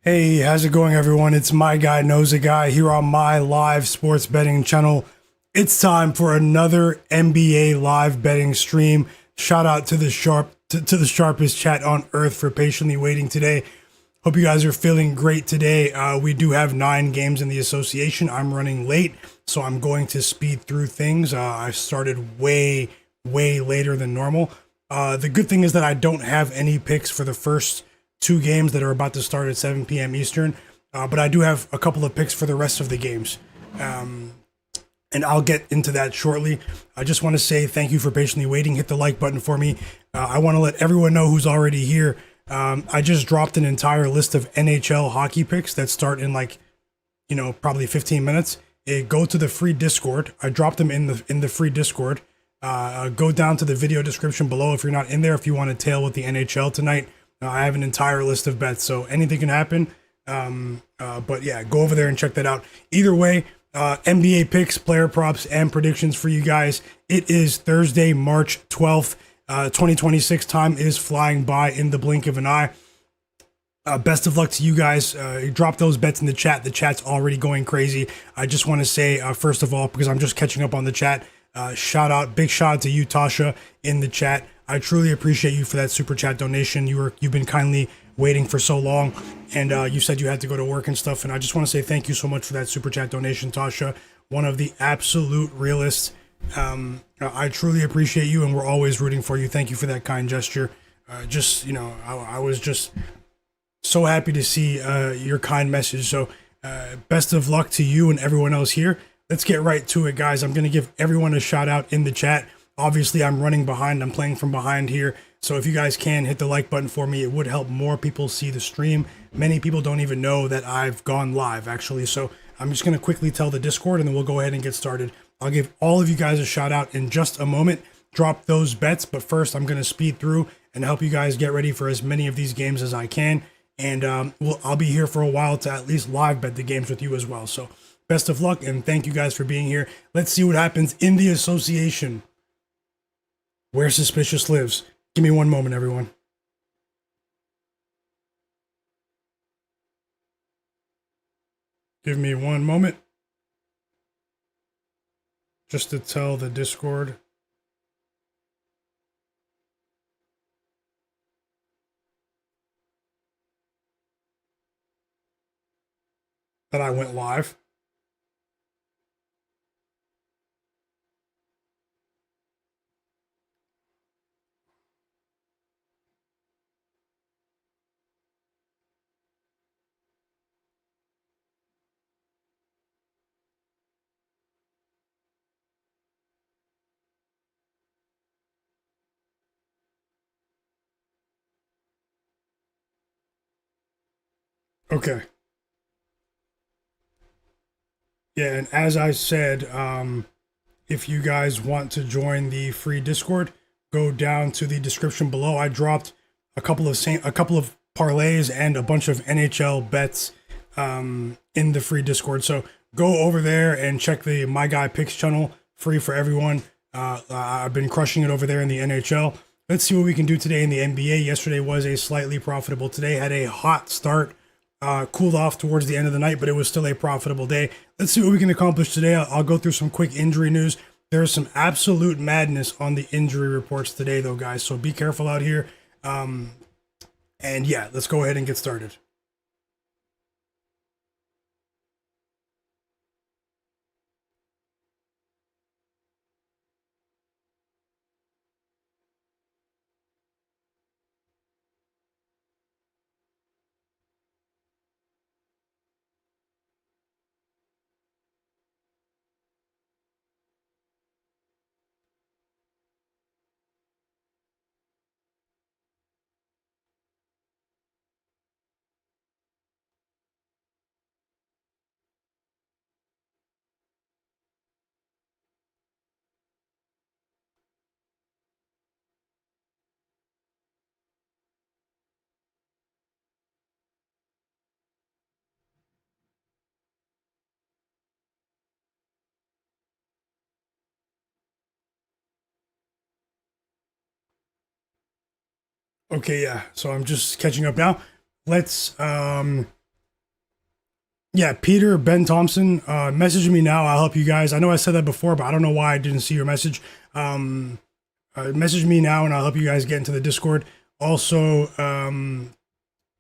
Hey, how's it going, everyone? It's my guy knows a guy here on my live sports betting channel. It's time for another NBA live betting stream. Shout out to the sharpest chat on earth for patiently waiting today. Hope you guys are feeling great today. We do have 9 games in the association. I'm running late, so I'm going to speed through things. I started way later than normal. The good thing is that I don't have any picks for the first 2 games that are about to start at 7 p.m. Eastern, but I do have a couple of picks for the rest of the games. And I'll get into that shortly. I just want to say thank you for patiently waiting. Hit the like button for me. I want to let everyone know who's already here. I just dropped an entire list of NHL hockey picks that start in probably 15 minutes. Go to the free Discord. I dropped them in the free Discord. Go down to the video description below if you're not in there. If you want to tail with the NHL tonight, I have an entire list of bets, so anything can happen. But yeah, go over there and check that out. Either way, NBA picks, player props, and predictions for you guys. It is Thursday, March 12th. 2026 time is flying by in the blink of an eye. Best of luck to you guys. Drop those bets in the chat. The chat's already going crazy. I just want to say, first of all, because I'm just catching up on the chat, big shout out to you, Tasha, in the chat. I truly appreciate you for that super chat donation. You've been kindly waiting for so long, and you said you had to go to work and stuff, and I just want to say thank you so much for that super chat donation, Tasha. One of the absolute realists. I truly appreciate you, and we're always rooting for you. Thank you for that kind gesture. I was just so happy to see your kind message. So best of luck to you and everyone else here. Let's get right to it, guys. I'm going to give everyone a shout out in the chat. Obviously, I'm running behind. I'm playing from behind here. So if you guys can hit the like button for me, it would help more people see the stream. Many people don't even know that I've gone live, actually. So I'm just going to quickly tell the Discord, and then we'll go ahead and get started. I'll give all of you guys a shout out in just a moment. Drop those bets, but first I'm going to speed through and help you guys get ready for as many of these games as I can. And I'll be here for a while to at least live bet the games with you as well. So best of luck, and thank you guys for being here. Let's see what happens in the association, where Suspicious lives. Give me one moment, everyone. Give me one moment just to tell the Discord. That I went live. Okay. Yeah, and as I said, if you guys want to join the free Discord, go down to the description below. I dropped a couple of parlays and a bunch of NHL bets in the free Discord. So go over there and check the My Guy Picks channel, free for everyone. I've been crushing it over there in the NHL. Let's see what we can do today in the NBA. Yesterday was a slightly profitable. Today had a hot start. Cooled off towards the end of the night, but it was still a profitable day. Let's see what we can accomplish today. I'll go through some quick injury news. There's some absolute madness on the injury reports today, though, guys, so be careful out here. And yeah, let's go ahead and get started. Okay, yeah, so I'm just catching up now. Let's Yeah, Peter Ben Thompson, message me now. I'll help you guys. I know I said that before, but I don't know why I didn't see your message. Message me now, and I'll help you guys get into the Discord. Also,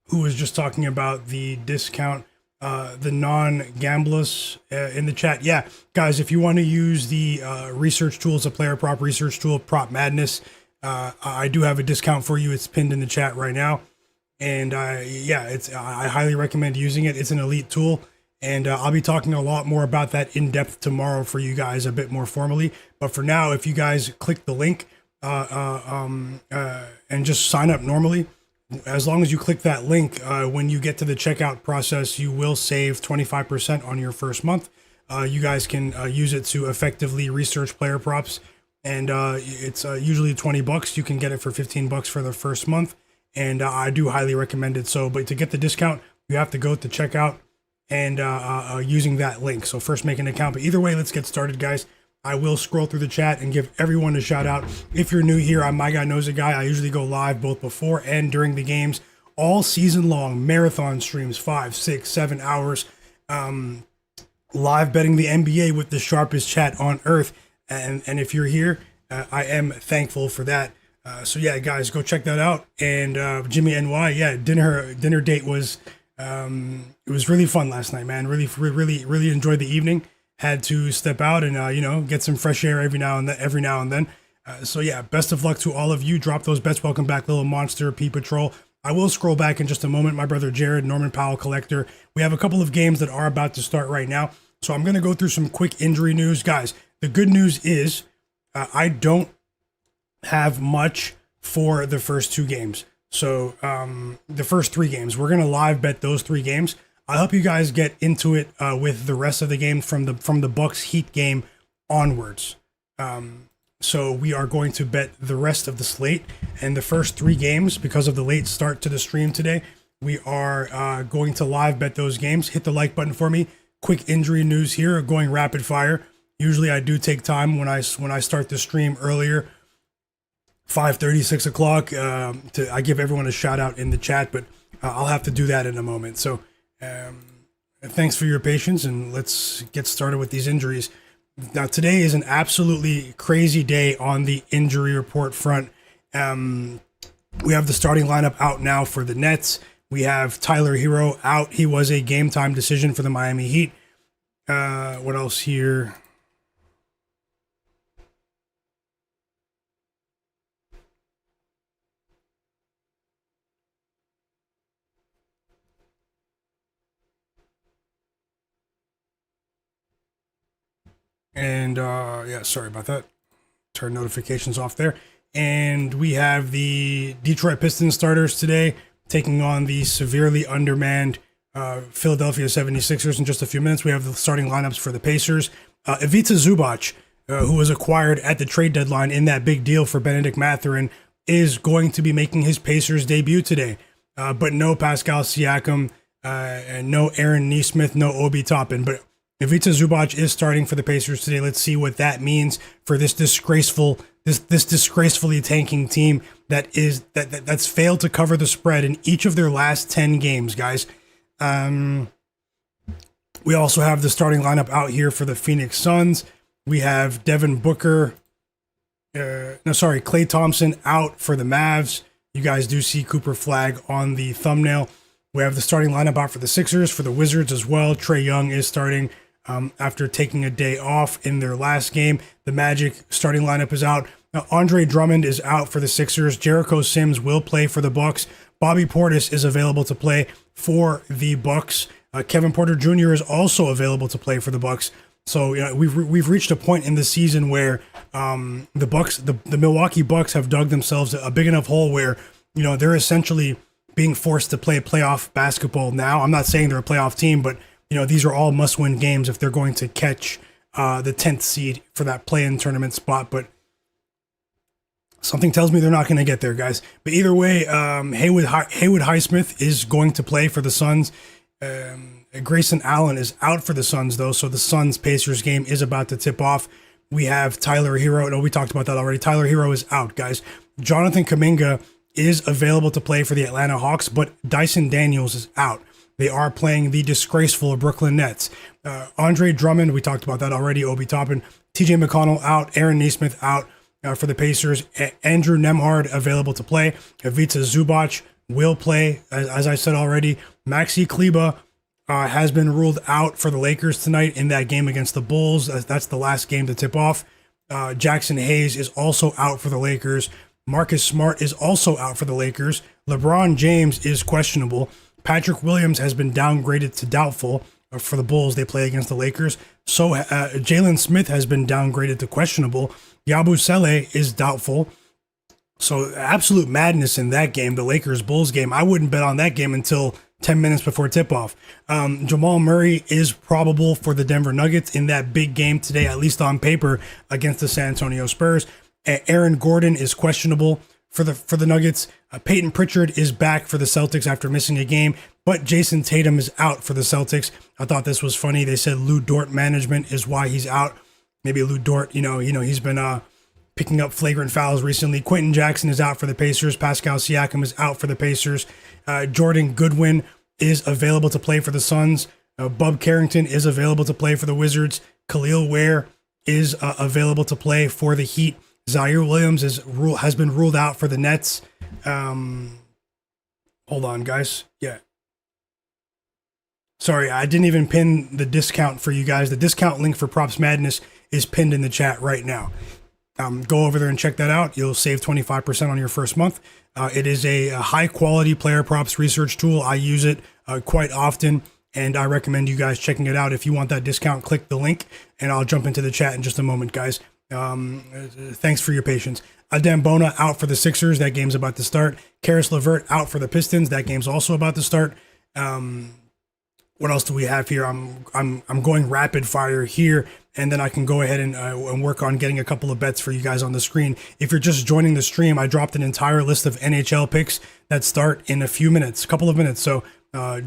who was just talking about the discount, the non-gamblers in the chat. Yeah, guys, if you want to use the research tool, it's a player prop research tool, Prop Madness. I do have a discount for you. It's pinned in the chat right now. And I highly recommend using it. It's an elite tool. And I'll be talking a lot more about that in depth tomorrow for you guys a bit more formally. But for now, if you guys click the link and just sign up normally, as long as you click that link, when you get to the checkout process, you will save 25% on your first month. You guys can use it to effectively research player props. And it's usually $20. You can get it for $15 for the first month. And I do highly recommend it. So, but to get the discount, you have to go to checkout and using that link. So first make an account. But either way, let's get started, guys. I will scroll through the chat and give everyone a shout out. If you're new here, I'm Myguyknowsaguy. I usually go live both before and during the games all season long. Marathon streams, 5, 6, 7 hours. Live betting the NBA with the sharpest chat on earth. And if you're here, I am thankful for that. So yeah, guys, go check that out. And Jimmy NY, yeah, dinner date was it was really fun last night, man. Really enjoyed the evening. Had to step out and get some fresh air every now and then. So yeah, best of luck to all of you. Drop those bets. Welcome back, Little Monster, P Patrol. I will scroll back in just a moment. My brother Jared, Norman Powell Collector. We have a couple of games that are about to start right now. So I'm gonna go through some quick injury news, guys. The good news is I don't have much for the first two games. So the first three games, we're gonna live bet those three games. I'll help you guys get into it with the rest of the game from the Bucks Heat game onwards. So we are going to bet the rest of the slate and the first three games because of the late start to the stream today. We are going to live bet those games. Hit the like button for me. Quick injury news here, going rapid fire. Usually I do take time when I start the stream earlier, 5:30, 6 o'clock. I give everyone a shout out in the chat, but I'll have to do that in a moment. So thanks for your patience, and let's get started with these injuries. Now, today is an absolutely crazy day on the injury report front. We have the starting lineup out now for the Nets. We have Tyler Hero out. He was a game time decision for the Miami Heat. What else here? And yeah, sorry about that. Turn notifications off there. And we have the Detroit Pistons starters today taking on the severely undermanned Philadelphia 76ers in just a few minutes. We have the starting lineups for the Pacers. Ivica Zubac, who was acquired at the trade deadline in that big deal for Benedict Mathurin, is going to be making his Pacers debut today. But no Pascal Siakam, and no Aaron Nesmith, no Obi Toppin. But Ivica Zubac is starting for the Pacers today. Let's see what that means for this disgracefully tanking team that's failed to cover the spread in each of their last 10 games, guys. We also have the starting lineup out here for the Phoenix Suns. We have Devin Booker. Klay Thompson out for the Mavs. You guys do see Cooper Flagg on the thumbnail. We have the starting lineup out for the Sixers, for the Wizards as well. Trae Young is starting after taking a day off in their last game. The Magic starting lineup is out. Now, Andre Drummond is out for the Sixers. Jericho Sims will play for the Bucks. Bobby Portis is available to play for the Bucks. Kevin Porter Jr. is also available to play for the Bucks. So we've reached a point in the season where the Milwaukee Bucks have dug themselves a big enough hole where they're essentially being forced to play playoff basketball now. I'm not saying they're a playoff team, but these are all must-win games if they're going to catch the 10th seed for that play-in tournament spot. But something tells me they're not going to get there, guys. But either way, Haywood Highsmith is going to play for the Suns. Grayson Allen is out for the Suns, though, so the Suns-Pacers game is about to tip off. We have Tyler Hero. No, we talked about that already. Tyler Hero is out, guys. Jonathan Kuminga is available to play for the Atlanta Hawks, but Dyson Daniels is out. They are playing the disgraceful Brooklyn Nets. Andre Drummond, we talked about that already. Obi Toppin, TJ McConnell out, Aaron Nesmith out for the Pacers. Andrew Nembhard available to play. Ivica Zubac will play, as I said already. Maxi Kleber has been ruled out for the Lakers tonight in that game against the Bulls. That's the last game to tip off. Jackson Hayes is also out for the Lakers. Marcus Smart is also out for the Lakers. LeBron James is questionable. Patrick Williams has been downgraded to doubtful for the Bulls. They play against the Lakers. So Jalen Smith has been downgraded to questionable. Yabusele is doubtful. So absolute madness in that game, the Lakers-Bulls game. I wouldn't bet on that game until 10 minutes before tip-off. Jamal Murray is probable for the Denver Nuggets in that big game today, at least on paper, against the San Antonio Spurs. Aaron Gordon is questionable for the Nuggets. Peyton Pritchard is back for the Celtics after missing a game, but Jayson Tatum is out for the Celtics. I thought this was funny. They said Lou Dort management is why he's out. Maybe Lou Dort, he's been picking up flagrant fouls recently. Quentin Jackson is out for the Pacers. Pascal Siakam is out for the Pacers. Jordan Goodwin is available to play for the Suns. Bub Carrington is available to play for the Wizards. Khalil Ware is available to play for the Heat. Zaire Williams has been ruled out for the Nets. Hold on, guys. Yeah. Sorry, I didn't even pin the discount for you guys. The discount link for Props Madness is pinned in the chat right now. Go over there and check that out. You'll save 25% on your first month. It is a high-quality player props research tool. I use it quite often, and I recommend you guys checking it out. If you want that discount, click the link, and I'll jump into the chat in just a moment, guys. Thanks for your patience. Adem Bona out for the Sixers. That game's about to start. Karis LeVert out for the Pistons. That game's also about to start. What else do we have here? I'm going rapid fire here, and then I can go ahead and work on getting a couple of bets for you guys on the screen. If you're just joining the stream, I dropped an entire list of NHL picks that start in a couple of minutes. So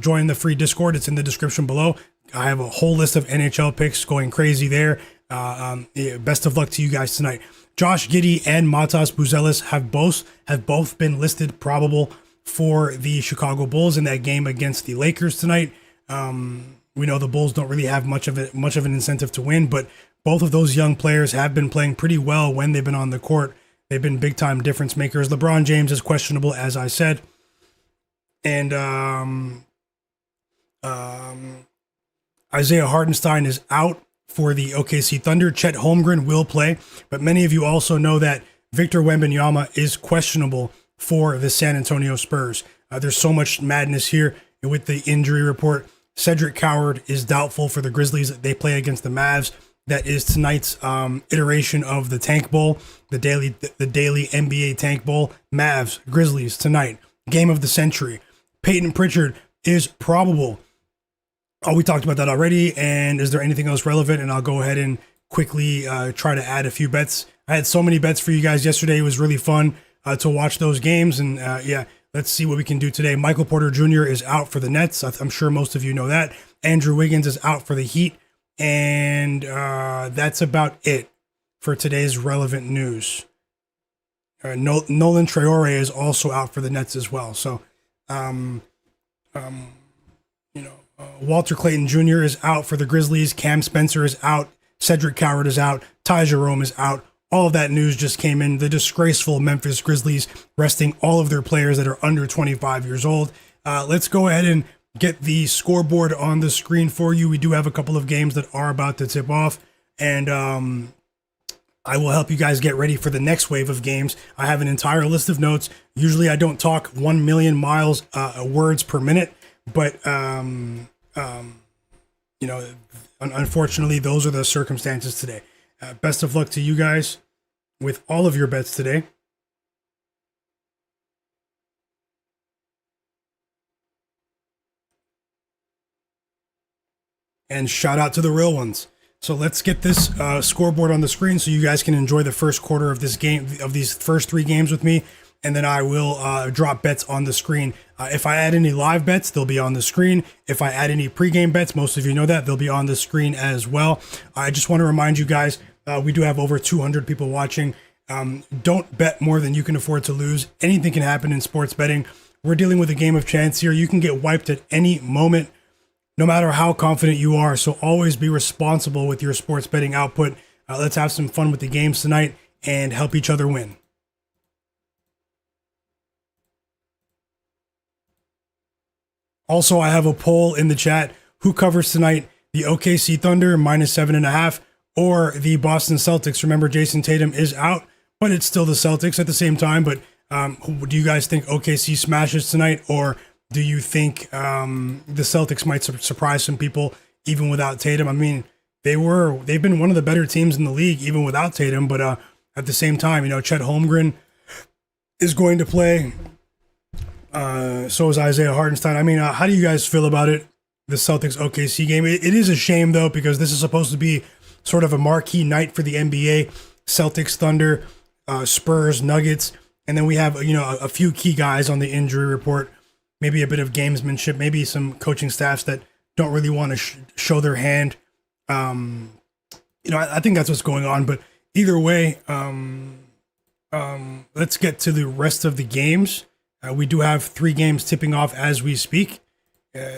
join the free Discord. It's in the description below. I have a whole list of NHL picks going crazy there. Best of luck to you guys tonight. Josh Giddey and Matas Buzelis have both been listed probable for the Chicago Bulls in that game against the Lakers tonight. We know the Bulls don't really have much of an incentive to win, but both of those young players have been playing pretty well when they've been on the court. They've been big time difference makers. LeBron James is questionable, as I said, and Isaiah Hartenstein is out for the OKC Thunder. Chet Holmgren will play, but many of you also know that Victor Wembanyama is questionable for the San Antonio Spurs. There's so much madness here with the injury report. Cedric Coward is doubtful for the Grizzlies. They play against the Mavs. That is tonight's iteration of the Tank Bowl, the daily NBA Tank Bowl. Mavs, Grizzlies tonight. Game of the century. Peyton Pritchard is probable. Oh, we talked about that already. And is there anything else relevant? And I'll go ahead and quickly try to add a few bets. I had so many bets for you guys yesterday. It was really fun to watch those games. And let's see what we can do today. Michael Porter Jr. is out for the Nets. I'm sure most of you know that. Andrew Wiggins is out for the Heat. And that's about it for today's relevant news. Nolan Traore is also out for the Nets as well. So, Walter Clayton Jr. is out for the Grizzlies. Cam Spencer is out. Cedric Coward is out. Ty Jerome is out. All of that news just came in. The disgraceful Memphis Grizzlies resting all of their players that are under 25 years old. Let's go ahead and get the scoreboard on the screen for you. We do have a couple of games that are about to tip off, and I will help you guys get ready for the next wave of games. I have an entire list of notes. Usually I don't talk 1 million words per minute, but unfortunately those are the circumstances today. Best of luck to you guys with all of your bets today. And shout out to the real ones. So let's get this scoreboard on the screen so you guys can enjoy the first quarter of this game, of these first three games with me. And then I will drop bets on the screen. If I add any live bets, they'll be on the screen. If I add any pregame bets, most of you know that, they'll be on the screen as well. I just want to remind you guys, we do have over 200 people watching. Don't bet more than you can afford to lose. Anything can happen in sports betting. we're dealing with a game of chance here. You can get wiped at any moment, no matter how confident you are. So always be responsible with your sports betting output. Let's have some fun with the games tonight and help each other win. Also, I have a poll in the chat. Who covers tonight? The OKC Thunder -7.5 or the Boston Celtics? Remember, Jayson Tatum is out, but it's still the Celtics at the same time. But do you guys think OKC smashes tonight, or do you think the Celtics might surprise some people even without Tatum? I mean, they've been one of the better teams in the league even without Tatum, but at the same time, Chet Holmgren is going to play. So is Isaiah Hartenstein. I mean, how do you guys feel about it? The Celtics OKC game. It is a shame though, because this is supposed to be sort of a marquee night for the NBA. Celtics, Thunder, Spurs, Nuggets, and then we have a few key guys on the injury report. Maybe a bit of gamesmanship. Maybe some coaching staffs that don't really want to show their hand. I think that's what's going on. But either way, let's get to the rest of the games. We do have 3 games tipping off as we speak.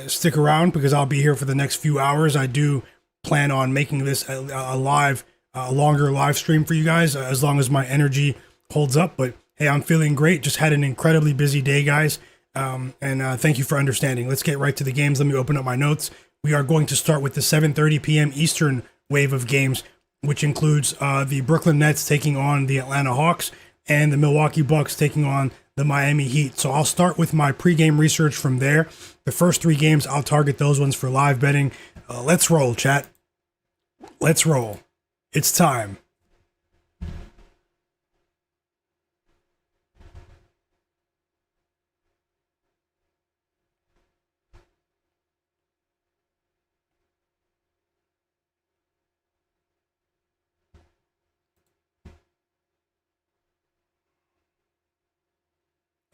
Stick around because I'll be here for the next few hours. I do plan on making this a longer live stream for you guys as long as my energy holds up. But hey, I'm feeling great. Just had an incredibly busy day, guys. And thank you for understanding. Let's get right to the games. Let me open up my notes. We are going to start with the 7:30 p.m. Eastern wave of games, which includes the Brooklyn Nets taking on the Atlanta Hawks and the Milwaukee Bucks taking on the Miami Heat. So I'll start with my pregame research from there. The first 3 games, I'll target those ones for live betting. Let's roll, chat. Let's roll. It's time.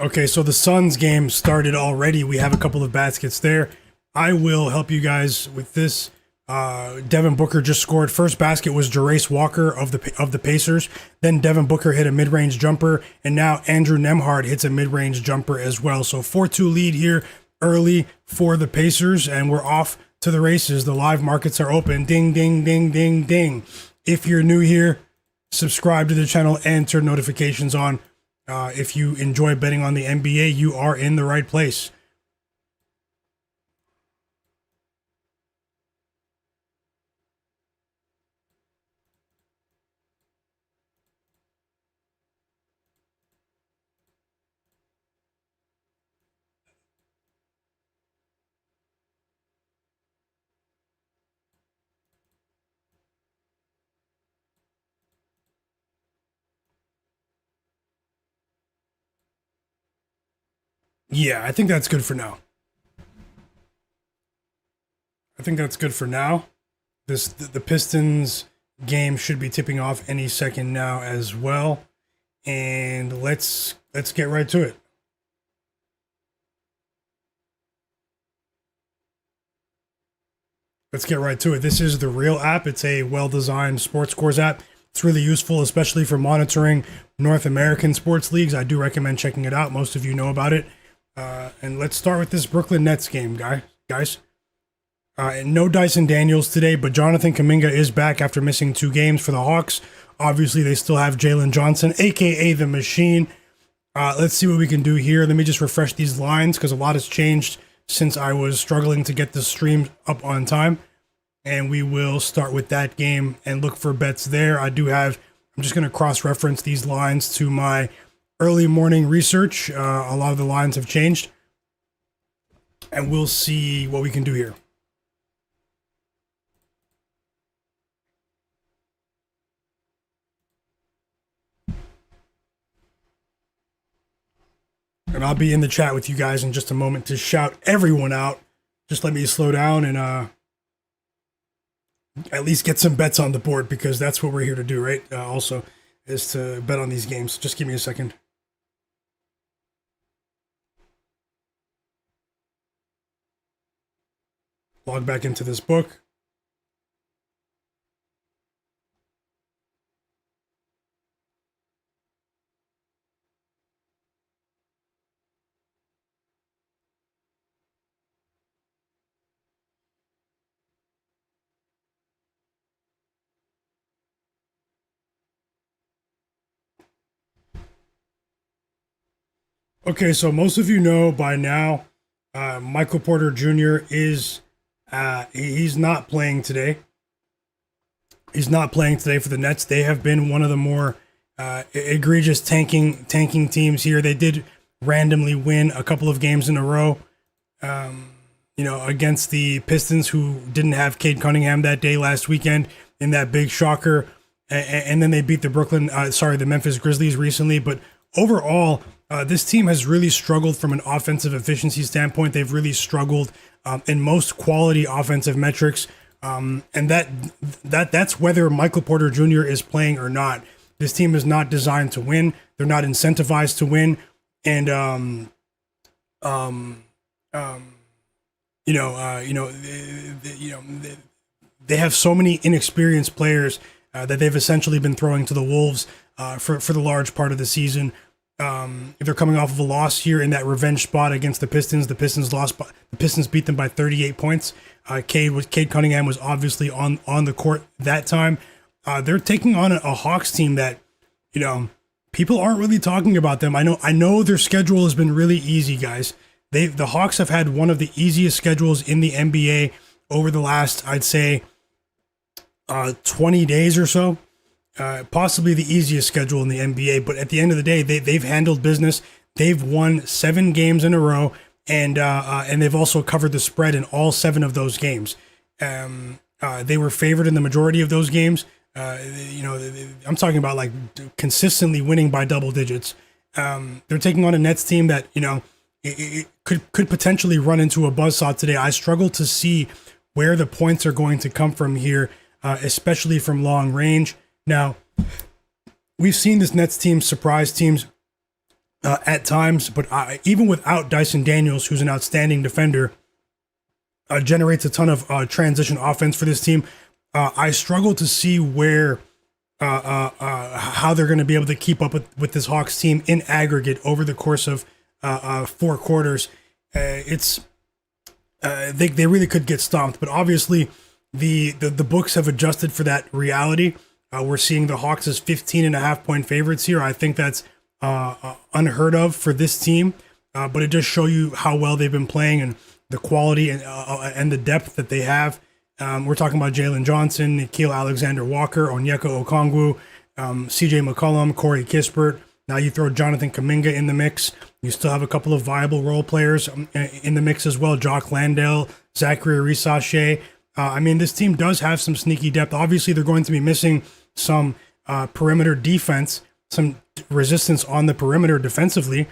Okay, so the Suns game started already. We have a couple of baskets there. I will help you guys with this. Devin Booker just scored. First basket was Jarace Walker of the Pacers. Then Devin Booker hit a mid-range jumper, and now Andrew Nembhard hits a mid-range jumper as well. So 4-2 lead here early for the Pacers, and we're off to the races. The live markets are open. Ding, ding, ding, ding, ding. If you're new here, subscribe to the channel and turn notifications on. If you enjoy betting on the NBA, you are in the right place. Yeah, I think that's good for now. I think that's good for now. The Pistons game should be tipping off any second now as well. And let's get right to it. Let's get right to it. This is the Real app. It's a well-designed sports scores app. It's really useful, especially for monitoring North American sports leagues. I do recommend checking it out. Most of you know about it. And let's start with this Brooklyn Nets game, guys. No Dyson Daniels today, but Jonathan Kuminga is back after missing 2 games for the Hawks. Obviously, they still have Jalen Johnson, a.k.a. The Machine. Let's see what we can do here. Let me just refresh these lines because a lot has changed since I was struggling to get the stream up on time. And we will start with that game and look for bets there. I'm just going to cross-reference these lines to my early morning research. A lot of the lines have changed. And we'll see what we can do here. And I'll be in the chat with you guys in just a moment to shout everyone out. Just let me slow down and at least get some bets on the board, because that's what we're here to do, right? Also, is to bet on these games. Just give me a second. Log back into this book. Okay, so most of you know by now, Michael Porter Jr. is he's not playing today. He's not playing today for the Nets. They have been one of the more egregious tanking teams here. They did randomly win a couple of games in a row, against the Pistons, who didn't have Cade Cunningham that day last weekend in that big shocker, and then they beat the Memphis Grizzlies recently. But overall, this team has really struggled from an offensive efficiency standpoint. They've really struggled in most quality offensive metrics. And that's whether Michael Porter Jr. is playing or not. This team is not designed to win. They're not incentivized to win. And they have so many inexperienced players that they've essentially been throwing to the wolves for the large part of the season. They're coming off of a loss here in that revenge spot against the Pistons. The Pistons beat them by 38 points. Cade Cunningham was obviously on the court that time. They're taking on a Hawks team that, people aren't really talking about them. I know their schedule has been really easy, guys. The Hawks have had one of the easiest schedules in the NBA over the last, I'd say, 20 days or so. Possibly the easiest schedule in the NBA, but at the end of the day, they've handled business. They've won 7 games in a row, and they've also covered the spread in all 7 of those games. They were favored in the majority of those games. I'm talking about like consistently winning by double digits. They're taking on a Nets team that it could potentially run into a buzzsaw today. I struggle to see where the points are going to come from here, especially from long range. Now, we've seen this Nets team surprise teams at times, but even without Dyson Daniels, who's an outstanding defender, generates a ton of transition offense for this team. I struggle to see where how they're going to be able to keep up with this Hawks team in aggregate over the course of 4 quarters. They really could get stomped, but obviously the books have adjusted for that reality. We're seeing the Hawks as 15.5-point favorites here. I think that's unheard of for this team, but it does show you how well they've been playing and the quality and the depth that they have. We're talking about Jalen Johnson, Nickeil Alexander-Walker, Onyeka Okongwu, CJ McCollum, Corey Kispert. Now you throw Jonathan Kuminga in the mix. You still have a couple of viable role players in the mix as well. Jock Landale, Zachary Arisache. This team does have some sneaky depth. Obviously, they're going to be missing some perimeter defense, some resistance on the perimeter defensively.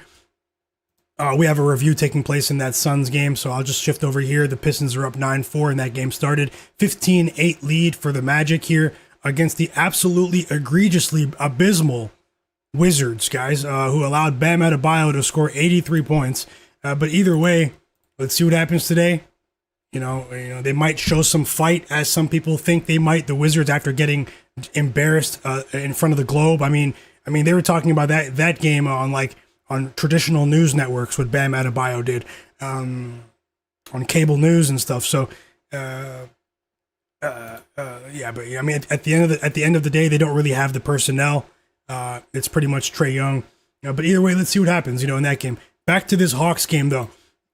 We have a review taking place in that Suns game, so I'll just shift over here. The Pistons are up 9-4, and that game started. 15-8 lead for the Magic here against the absolutely egregiously abysmal Wizards, guys, who allowed Bam Adebayo to score 83 points. But either way, let's see what happens today. They might show some fight, as some people think they might. The Wizards, after getting embarrassed in front of the globe. They were talking about that game on traditional news networks, what Bam Adebayo did on cable news and stuff. So, at the end of the day, they don't really have the personnel. It's pretty much Trae Young. But either way, let's see what happens. In that game. Back to this Hawks game, though.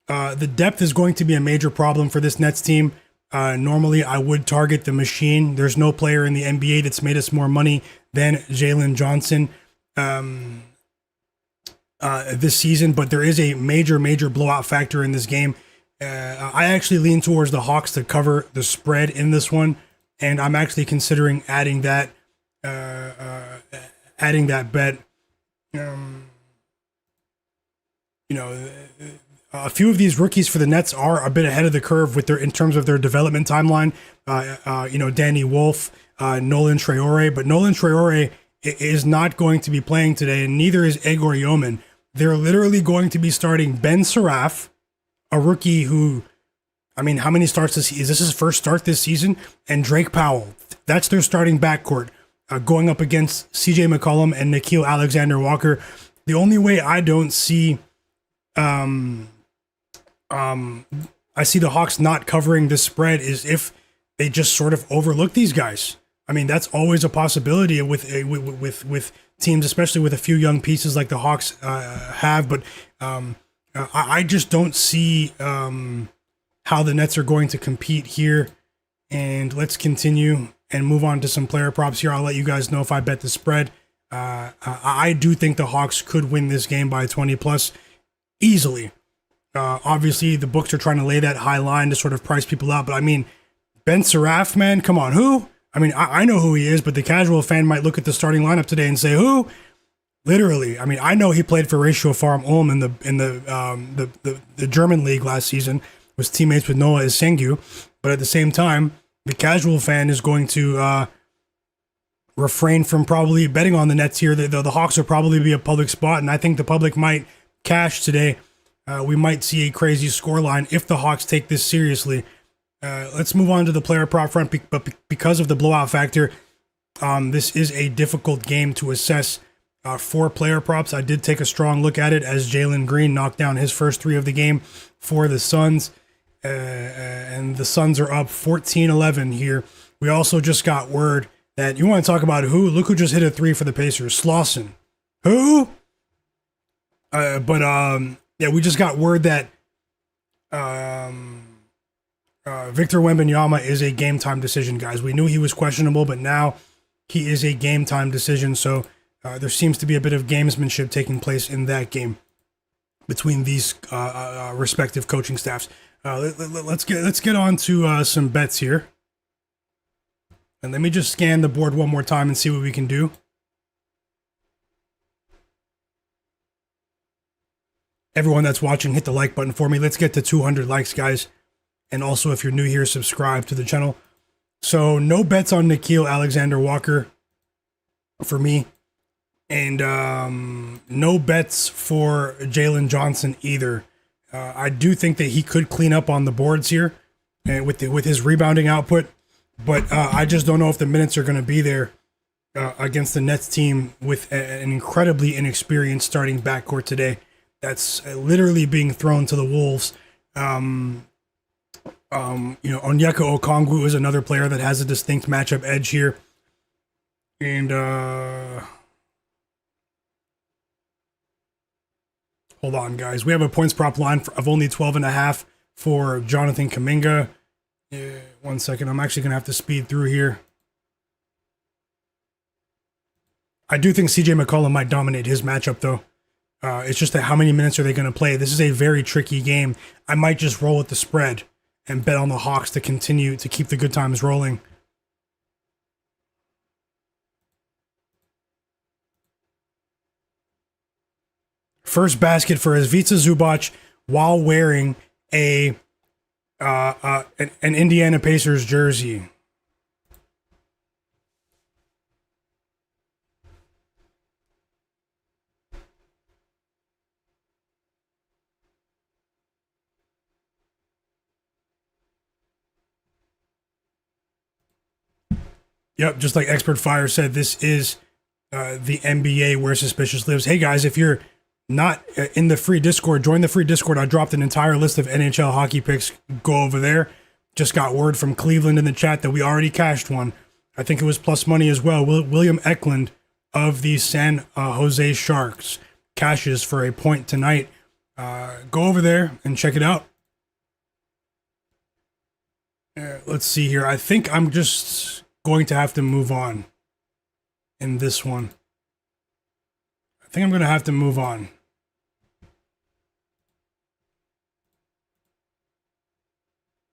The depth is going to be a major problem for this Nets team. Normally, I would target the machine. There's no player in the NBA that's made us more money than Jalen Johnson this season, but there is a major blowout factor in this game. I actually lean towards the Hawks to cover the spread in this one, and I'm actually considering adding that bet. A few of these rookies for the Nets are a bit ahead of the curve in terms of their development timeline. Danny Wolf, Nolan Traore, but Nolan Traore is not going to be playing today, and neither is Egor Yeoman. They're literally going to be starting Ben Seraf, a rookie who, how many starts is this his first start this season? And Drake Powell. That's their starting backcourt, going up against CJ McCollum and Nickeil Alexander-Walker. The only way I don't see I see the Hawks not covering this spread is if they just sort of overlook these guys. I mean, that's always a possibility with teams, especially with a few young pieces like the Hawks have. But I just don't see how the Nets are going to compete here. And let's continue and move on to some player props here. I'll let you guys know if I bet the spread. I do think the Hawks could win this game by 20 plus easily. Obviously, the books are trying to lay that high line to sort of price people out. But I mean, Ben Seraph, man, come on, who? I mean, I know who he is, but the casual fan might look at the starting lineup today and say, who? Literally, I mean, I know he played for Ratio Farm Ulm in the German league last season, was teammates with Noah Isengu, but at the same time, the casual fan is going to refrain from probably betting on the Nets here. The Hawks will probably be a public spot, and I think the public might cash today. We might see a crazy scoreline if the Hawks take this seriously. Let's move on to the player prop front, but because of the blowout factor, this is a difficult game to assess for player props. I did take a strong look at it as Jalen Green knocked down his first three of the game for the Suns, and the Suns are up 14-11 here. We also just got word that you want to talk about who? Look who just hit a three for the Pacers, Slauson. Who? Yeah, we just got word that Victor Wembanyama is a game time decision, guys. We knew he was questionable, but now he is a game time decision. So there seems to be a bit of gamesmanship taking place in that game between these respective coaching staffs. Let's get on to some bets here, and let me just scan the board one more time and see what we can do. Everyone that's watching, hit the like button for me. Let's get to 200 likes, guys. And also, if you're new here, subscribe to the channel. So, no bets on Nickeil Alexander-Walker for me. And no bets for Jalen Johnson either. I do think that he could clean up on the boards here with his rebounding output. But I just don't know if the minutes are going to be there against the Nets team with an incredibly inexperienced starting backcourt today. That's literally being thrown to the wolves. Onyeka Okongwu is another player that has a distinct matchup edge here. And hold on, guys. We have a points prop line of only 12.5 for Jonathan Kuminga. Yeah, 1 second. I'm actually going to have to speed through here. I do think CJ McCollum might dominate his matchup, though. It's just that how many minutes are they going to play? This is a very tricky game. I might just roll with the spread and bet on the Hawks to continue to keep the good times rolling. First basket for Ivica Zubac while wearing an Indiana Pacers jersey. Yep, just like Expert Fire said, this is the NBA where suspicious lives. Hey guys, if you're not in the free Discord, join the free Discord. I dropped an entire list of NHL hockey picks. Go over there. Just got word from Cleveland in the chat that we already cashed one. I think it was plus money as well. William Eklund of the San Jose Sharks cashes for a point tonight. Go over there and check it out. Let's see here. I think I'm just going to have to move on in this one. I think I'm going to have to move on.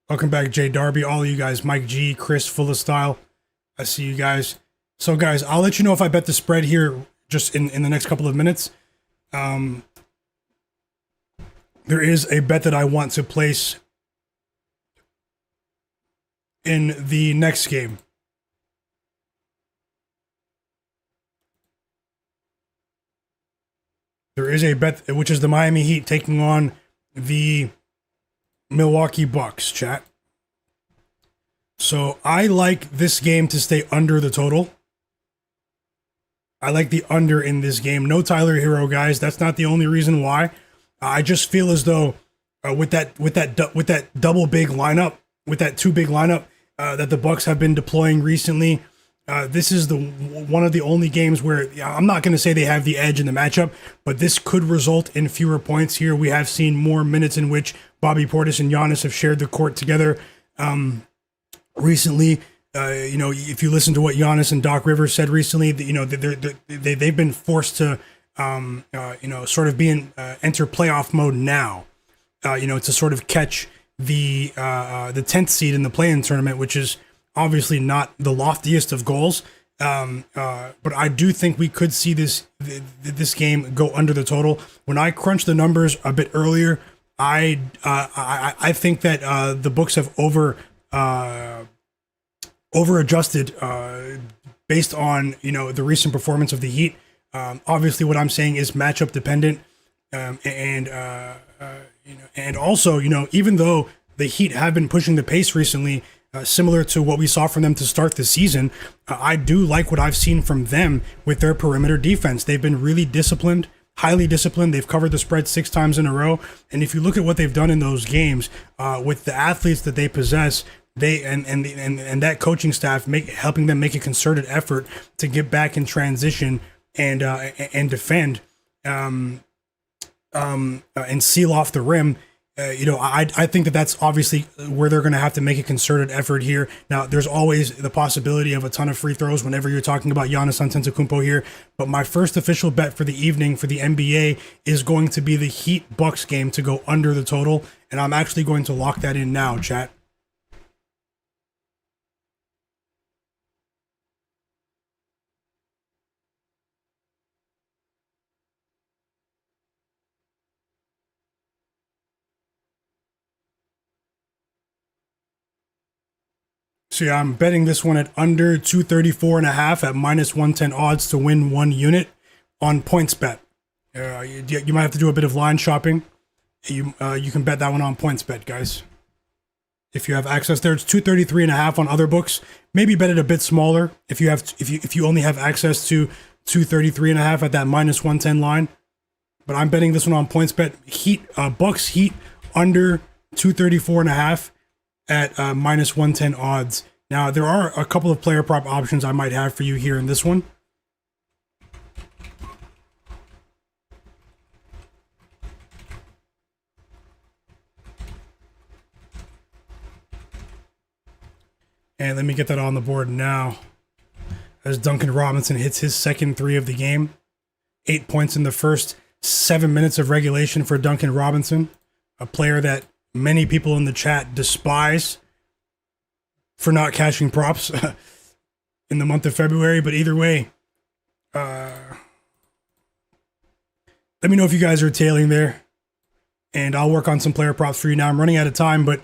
Welcome back, Jay Darby, all of you guys, Mike G, Chris, Full of Style. I see you guys. So, guys, I'll let you know if I bet the spread here just in the next couple of minutes. There is a bet that I want to place in the next game. There is a bet, which is the Miami Heat taking on the Milwaukee Bucks, chat. So I like this game to stay under the total. I like the under in this game. No Tyler Hero, guys. That's not the only reason why. I just feel as though with that double big lineup, with that two big lineup that the Bucks have been deploying recently, This is the one of the only games where I'm not going to say they have the edge in the matchup, but this could result in fewer points here. We have seen more minutes in which Bobby Portis and Giannis have shared the court together recently. If you listen to what Giannis and Doc Rivers said recently, they've been forced to, sort of enter playoff mode now, to sort of catch the 10th seed in the play-in tournament, which is obviously not the loftiest of goals. But I do think we could see this game go under the total. When I crunched the numbers a bit earlier, I think that the books have over adjusted based on the recent performance of the Heat. Obviously, what I'm saying is matchup dependent, and also even though the Heat have been pushing the pace recently, similar to what we saw from them to start the season, I do like what I've seen from them with their perimeter defense. They've been really disciplined, highly disciplined. They've covered the spread 6 times in a row, and if you look at what they've done in those games with the athletes that they possess, they and that coaching staff helping them make a concerted effort to get back in transition and defend and seal off the rim. I think that's obviously where they're going to have to make a concerted effort here. Now, there's always the possibility of a ton of free throws whenever you're talking about Giannis Antetokounmpo here. But my first official bet for the evening for the NBA is going to be the Heat Bucks game to go under the total, and I'm actually going to lock that in now, chat. So yeah, I'm betting this one at under 234.5 at minus 110 odds to win 1 unit on PointsBet. You might have to do a bit of line shopping. You can bet that one on PointsBet, guys. If you have access there, it's 233.5 on other books. Maybe bet it a bit smaller if you only have access to 233.5 at that minus 110 line. But I'm betting this one on PointsBet. Bucks Heat under 234.5 at minus 110 odds. Now, there are a couple of player prop options I might have for you here in this one. And let me get that on the board now. As Duncan Robinson hits his second 3 of the game. 8 points in the first 7 minutes of regulation for Duncan Robinson, a player that many people in the chat despise for not cashing props in the month of February. But either way, let me know if you guys are tailing there, and I'll work on some player props for you. Now I'm running out of time, but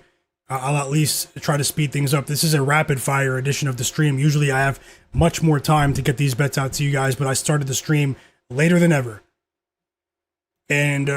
I'll at least try to speed things up. This is a rapid fire edition of the stream. Usually I have much more time to get these bets out to you guys, but I started the stream later than ever. And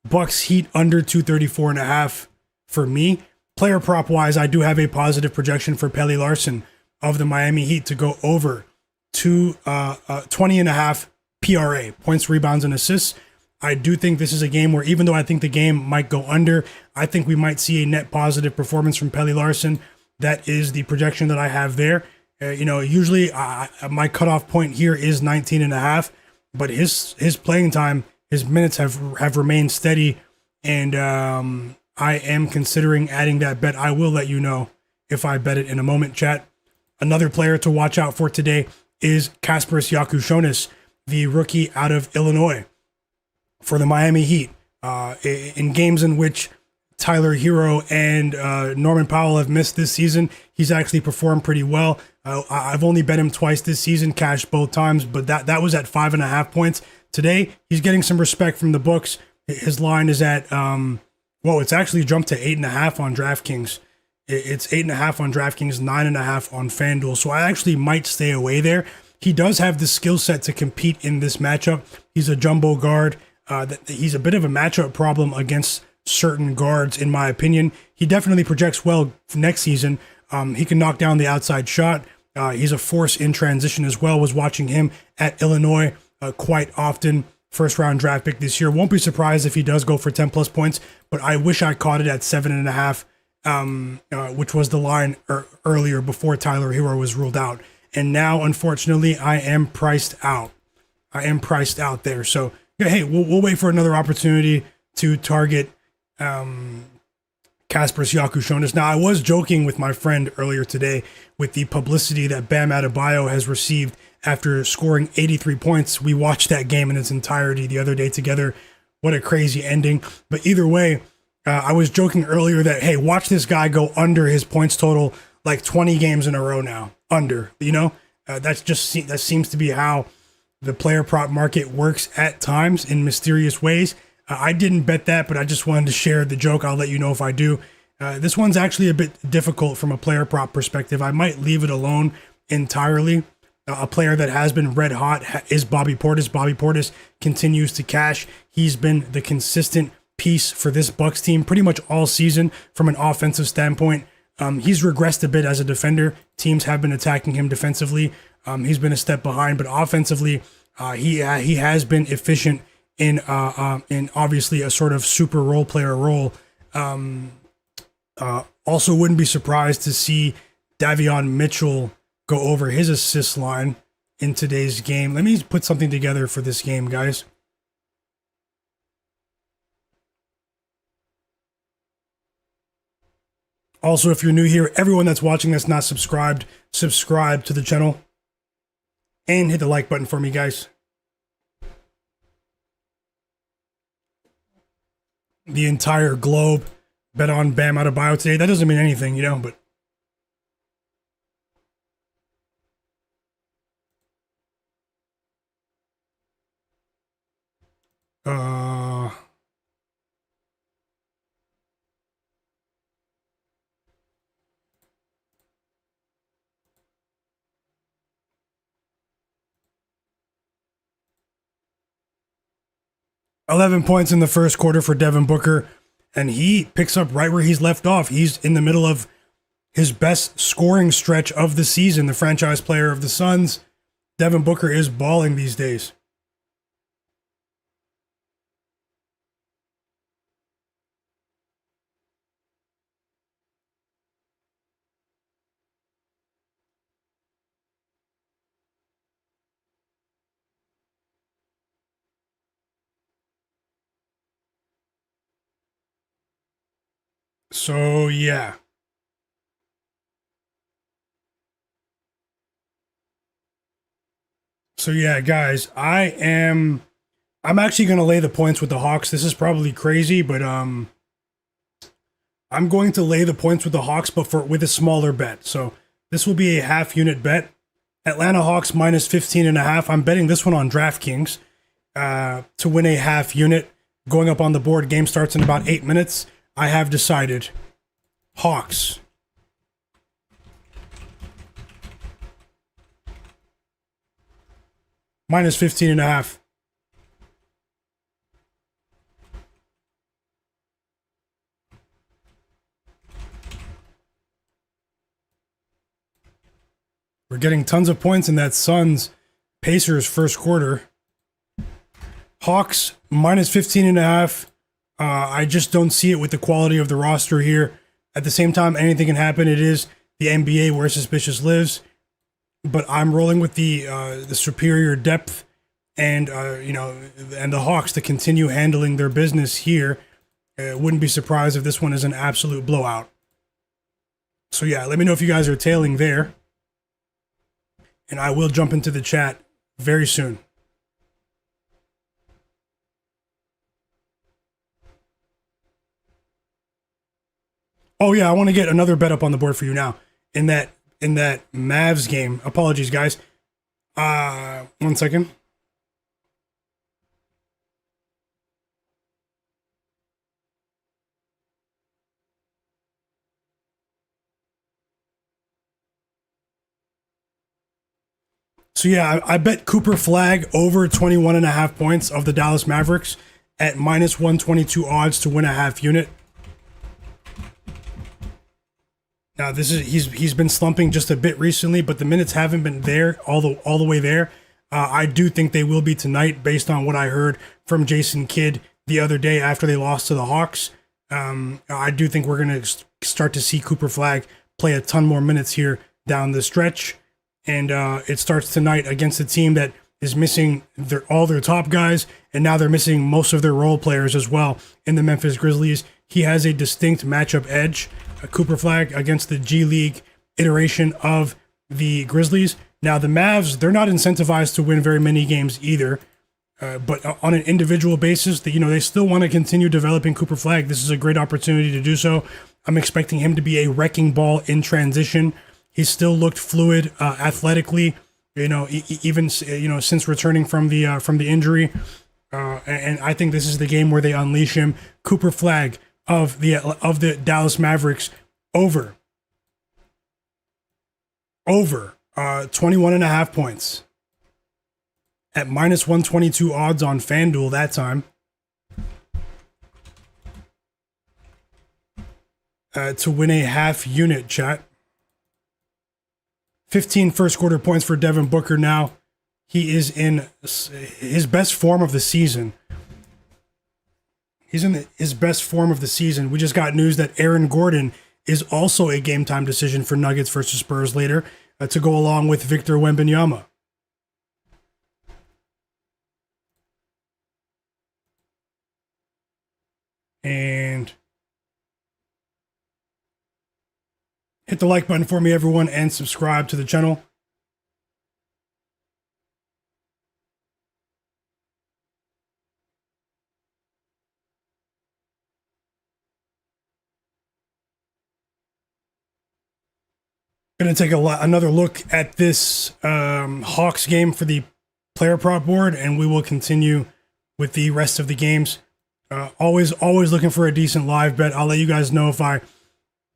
Bucks Heat under 234.5 for me. Player prop wise, I do have a positive projection for Pelly Larson of the Miami Heat to go over 20.5 PRA, points, rebounds, and assists. I do think this is a game where, even though I think the game might go under, I think we might see a net positive performance from Pelly Larson. That is the projection that I have there. Usually my cutoff point here is 19.5, but his playing time, his minutes have remained steady, and I am considering adding that bet. I will let you know if I bet it in a moment, chat. Another player to watch out for today is Kasparas Jakushonis, the rookie out of Illinois for the Miami Heat. In games in which Tyler Hero and Norman Powell have missed this season, he's actually performed pretty well. I've only bet him twice this season, cashed both times, but that was at 5.5 points. Today, he's getting some respect from the books. His line is at, it's actually jumped to 8.5 on DraftKings. It's 8.5 on DraftKings, 9.5 on FanDuel. So I actually might stay away there. He does have the skill set to compete in this matchup. He's a jumbo guard. He's a bit of a matchup problem against certain guards, in my opinion. He definitely projects well for next season. He can knock down the outside shot. He's a force in transition as well. Was watching him at Illinois quite often. First round draft pick this year. Won't be surprised if he does go for 10 plus points, but I wish I caught it at 7.5 which was the line earlier before Tyler Hero was ruled out. And now, unfortunately, I am priced out. I am priced out there. So, yeah, hey, we'll wait for another opportunity to target Kasper Siakam. Now, I was joking with my friend earlier today with the publicity that Bam Adebayo has received after scoring 83 points. We watched that game in its entirety the other day together. What a crazy ending. But either way, I was joking earlier that, hey, watch this guy go under his points total like 20 games in a row now. Under, that seems to be how the player prop market works at times in mysterious ways. I didn't bet that, but I just wanted to share the joke. I'll let you know if I do. This one's actually a bit difficult from a player prop perspective. I might leave it alone entirely. A player that has been red hot is Bobby Portis. Bobby Portis continues to cash. He's been the consistent piece for this Bucks team pretty much all season from an offensive standpoint. He's regressed a bit as a defender. Teams have been attacking him defensively. He's been a step behind, but offensively, he has been efficient in obviously a sort of super role player role. Also wouldn't be surprised to see Davion Mitchell go over his assist line in today's game. Let me put something together for this game, guys. Also, if you're new here, everyone that's watching that's not subscribed, subscribe to the channel and hit the like button for me, guys. The entire globe bet on Bam Adebayo today. That doesn't mean anything, but uh 11 points in the first quarter for Devin Booker, and he picks up right where he's left off. He's in the middle of his best scoring stretch of the season, the franchise player of the Suns. Devin Booker is balling these days. So, yeah. So, yeah, guys, I'm actually going to lay the points with the Hawks. This is probably crazy, but I'm going to lay the points with the Hawks, but with a smaller bet. So, this will be a half unit bet. Atlanta Hawks minus 15.5. I'm betting this one on DraftKings to win a half unit. Going up on the board. Game starts in about 8 minutes. I have decided Hawks. Minus 15.5. We're getting tons of points in that Suns Pacers first quarter. Hawks minus 15.5. I just don't see it with the quality of the roster here. At the same time, anything can happen. It is the NBA where suspicious lives. But I'm rolling with the superior depth and and the Hawks to continue handling their business here. Wouldn't be surprised if this one is an absolute blowout. So yeah, let me know if you guys are tailing there. And I will jump into the chat very soon. Oh yeah, I want to get another bet up on the board for you now. In that Mavs game. Apologies, guys. 1 second. So yeah, I bet Cooper Flagg over 21.5 points of the Dallas Mavericks at minus 122 odds to win a half unit. Now he's been slumping just a bit recently, but the minutes haven't been there all the way there. I do think they will be tonight, based on what I heard from Jason Kidd the other day after they lost to the Hawks. I do think we're going to start to see Cooper Flagg play a ton more minutes here down the stretch. And it starts tonight against a team that is missing all their top guys, and now they're missing most of their role players as well in the Memphis Grizzlies. He has a distinct matchup edge, Cooper Flagg, against the G League iteration of the Grizzlies. Now, the Mavs, they're not incentivized to win very many games either, but on an individual basis, they still want to continue developing Cooper Flagg. This is a great opportunity to do so. I'm expecting him to be a wrecking ball in transition. He's still looked fluid athletically, even since returning from the injury. And I think this is the game where they unleash him. Cooper Flagg of the Dallas Mavericks over 21.5 points at -122 odds on FanDuel that time. To win a half unit, chat. 15 first quarter points for Devin Booker now. He is in his best form of the season. He's in his best form of the season. We just got news that Aaron Gordon is also a game time decision for Nuggets versus Spurs later to go along with Victor Wembanyama. And hit the like button for me, everyone, and subscribe to the channel. Going to take another look at this Hawks game for the player prop board, and we will continue with the rest of the games. Always looking for a decent live bet. I'll let you guys know if I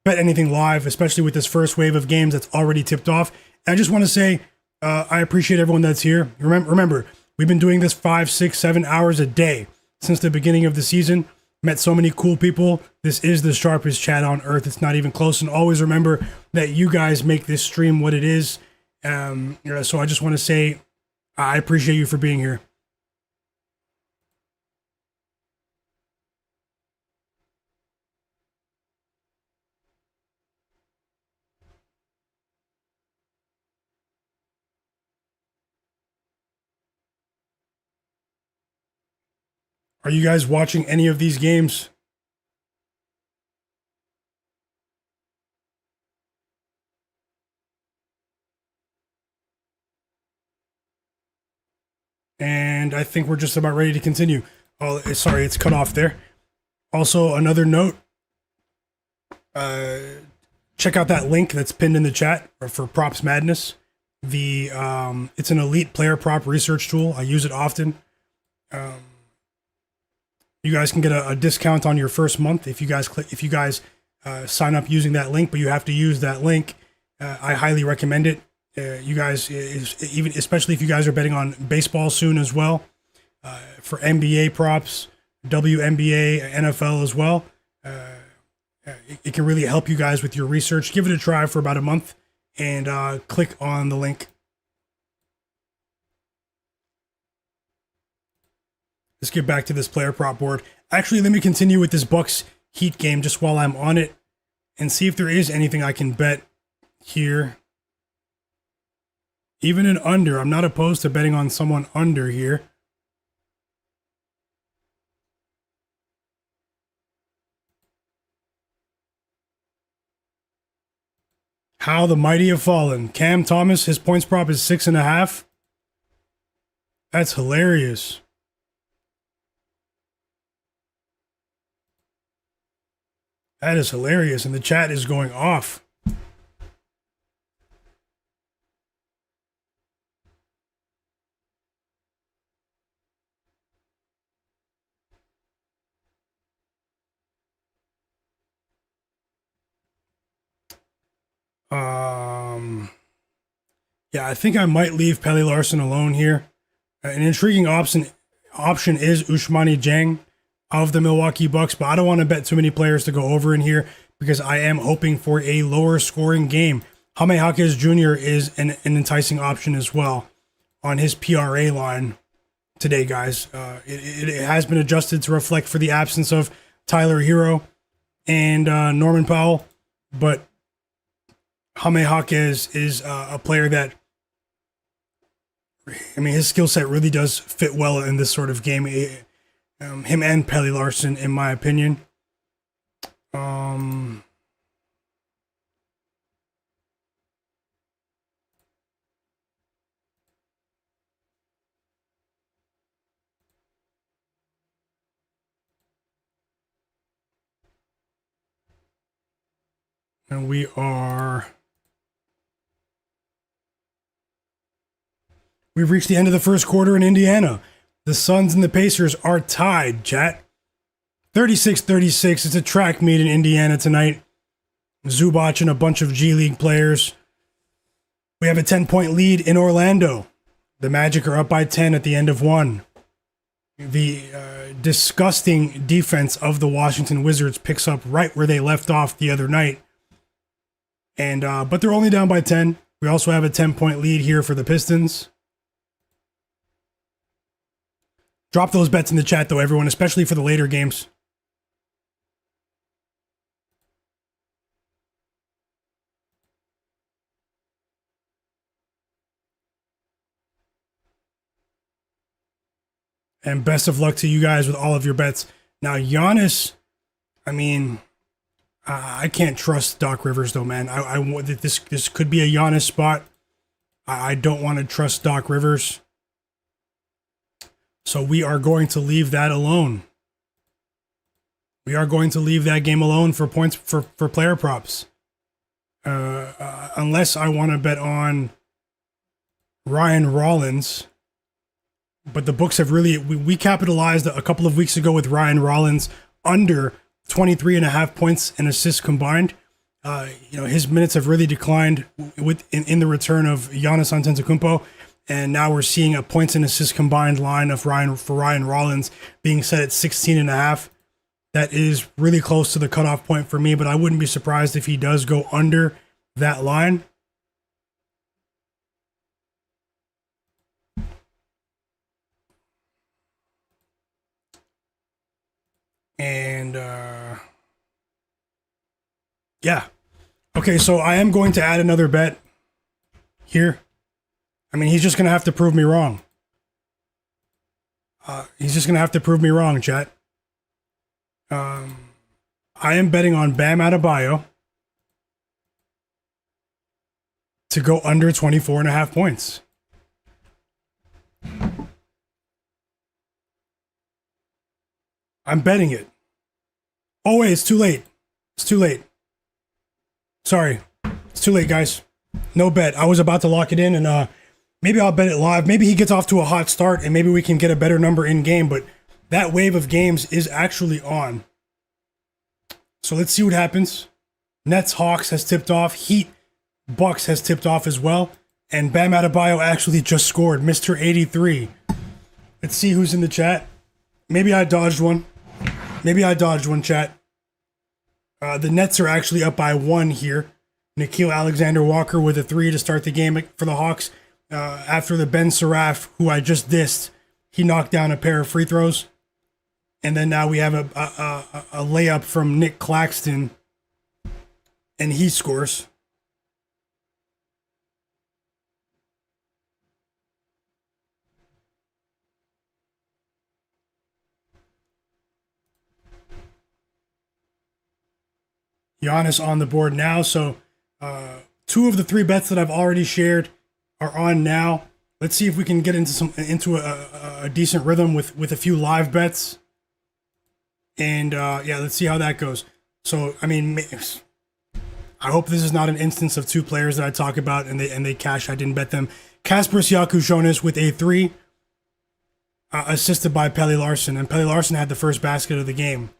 bet anything live, especially with this first wave of games that's already tipped off. And I just want to say I appreciate everyone that's here. Remember, we've been doing this 5, 6, 7 hours a day since the beginning of the season. Met so many cool people. This is the sharpest chat on earth. It's not even close. And always remember that you guys make this stream what it is. So I just want to say I appreciate you for being here. Are you guys watching any of these games? And I think we're just about ready to continue. Oh, sorry, it's cut off there. Also, another note, check out that link that's pinned in the chat for Props Madness. It's an elite player prop research tool. I use it often. You guys can get a discount on your first month if you guys sign up using that link, but you have to use that link. I highly recommend it. You guys, especially if you guys are betting on baseball soon as well, for NBA props, WNBA, NFL as well. It can really help you guys with your research. Give it a try for about a month and click on the link. Let's get back to this player prop board. Actually, let me continue with this Bucks Heat game just while I'm on it and see if there is anything I can bet here. Even an under. I'm not opposed to betting on someone under here. How the mighty have fallen. Cam Thomas, his points prop is 6.5. That's hilarious. That is hilarious, and the chat is going off. Yeah, I think I might leave Pelly Larson alone here. An intriguing option is Ousmane Dieng of the Milwaukee Bucks, but I don't want to bet too many players to go over in here because I am hoping for a lower scoring game. Jaime Jaquez Jr. is an enticing option as well on his PRA line today, guys. It has been adjusted to reflect for the absence of Tyler Hero and Norman Powell. but Jaime Jaquez is a player that, I mean, his skill set really does fit well in this sort of game. Him and Pelle Larsson, in my opinion. And we've reached the end of the first quarter in Indiana. The Suns and the Pacers are tied, chat. 36-36. It's a track meet in Indiana tonight. Zubac and a bunch of G League players. We have a 10-point lead in Orlando. The Magic are up by 10 at the end of one. The disgusting defense of the Washington Wizards picks up right where they left off the other night. And but they're only down by 10. We also have a 10-point lead here for the Pistons. Drop those bets in the chat, though, everyone, especially for the later games. And best of luck to you guys with all of your bets. Now, Giannis, I mean, I can't trust Doc Rivers, though, man. This could be a Giannis spot. I don't want to trust Doc Rivers. So we are going to leave that alone. We are going to leave that game alone for points for player props. Unless I want to bet on Ryan Rollins. But the books have really, we capitalized a couple of weeks ago with Ryan Rollins under 23.5 points and assists combined. His minutes have really declined in the return of Giannis Antetokounmpo. And now we're seeing a points and assists combined line of Ryan Rollins being set at 16.5. That is really close to the cutoff point for me, but I wouldn't be surprised if he does go under that line. And yeah. Okay, so I am going to add another bet here. I mean, he's just going to have to prove me wrong. He's just going to have to prove me wrong, chat. I am betting on Bam Adebayo to go under 24.5 points. I'm betting it. Oh, wait, it's too late. It's too late. Sorry. It's too late, guys. No bet. I was about to lock it in, and maybe I'll bet it live. Maybe he gets off to a hot start, and maybe we can get a better number in game, but that wave of games is actually on. So let's see what happens. Nets Hawks has tipped off. Heat Bucks has tipped off as well. And Bam Adebayo actually just scored. Mr. 83. Let's see who's in the chat. Maybe I dodged one. Chat. The Nets are actually up by 1 here. Nickeil Alexander-Walker with a 3 to start the game for the Hawks. After the Ben Seraph, who I just dissed, he knocked down a pair of free throws. And then now we have a layup from Nick Claxton, and he scores. Giannis on the board now. So 2 of the 3 bets that I've already shared are on now. Let's see if we can get into a decent rhythm with a few live bets. And let's see how that goes. So, I mean, I hope this is not an instance of 2 players that I talk about and they cash. I didn't bet them. Kasper Siakis with a 3, assisted by Pelle Larsson, and Pelle Larsson had the first basket of the game.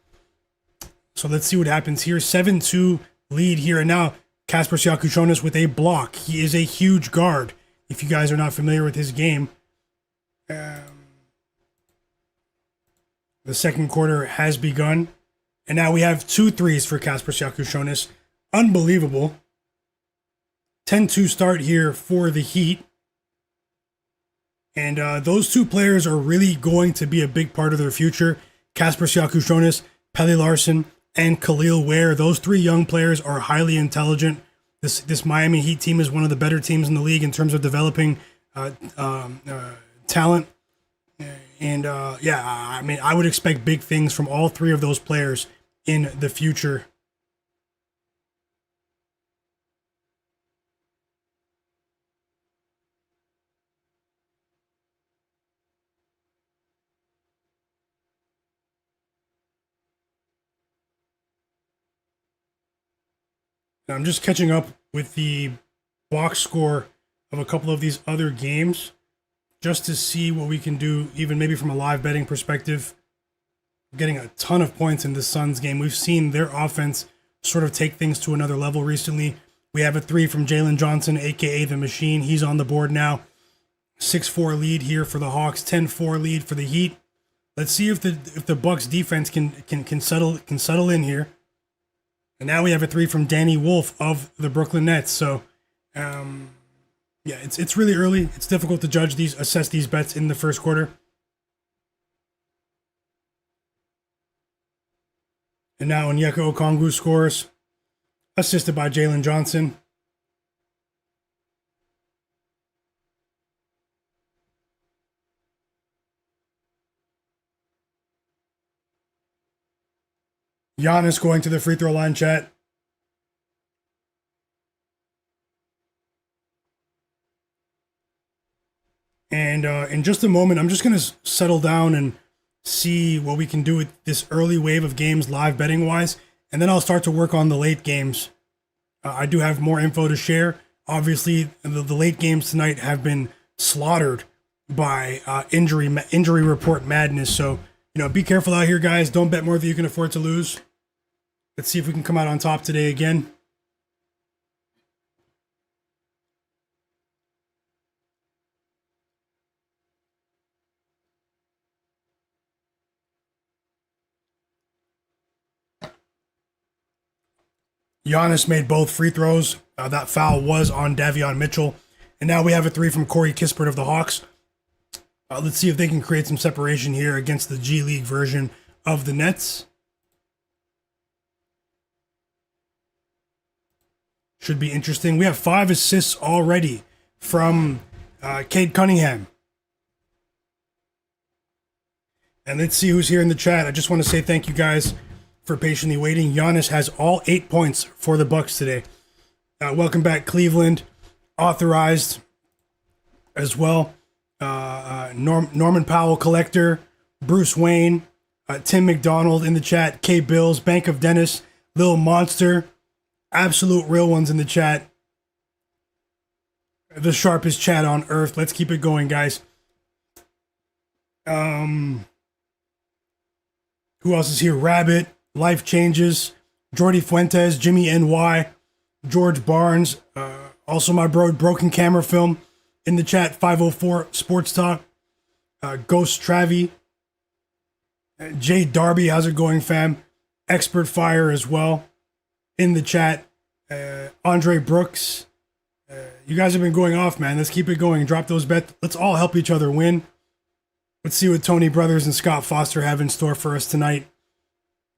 So let's see what happens here. 7-2 lead here, and now Kasper Siakis with a block. He is a huge guard. If you guys are not familiar with his game, the second quarter has begun, and now we have 2 threes for Kasper Siakis. Unbelievable. 10-2 start here for the Heat. And those 2 players are really going to be a big part of their future. Kasper Siakis, Pelle Larsson, and Khalil Ware. Those three young players are highly intelligent. This Miami Heat team is one of the better teams in the league in terms of developing talent. And yeah, I mean, I would expect big things from all three of those players in the future. And I'm just catching up with the box score of a couple of these other games just to see what we can do, even maybe from a live betting perspective. Getting a ton of points in the Suns game. We've seen their offense sort of take things to another level recently. We have a 3 from Jalen Johnson, aka the Machine. He's on the board now. 6-4 lead here for the Hawks, 10-4 lead for the Heat. Let's see if the Bucks defense can settle in here. And now we have a 3 from Danny Wolf of the Brooklyn Nets. So yeah, it's really early. It's difficult to assess these bets in the first quarter. And now Onyeka Okongwu scores, assisted by Jalen Johnson. Giannis going to the free throw line, chat. And in just a moment, I'm just going to settle down and see what we can do with this early wave of games live betting wise, and then I'll start to work on the late games. I do have more info to share. Obviously, the late games tonight have been slaughtered by injury report madness. So, be careful out here, guys. Don't bet more than you can afford to lose. Let's see if we can come out on top today again. Giannis made both free throws. That foul was on Davion Mitchell. And now we have a 3 from Corey Kispert of the Hawks. Let's see if they can create some separation here against the G League version of the Nets. Should be interesting. We have 5 assists already from Cade Cunningham. And let's see who's here in the chat. I just want to say thank you guys for patiently waiting. Giannis has all 8 points for the Bucks today. Welcome back, Cleveland. Authorized as well. Norman Powell Collector, Bruce Wayne, Tim McDonald in the chat, K Bills, Bank of Dennis, Lil Monster, absolute real ones in the chat. The sharpest chat on earth. Let's keep it going, guys. Who else is here? Rabbit, Life Changes, Jordy Fuentes, Jimmy NY, George Barnes, also my bro Broken Camera Film in the chat, 504 Sports Talk, Ghost Travi, Jay Darby, how's it going, fam? Expert Fire as well in the chat, Andre Brooks. You guys have been going off, man. Let's keep it going. Drop those bets. Let's all help each other win. Let's see what Tony Brothers and Scott Foster have in store for us tonight.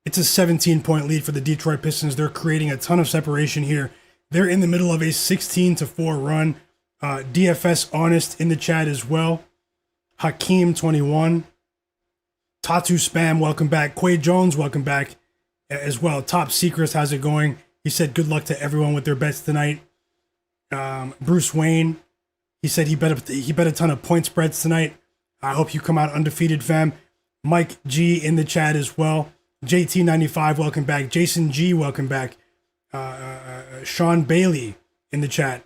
It's a 17-point lead for the Detroit Pistons. They're creating a ton of separation here. They're in the middle of a 16-4 run. DFS Honest in the chat as well. Hakeem21. Tatu Spam, welcome back. Quay Jones, welcome back as well. Top Secrets, how's it going? He said good luck to everyone with their bets tonight. Bruce Wayne, he said he bet a ton of point spreads tonight. I hope you come out undefeated, fam. Mike G in the chat as well. JT95, welcome back. Jason G, welcome back. Sean Bailey in the chat.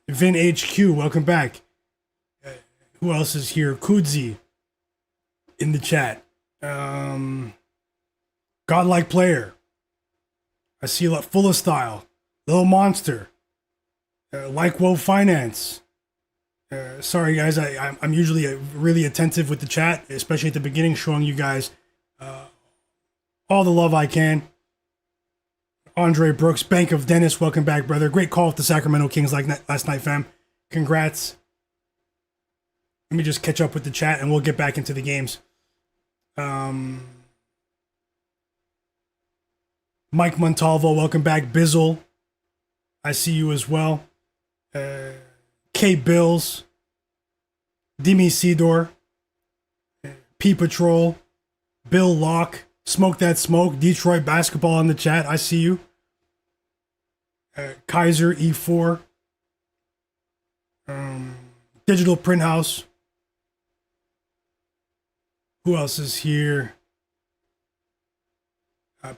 Vin HQ, welcome back. Who else is here? Kudzi in the chat. Godlike Player. I see a lot. Full of Style. Little Monster. Like Woe Finance. Sorry, guys. I'm usually really attentive with the chat, especially at the beginning, showing you guys all the love I can. Andre Brooks, Bank of Dennis, welcome back, brother. Great call with the Sacramento Kings last night, fam. Congrats. Let me just catch up with the chat, and we'll get back into the games. Mike Montalvo, welcome back. Bizzle, I see you as well. K Bills, Demi Sidor, P Patrol, Bill Locke, Smoke That Smoke, Detroit Basketball in the chat, I see you. Kaiser E4, Digital Print House. Who else is here?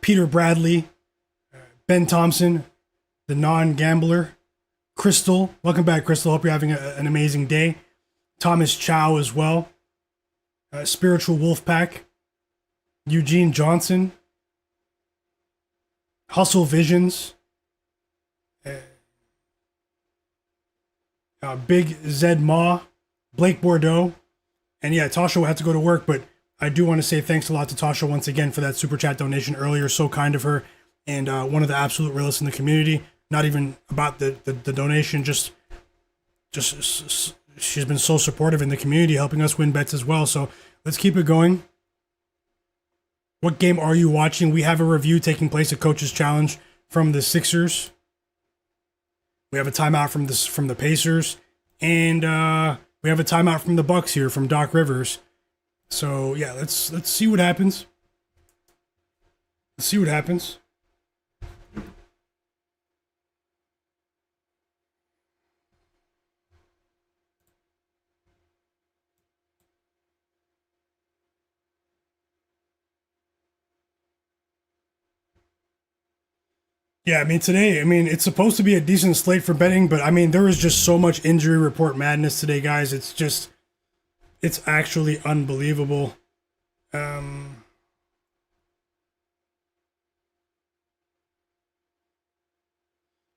Peter Bradley, Ben Thompson, the non-gambler, Crystal. Welcome back, Crystal. Hope you're having an amazing day. Thomas Chow as well. Spiritual Wolfpack, Eugene Johnson, Hustle Visions, Big Zed Ma, Blake Bordeaux, and yeah, Tasha had to go to work, but I do want to say thanks a lot to Tasha once again for that super chat donation earlier. So kind of her, and one of the absolute realists in the community. Not even about the donation, just she's been so supportive in the community, helping us win bets as well. So let's keep it going. What game are you watching? We have a review taking place at Coach's Challenge from the Sixers. We have a timeout from the Pacers, and we have a timeout from the Bucks here from Doc Rivers. So yeah, let's see what happens. Let's see what happens. Yeah, I mean, today, it's supposed to be a decent slate for betting, but there was just so much injury report madness today, guys. It's actually unbelievable. And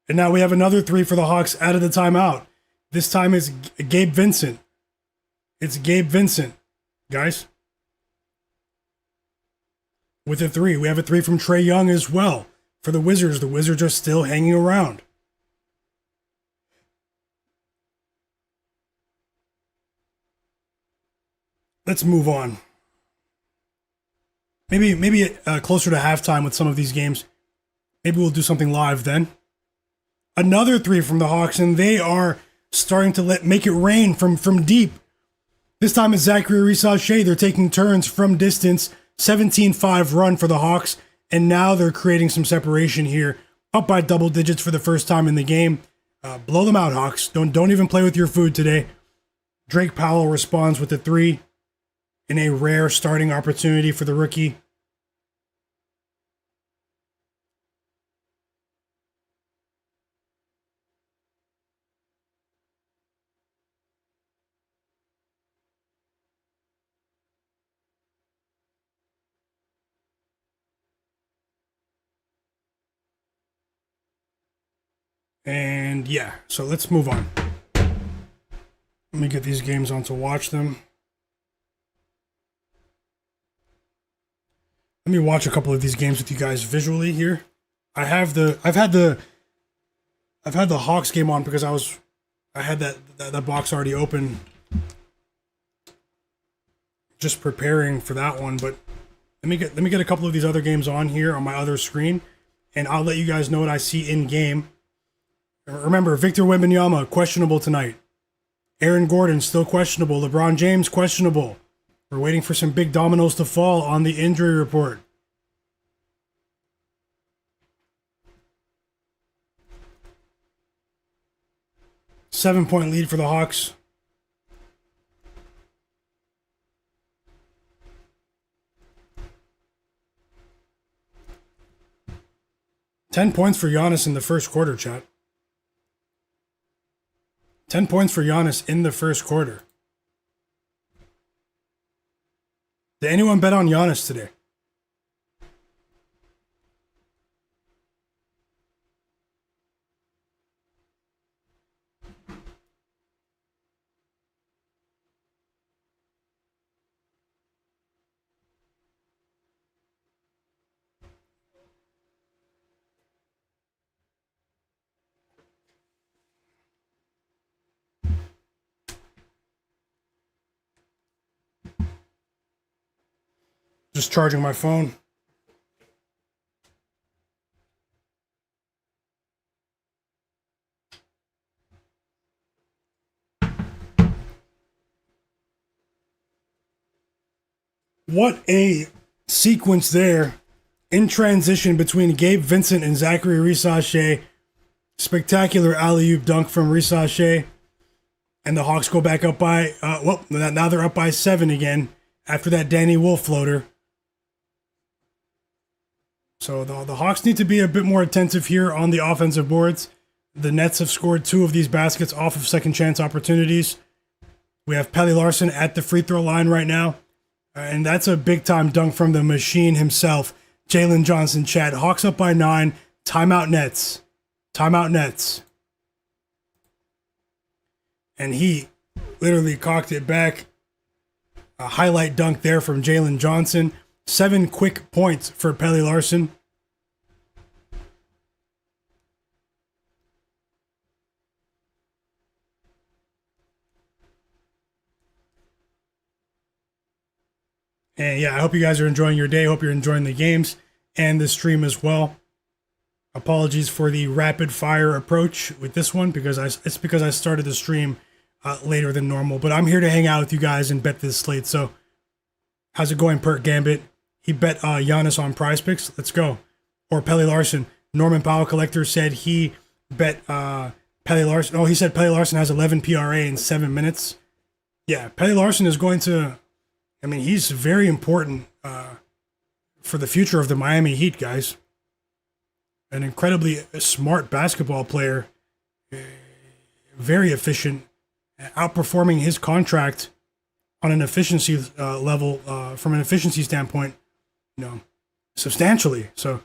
now we have another three for the Hawks out of the timeout. This time it's Gabe Vincent. It's Gabe Vincent, guys. With a three. We have a three from Trae Young as well. For the Wizards are still hanging around. Let's move on. Maybe closer to halftime with some of these games. Maybe we'll do something live then. Another three from the Hawks, and they are starting to make it rain from deep. This time it's Zachary Rissache. They're taking turns from distance. 17-5 run for the Hawks. And now they're creating some separation here, up by double digits for the first time in the game. Blow them out, Hawks. Don't even play with your food today. Drake Powell responds with a three in a rare starting opportunity for the rookie. And yeah, so let's move on. Let me get these games on to watch them. Let me watch a couple of these games with you guys visually here. I've had the Hawks game on because I had that box already open, just preparing for that one. But let me get a couple of these other games on here on my other screen, and I'll let you guys know what I see in game. Remember, Victor Wembanyama, questionable tonight. Aaron Gordon, still questionable. LeBron James, questionable. We're waiting for some big dominoes to fall on the injury report. Seven-point lead for the Hawks. $10 points for Giannis in the first quarter, chat. 10 points for Giannis in the first quarter. Did anyone bet on Giannis today? Just charging my phone. What a sequence there in transition between Gabe Vincent and Zachary Rissache. Spectacular alley-oop dunk from Rissache. And the Hawks go back up by, now they're up by 7 again after that Danny Wolf floater. So the Hawks need to be a bit more attentive here on the offensive boards. The Nets have scored 2 of these baskets off of second chance opportunities. We have Pelly Larson at the free throw line right now. And that's a big time dunk from the machine himself, Jalen Johnson. Chad, Hawks up by 9. Timeout Nets. Timeout Nets. And he literally cocked it back. A highlight dunk there from Jalen Johnson. 7 quick points for Pelly Larson. And yeah, I hope you guys are enjoying your day. Hope you're enjoying the games and the stream as well. Apologies for the rapid fire approach with this one because I started the stream later than normal. But I'm here to hang out with you guys and bet this slate. So how's it going, Perk Gambit? He bet Giannis on Prize Picks. Let's go. Or Pelly Larson. Norman Powell Collector said he bet Pelly Larson. Oh, he said Pelly Larson has 11 PRA in 7 minutes. Yeah, Pelly Larson is going to... I mean, he's very important for the future of the Miami Heat, guys. An incredibly smart basketball player. Very efficient. Outperforming his contract on an efficiency level, from an efficiency standpoint, substantially. So,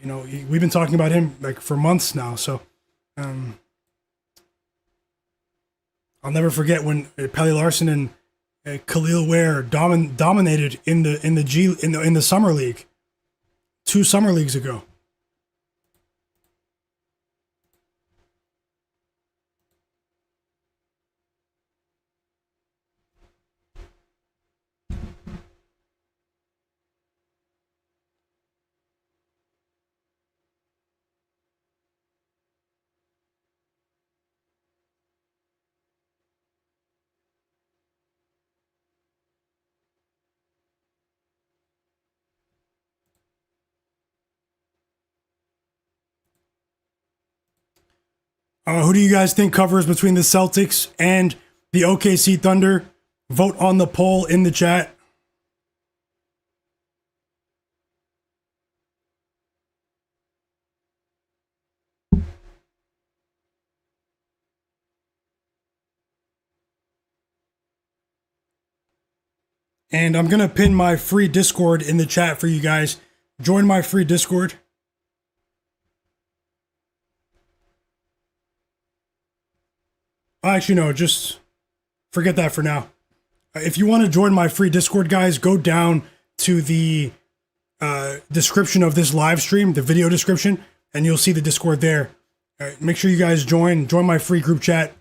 we've been talking about him like for months now. So, I'll never forget when Pelly Larson and Khalil Ware dominated in the summer league 2 summer leagues ago. Who do you guys think covers between the Celtics and the OKC Thunder? Vote on the poll in the chat. And I'm going to pin my free Discord in the chat for you guys. Join my free Discord. Actually, no, just forget that for now. If you want to join my free Discord, guys, go down to the description of this live stream, the video description, and you'll see the Discord there. Make sure you guys join my free group chat.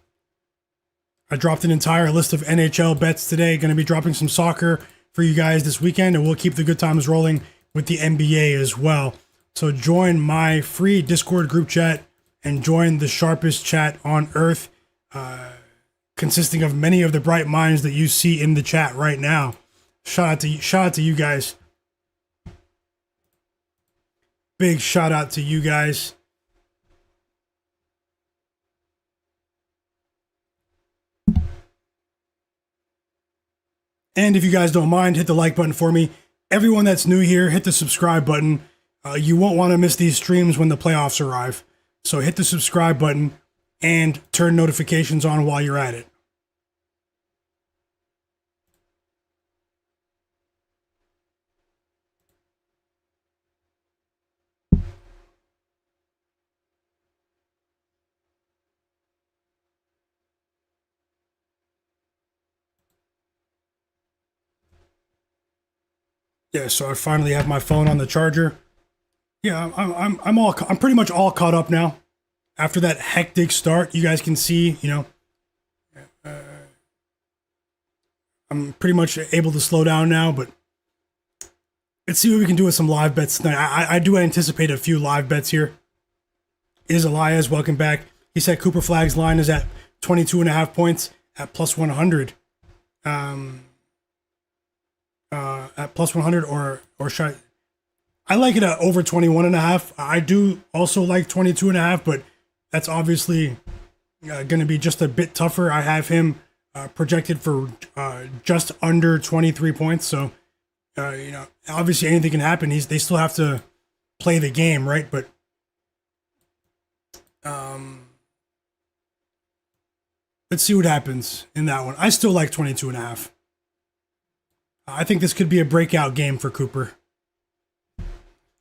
I dropped an entire list of NHL bets today. Going to be dropping some soccer for you guys this weekend, and we'll keep the good times rolling with the NBA as well. So join my free Discord group chat and join the sharpest chat on earth. Consisting of many of the bright minds that you see in the chat right now. Shout out to you guys. Big shout out to you guys. And if you guys don't mind, hit the like button for me. Everyone that's new here, hit the subscribe button. You won't want to miss these streams when the playoffs arrive. So hit the subscribe button and turn notifications on while you're at it. Yeah, so I finally have my phone on the charger. Yeah, I'm pretty much all caught up now. After that hectic start, you guys can see, I'm pretty much able to slow down now, but let's see what we can do with some live bets tonight. I do anticipate a few live bets here. Is Elias, welcome back. He said Cooper Flagg's line is at 22.5 points at plus 100. at plus 100 or should I like it at over 21.5. I do also like 22.5, but that's obviously going to be just a bit tougher. I have him projected for just under 23 points. So, obviously anything can happen. They still have to play the game, right? But let's see what happens in that one. I still like 22.5. I think this could be a breakout game for Cooper.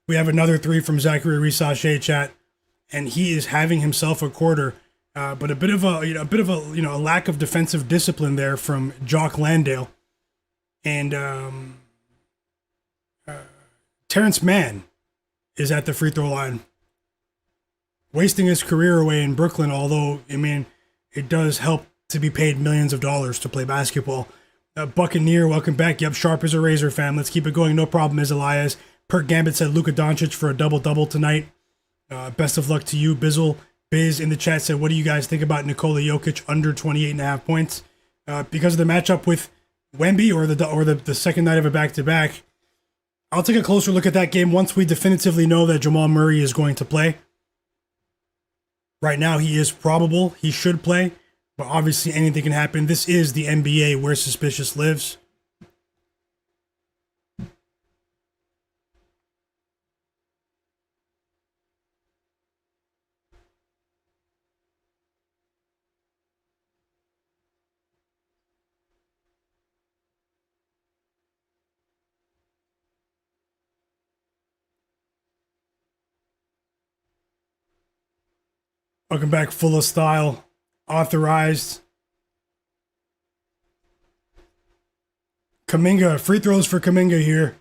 We have another three from Zachary Risachet chat, and he is having himself a quarter, but a bit of a lack of defensive discipline there from Jock Landale, and Terrence Mann is at the free throw line, wasting his career away in Brooklyn. Although it does help to be paid millions of dollars to play basketball. Buccaneer, welcome back. Yep, sharp as a razor, fam. Let's keep it going. No problem, as Elias. Perk Gambit said Luka Doncic for a double-double tonight. Best of luck to you, Bizzle. Biz in the chat said, what do you guys think about Nikola Jokic under 28.5 points? Because of the matchup with Wemby or the second night of a back-to-back, I'll take a closer look at that game once we definitively know that Jamal Murray is going to play. Right now, he is probable. He should play. But obviously, anything can happen. This is the NBA where suspicious lives. Welcome back, full of style. Authorized. Kuminga, free throws for Kuminga here.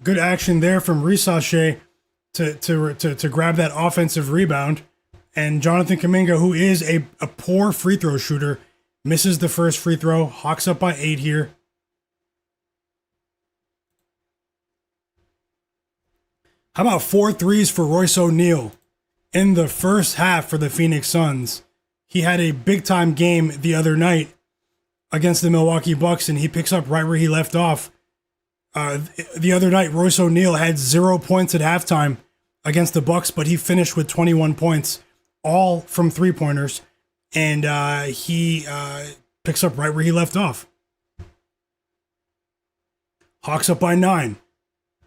Good action there from Risachet to grab that offensive rebound. And Jonathan Kuminga, who is a poor free throw shooter, misses the first free throw. Hawks up by 8 here. How about 4 threes for Royce O'Neal in the first half for the Phoenix Suns? He had a big-time game the other night against the Milwaukee Bucks, and he picks up right where he left off. The other night, Royce O'Neal had 0 points at halftime against the Bucks, but he finished with 21 points, all from three-pointers, and he picks up right where he left off. Hawks up by 9.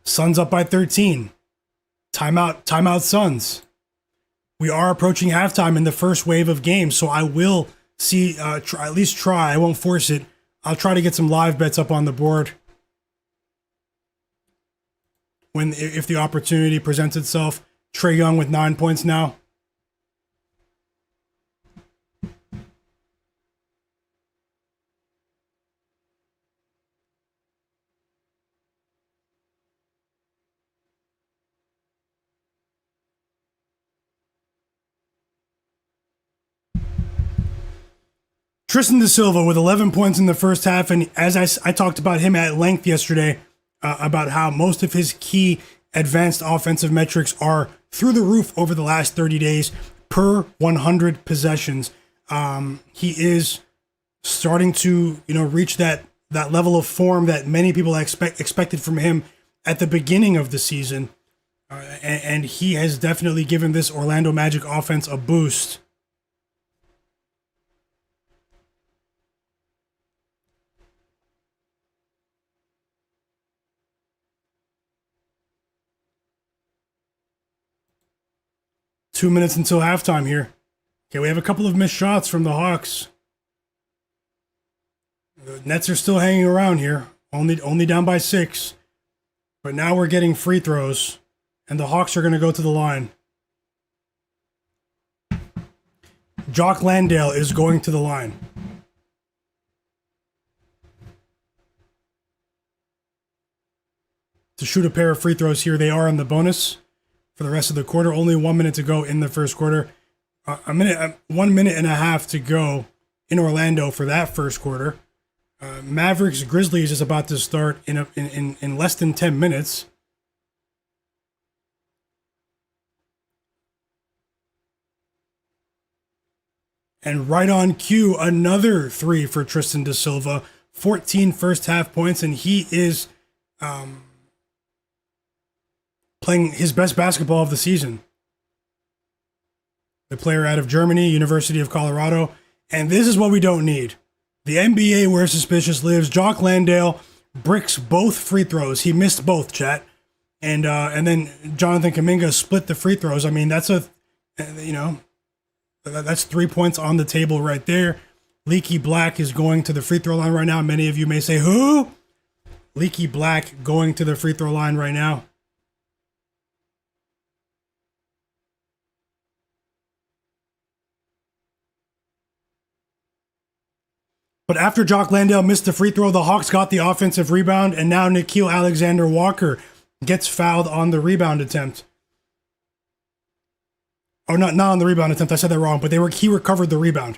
Suns up by 13. Timeout Suns. We are approaching halftime in the first wave of games, so I will at least try. I won't force it. I'll try to get some live bets up on the board if the opportunity presents itself. Trae Young with 9 points now. Tristan Da Silva with 11 points in the first half, and as I talked about him at length yesterday, about how most of his key advanced offensive metrics are through the roof over the last 30 days per 100 possessions. He is starting to reach that level of form that many people expected from him at the beginning of the season, and he has definitely given this Orlando Magic offense a boost. Two minutes until halftime here. Okay, we have a couple of missed shots from the Hawks. The Nets are still hanging around here, only down by 6. But now we're getting free throws, and the Hawks are going to go to the line. Jock Landale is going to the line. To shoot a pair of free throws here. They are in the bonus for the rest of the quarter. Only 1 minute to go in the first quarter. 1 minute and a half to go in Orlando for that first quarter. Mavericks Grizzlies is about to start in less than 10 minutes. And right on cue, another 3 for Tristan Da Silva. 14 first half points, and he is playing his best basketball of the season. The player out of Germany, University of Colorado. And this is what we don't need. The NBA where suspicious lives. Jock Landale bricks both free throws. He missed both, chat. And then Jonathan Kuminga split the free throws. I mean, that's that's 3 points on the table right there. Leaky Black is going to the free throw line right now. Many of you may say, who? Leaky Black going to the free throw line right now. But after Jock Landale missed the free throw, the Hawks got the offensive rebound, and now Nickeil Alexander-Walker gets fouled on the rebound attempt. Oh, not on the rebound attempt. I said that wrong, but he recovered the rebound.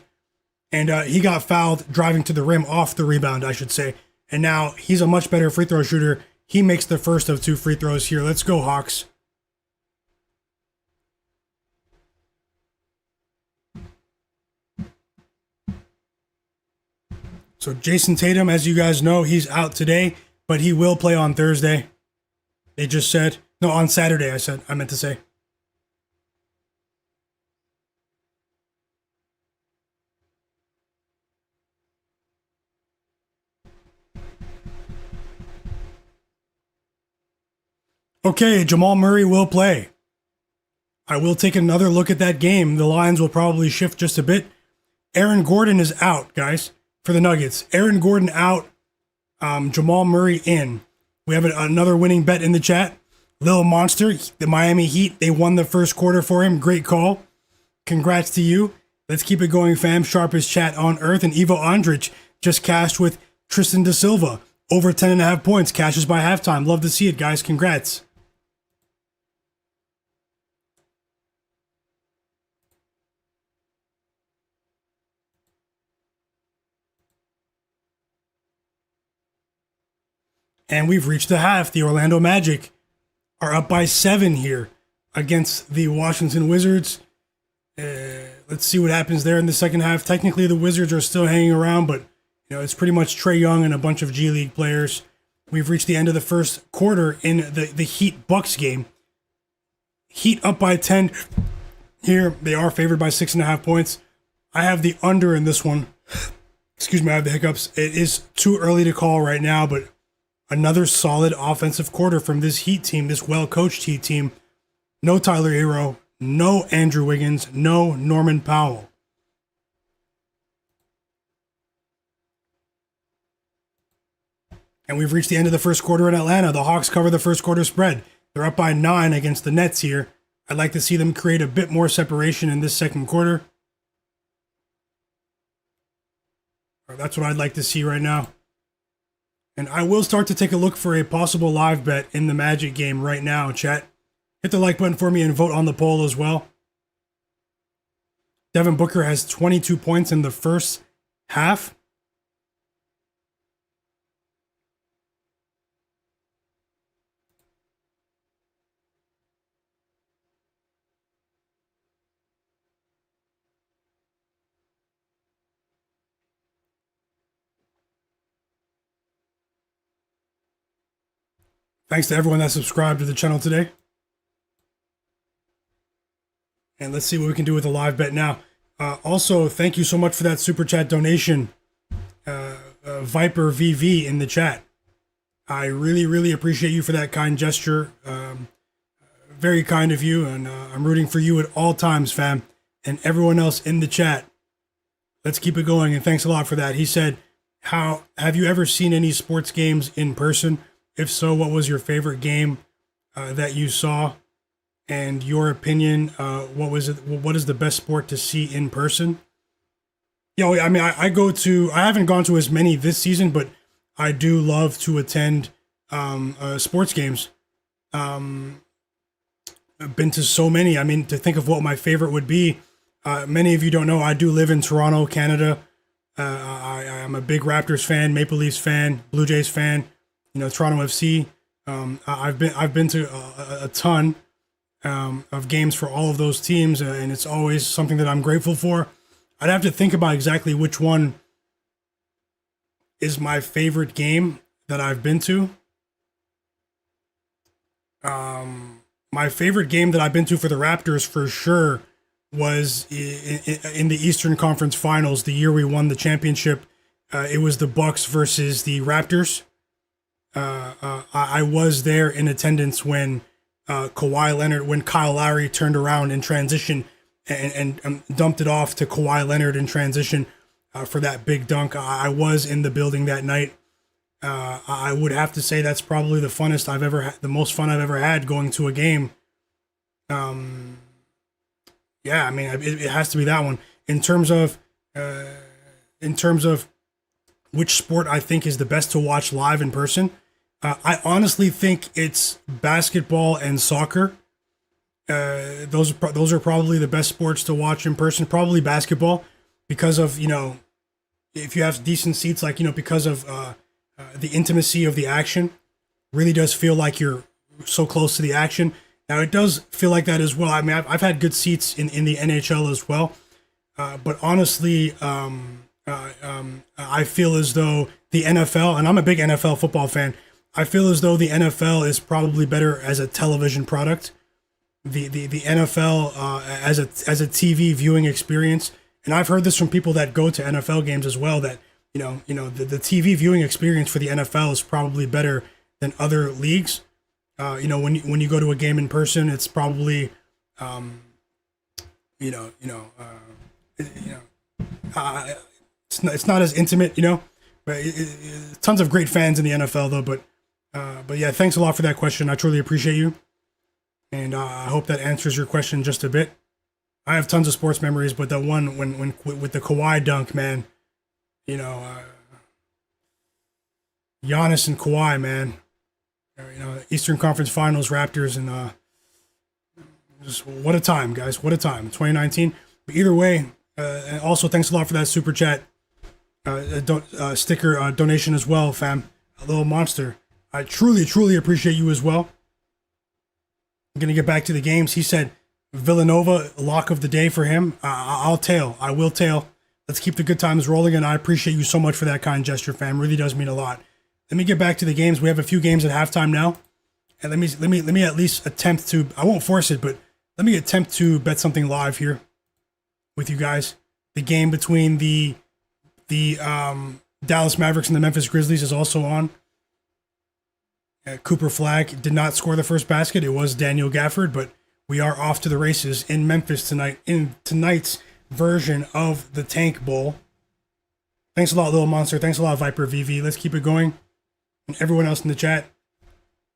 And he got fouled driving to the rim off the rebound, I should say. And now he's a much better free throw shooter. He makes the first of 2 free throws here. Let's go, Hawks. So Jayson Tatum, as you guys know, he's out today, but he will play on Thursday. They just said. No, on Saturday, I meant to say. Okay, Jamal Murray will play. I will take another look at that game. The lines will probably shift just a bit. Aaron Gordon is out, guys, for the Nuggets. Aaron Gordon out, Jamal Murray in. We have another winning bet in the chat. Lil Monster, the Miami Heat, they won the first quarter for him. Great call. Congrats to you. Let's keep it going, fam. Sharpest chat on earth. And Ivo Andrić just cashed with Tristan da Silva. Over 10.5 points. Cashes by halftime. Love to see it, guys. Congrats. And we've reached the half. The Orlando Magic are up by 7 here against the Washington Wizards. Let's see what happens there in the second half. Technically, the Wizards are still hanging around, but it's pretty much Trae Young and a bunch of G League players. We've reached the end of the first quarter in the Heat-Bucks game. Heat up by 10 here. They are favored by 6.5 points. I have the under in this one. Excuse me, I have the hiccups. It is too early to call right now, but another solid offensive quarter from this Heat team, this well-coached Heat team. No Tyler Hero, no Andrew Wiggins, no Norman Powell. And we've reached the end of the first quarter in Atlanta. The Hawks cover the first quarter spread. They're up by 9 against the Nets here. I'd like to see them create a bit more separation in this second quarter. That's what I'd like to see right now. And I will start to take a look for a possible live bet in the Magic game right now, chat. Hit the like button for me and vote on the poll as well. Devin Booker has 22 points in the first half. Thanks to everyone that subscribed to the channel today. And let's see what we can do with a live bet now. Also, thank you so much for that super chat donation, Viper VV in the chat. I really, really appreciate you for that kind gesture. Very kind of you, and I'm rooting for you at all times, fam. And everyone else in the chat. Let's keep it going, and thanks a lot for that. He said, have you ever seen any sports games in person? If so, what was your favorite game that you saw? And your opinion, what was it? What is the best sport to see in person? I mean, I haven't gone to as many this season, but I do love to attend sports games. I've been to so many. I mean, to think of what my favorite would be, many of you don't know, I do live in Toronto, Canada. I am a big Raptors fan, Maple Leafs fan, Blue Jays fan. Toronto FC. I've been to a ton of games for all of those teams, and it's always something that I'm grateful for. I'd have to think about exactly which one is my favorite game that I've been to. My favorite game that I've been to for the Raptors for sure was in the Eastern Conference Finals, the year we won the championship. It was the Bucks versus the Raptors. I was there in attendance when when Kyle Lowry turned around in transition and dumped it off to Kawhi Leonard in transition for that big dunk. I was in the building that night. I would have to say that's probably the most fun I've ever had going to a game. Yeah, I mean, it has to be that one. In terms of which sport I think is the best to watch live in person, I honestly think it's basketball and soccer. Those are probably the best sports to watch in person. Probably basketball because of if you have decent seats, because of the intimacy of the action. Really does feel like you're so close to the action. Now it does feel like that as well. I mean, I've had good seats in the NHL as well, but honestly, I feel as though the NFL, and I'm a big NFL football fan, I feel as though the NFL is probably better as a television product. The NFL as a TV viewing experience, and I've heard this from people that go to NFL games as well, that the TV viewing experience for the NFL is probably better than other leagues. When you go to a game in person, it's probably it's not as intimate, but tons of great fans in the NFL though. But yeah, thanks a lot for that question. I truly appreciate you, and I hope that answers your question just a bit. I have tons of sports memories, but the one when with the Kawhi dunk, man, Giannis and Kawhi, man, Eastern Conference Finals, Raptors, and just what a time, guys, what a time, 2019. But either way, and also thanks a lot for that super chat, sticker donation as well, fam. A little monster. I truly appreciate you as well. I'm gonna get back to the games. He said Villanova lock of the day for him. I'll tail. I will tail. Let's keep the good times rolling, and I appreciate you so much for that kind gesture, fam. Really does mean a lot. Let me get back to the games. We have a few games at halftime now, and let me at least attempt to. I won't force it, but let me attempt to bet something live here with you guys. The game between the Dallas Mavericks and the Memphis Grizzlies is also on. Cooper Flagg did not score the first basket. It was Daniel Gafford, but we are off to the races in Memphis tonight, in tonight's version of the Tank Bowl. Thanks a lot, Little Monster. Thanks a lot, Viper VV. Let's keep it going. And everyone else in the chat,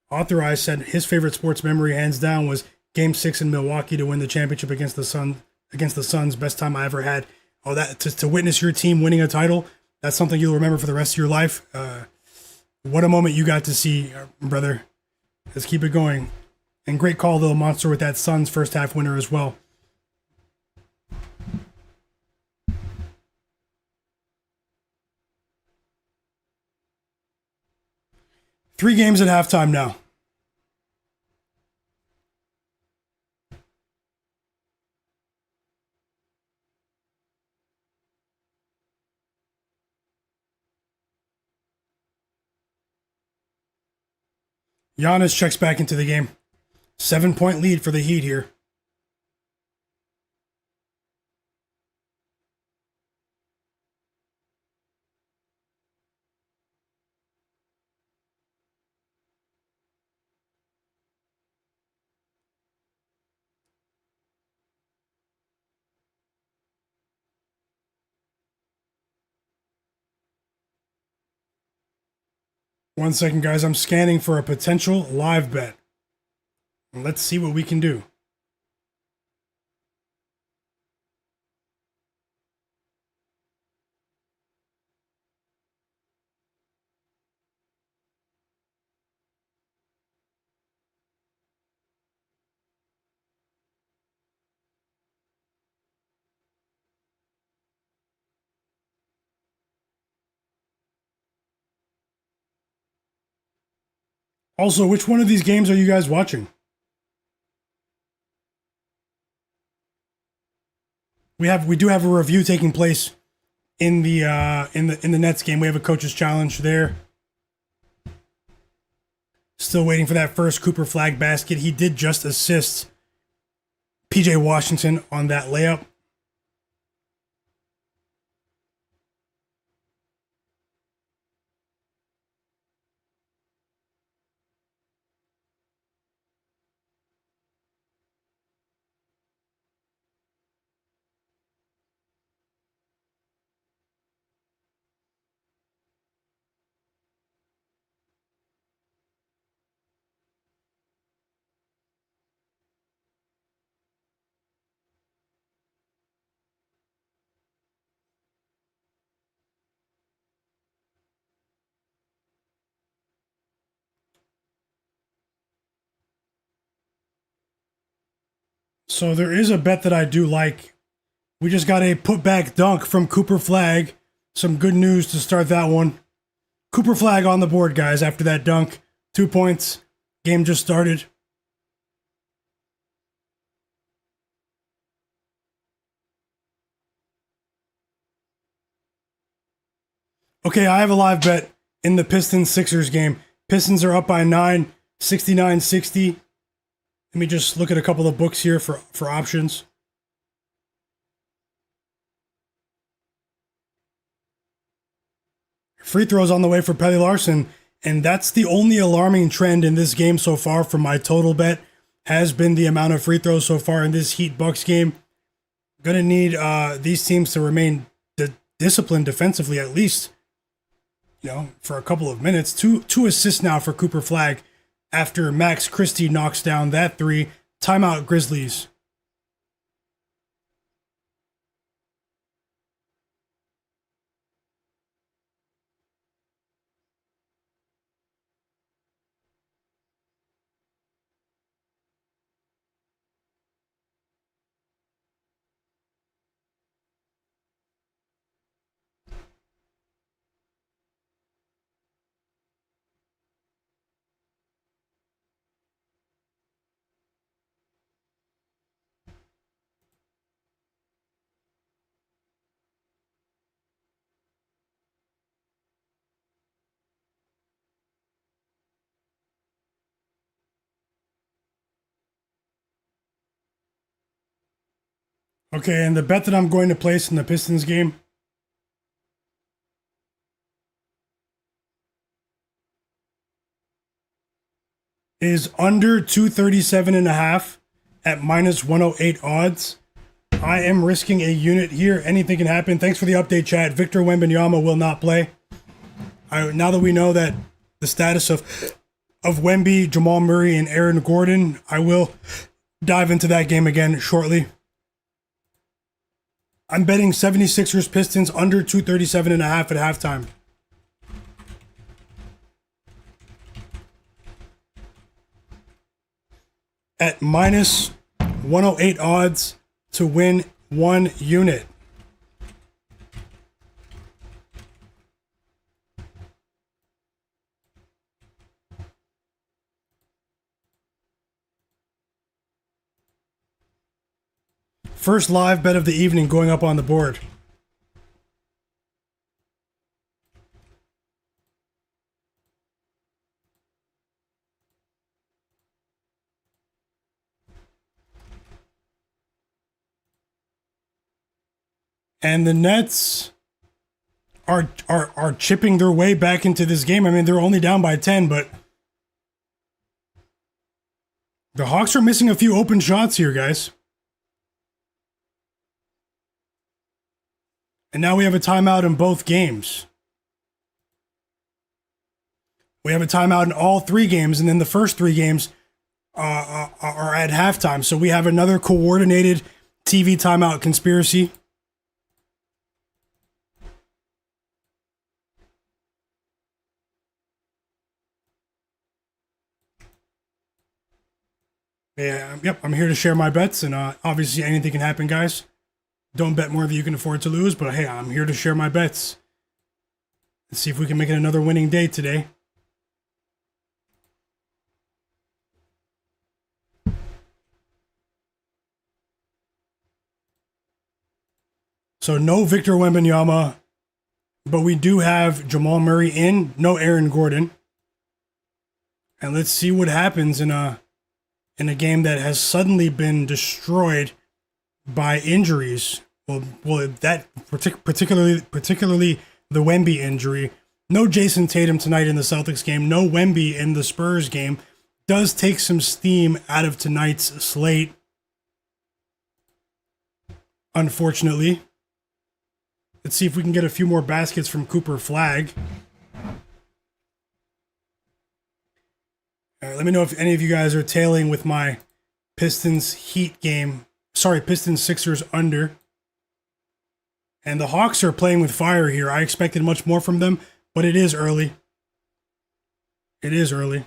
Authorized said his favorite sports memory, hands down, was Game 6 in Milwaukee to win the championship against the Suns. Best time I ever had. Oh, that to witness your team winning a title, that's something you'll remember for the rest of your life. What a moment you got to see, brother. Let's keep it going. And great call, Little Monster, with that Suns first half winner as well. Three games at halftime now. Giannis checks back into the game. 7-point lead for the Heat here. One second, guys. I'm scanning for a potential live bet. Let's see what we can do. Also, which one of these games are you guys watching? We do have a review taking place in the Nets game. We have a coach's challenge there. Still waiting for that first Cooper Flagg basket. He did just assist PJ Washington on that layup. So there is a bet that I do like. We just got a putback dunk from Cooper Flagg. Some good news to start that one. Cooper Flagg on the board, guys, after that dunk. 2 points. Game just started. Okay, I have a live bet in the Pistons-Sixers game. Pistons are up by 9, 69-60. Let me just look at a couple of books here for options. Free throws on the way for Pelly Larson, and that's the only alarming trend in this game so far from my total bet, has been the amount of free throws so far in this Heat-Bucks game. Gonna need these teams to remain disciplined defensively at least, for a couple of minutes. Two assists now for Cooper Flagg after Max Christie knocks down that three. Timeout Grizzlies. Okay, and the bet that I'm going to place in the Pistons game is under 237.5 at minus 108 odds. I am risking a unit here. Anything can happen. Thanks for the update, chat. Victor Wembanyama will not play. Now that we know that the status of Wemby, Jamal Murray, and Aaron Gordon, I will dive into that game again shortly. I'm betting 76ers Pistons under 237.5 at halftime. At minus 108 odds to win 1 unit. First live bet of the evening going up on the board. And the Nets are chipping their way back into this game. I mean, they're only down by 10, but the Hawks are missing a few open shots here, guys. And now we have a timeout in both games. We have a timeout in all 3 games, and then the first 3 games are at halftime. So we have another coordinated TV timeout conspiracy. Yeah, yep, I'm here to share my bets, and obviously anything can happen, guys. Don't bet more than you can afford to lose, but hey, I'm here to share my bets. Let's see if we can make it another winning day today. So no Victor Wembanyama, but we do have Jamal Murray in, no Aaron Gordon. And let's see what happens in a game that has suddenly been destroyed by injuries. Well, that particularly the Wemby injury. No Jayson Tatum tonight in the Celtics game. No Wemby in the Spurs game. Does take some steam out of tonight's slate, unfortunately. Let's see if we can get a few more baskets from Cooper Flagg. All right, let me know if any of you guys are tailing with my Pistons Heat game. Sorry, Pistons Sixers under. And the Hawks are playing with fire here. I expected much more from them, but it is early. It is early.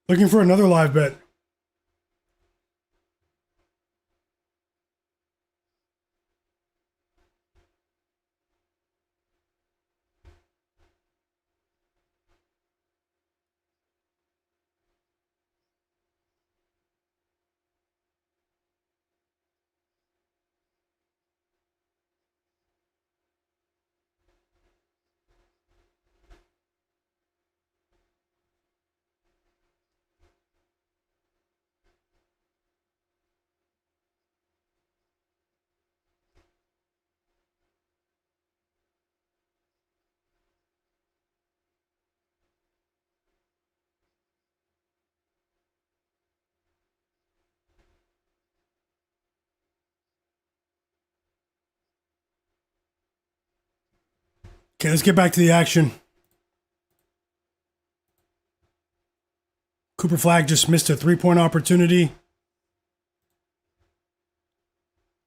Looking for another live bet. Okay, let's get back to the action. Cooper Flagg just missed a three-point opportunity.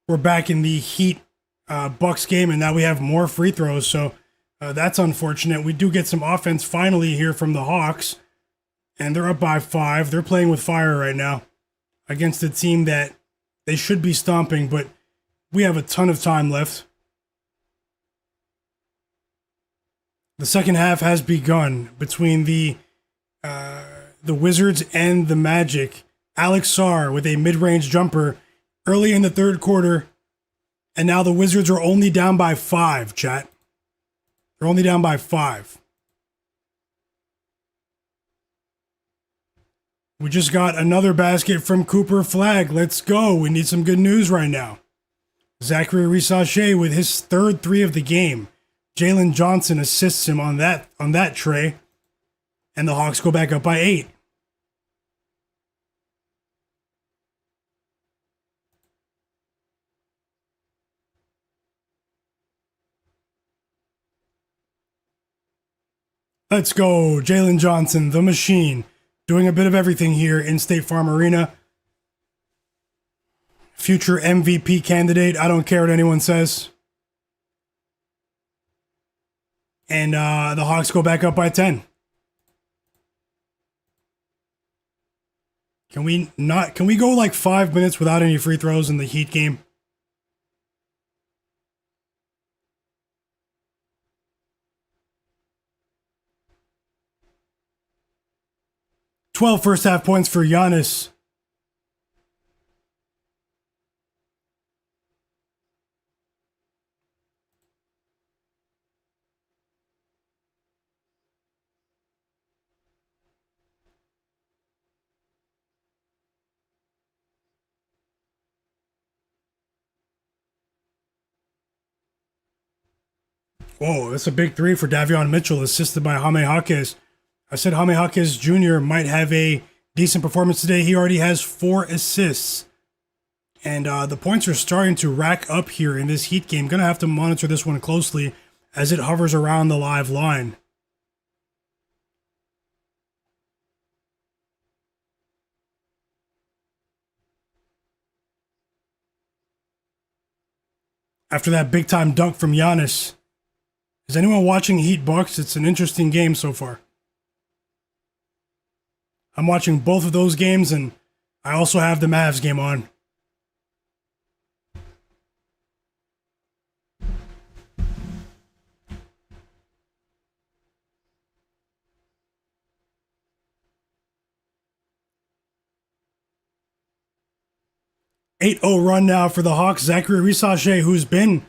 We're back in the Heat Bucks game, and now we have more free throws, so that's unfortunate. We do get some offense finally here from the Hawks, and they're up by 5. They're playing with fire right now against a team that they should be stomping, but we have a ton of time left. The second half has begun between the Wizards and the Magic. Alex Sarr with a mid-range jumper early in the third quarter, and now the Wizards are only down by 5, chat. They're only down by 5. We just got another basket from Cooper Flagg. Let's go. We need some good news right now. Zachary Rissache with his third 3 of the game. Jalen Johnson assists him on that tray, and the Hawks go back up by 8. Let's go, Jalen Johnson, the machine, doing a bit of everything here in State Farm Arena. Future MVP candidate, I don't care what anyone says. And the Hawks go back up by 10. Can we go like 5 minutes without any free throws in the Heat game? First half points for Giannis. Whoa, that's a big 3 for Davion Mitchell, assisted by Jaime Jaquez. I said Jaime Jaquez Jr. might have a decent performance today. He already has 4 assists. And the points are starting to rack up here in this Heat game. Going to have to monitor this one closely as it hovers around the live line. after that big time dunk from Giannis. Is anyone watching Heat Bucks? It's an interesting game so far. I'm watching both of those games, and I also have the Mavs game on. Eight 0 run now for the Hawks. Zachary Rissache, who's been,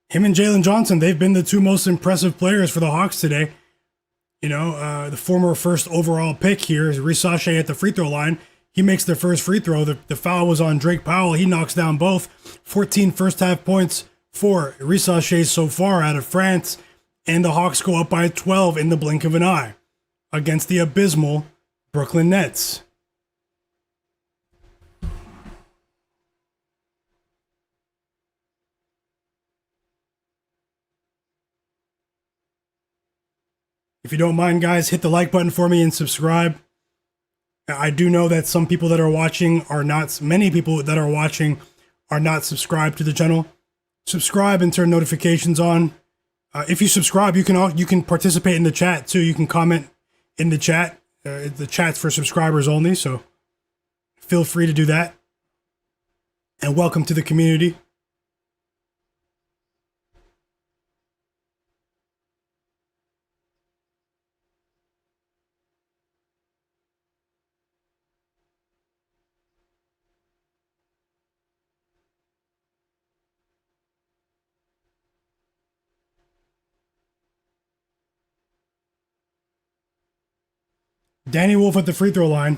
him and Jalen Johnson, they've been the two most impressive players for the Hawks today. You know, the former first overall pick here is Rissache at the free throw line. He makes the first free throw. The foul was on Drake Powell. He knocks down both. 14 first half points for Rissache so far out of France. And the Hawks go up by 12 in the blink of an eye against the abysmal Brooklyn Nets. If you don't mind, guys, hit the like button for me and subscribe. I do know that some people that are watching are not, many people that are watching are not subscribed to the channel. Subscribe and turn notifications on. If you subscribe, you can participate in the chat too. You can comment in the chat. The chat's for subscribers only, so feel free to do that. And welcome to the community. Danny Wolf at the free throw line.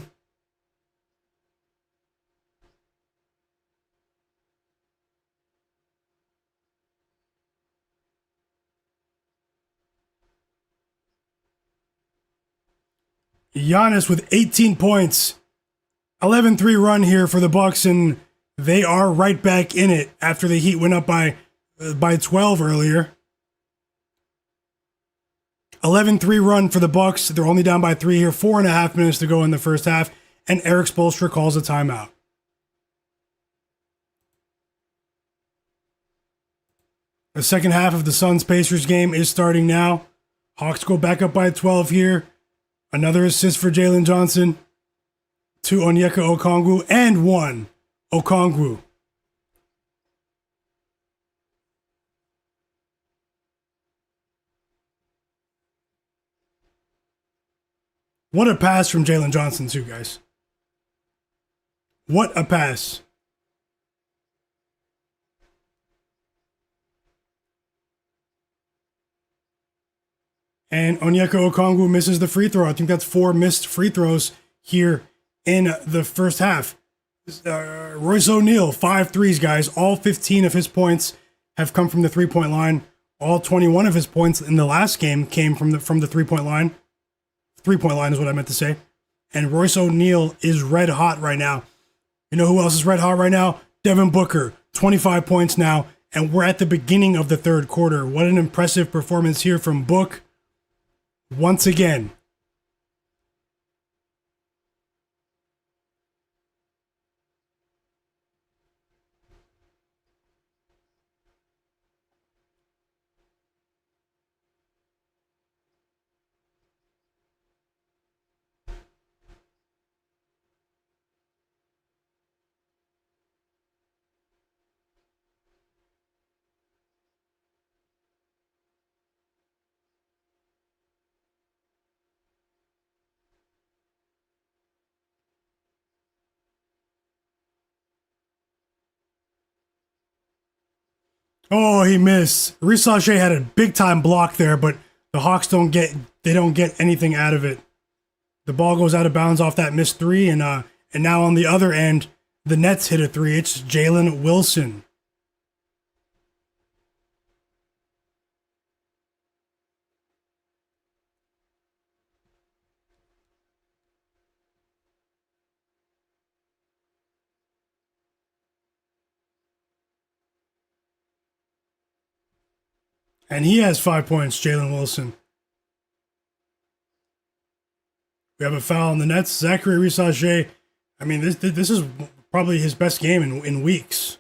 Giannis with 18 points. 11-3 run here for the Bucks, and they are right back in it after the Heat went up by 12 earlier. 11-3 run for the Bucks. They're only down by 3 here. 4.5 minutes to go in the first half, and Eric Spoelstra calls a timeout. The second half of the Suns-Pacers game is starting now. Hawks go back up by 12 here. Another assist for Jalen Johnson. 2 Onyeka Okongwu, and 1 Okongwu. What a pass from Jalen Johnson too, guys. What a pass. And Onyeka Okongwu misses the free throw. I think that's 4 missed free throws here in the first half. Royce O'Neal, 5 threes, guys. All 15 of his points have come from the three-point line. All 21 of his points in the last game came from the three-point line. Three-point line is what I meant to say. And Royce O'Neal is red hot right now. You know who else is red hot right now? Devin Booker, 25 points now. And we're at the beginning of the third quarter. What an impressive performance here from Book. Once again. Oh, he missed. Rissache had a big time block there, but the Hawks don't get anything out of it. The ball goes out of bounds off that missed three, and now on the other end, the Nets hit a three. It's Jalen Wilson. And he has 5 points, Jalen Wilson. We have a foul on the Nets. Zachary Rissache. I mean, this is probably his best game in weeks.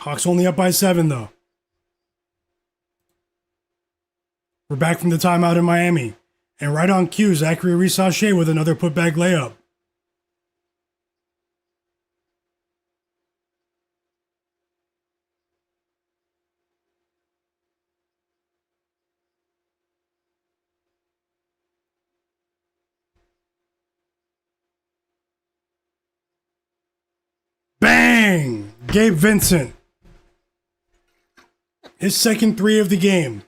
Hawks only up by 7, though. We're back from the timeout in Miami. And right on cue, Zachary Reese-Shea with another putback layup. Bang! Gabe Vincent. His second 3 of the game.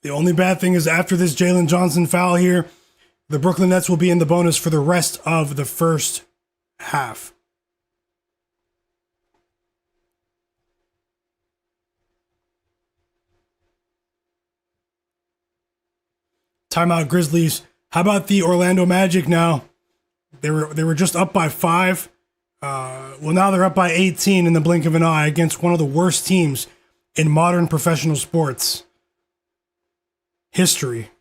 The only bad thing is after this Jalen Johnson foul here, the Brooklyn Nets will be in the bonus for the rest of the first half. Timeout Grizzlies. How about the Orlando Magic now? They were just up by 5. Well, now they're up by 18 in the blink of an eye against one of the worst teams in modern professional sports history.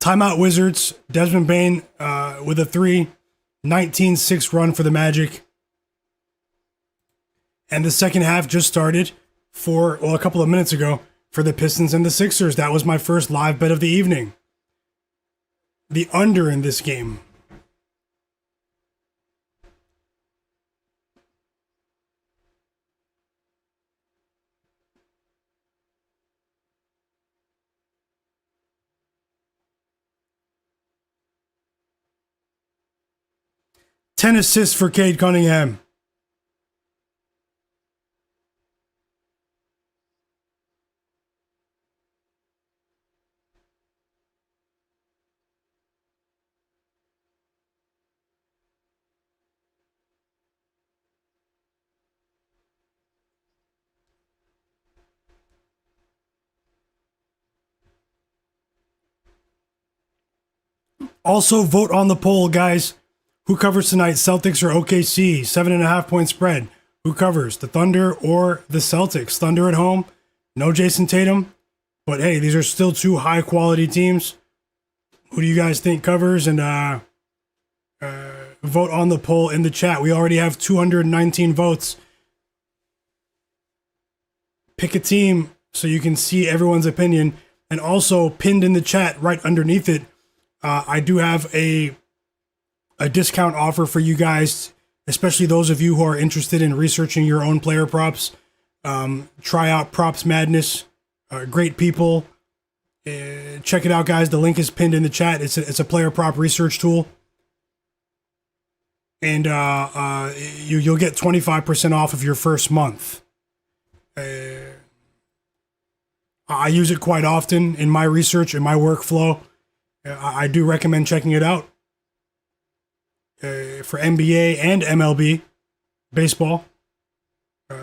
Timeout Wizards. Desmond Bane with a 3. 19-6 run for the Magic. And the second half just started a couple of minutes ago for the Pistons and the Sixers. That was my first live bet of the evening. The under in this game. Ten assists for Cade Cunningham. Also, vote on the poll, guys. Who covers tonight, Celtics or OKC? 7.5 point spread. Who covers, the Thunder or the Celtics? Thunder at home. No Jayson Tatum. But hey, these are still 2 high quality teams. Who do you guys think covers? And vote on the poll in the chat. We already have 219 votes. Pick a team so you can see everyone's opinion. And also pinned in the chat right underneath it, I do have a discount offer for you guys, especially those of you who are interested in researching your own player props. Try out Props Madness. Great people. Check it out, guys. The link is pinned in the chat. It's a player prop research tool. And you'll get 25% off of your first month. I use it quite often in my research, in my workflow. I do recommend checking it out for NBA and MLB baseball.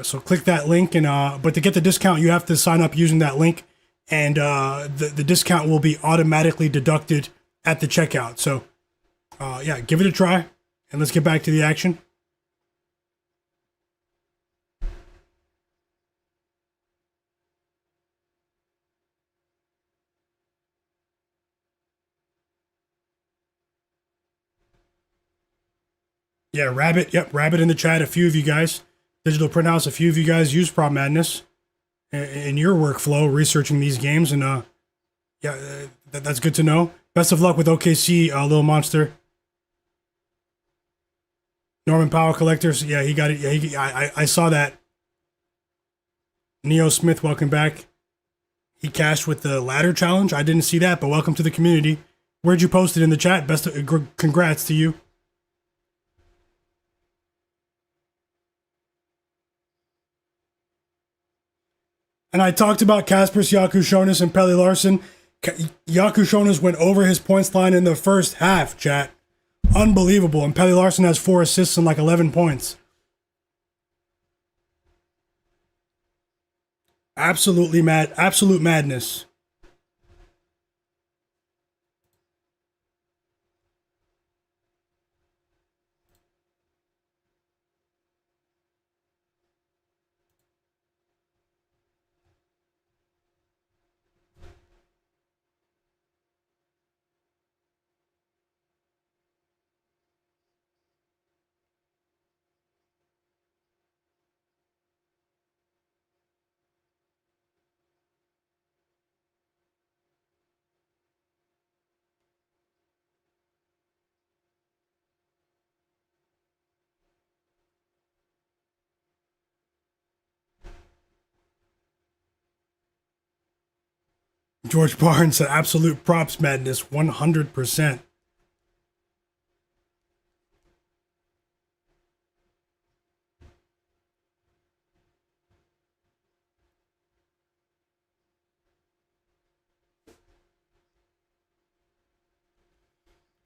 So click that link, and but to get the discount, you have to sign up using that link, and the discount will be automatically deducted at the checkout. So yeah, give it a try, and let's get back to the action. Yeah, Rabbit. Yep, Rabbit in the chat. A few of you guys, Digital Print House. A few of you guys use Prop Madness in your workflow researching these games, and yeah, that's good to know. Best of luck with OKC, Little Monster. Norman Powell Collectors. Yeah, he got it. Yeah, I saw that. Neo Smith, welcome back. He cashed with the ladder challenge. I didn't see that, but welcome to the community. Where'd you post it in the chat? Congrats to you. And I talked about Kasper Jakushonis and Pelle Larsson. Jakushonis went over his points line in the first half, chat. Unbelievable. And Pelle Larsson has 4 assists and like 11 points. Absolutely mad. Absolute madness. George Barnes said absolute props madness, 100%.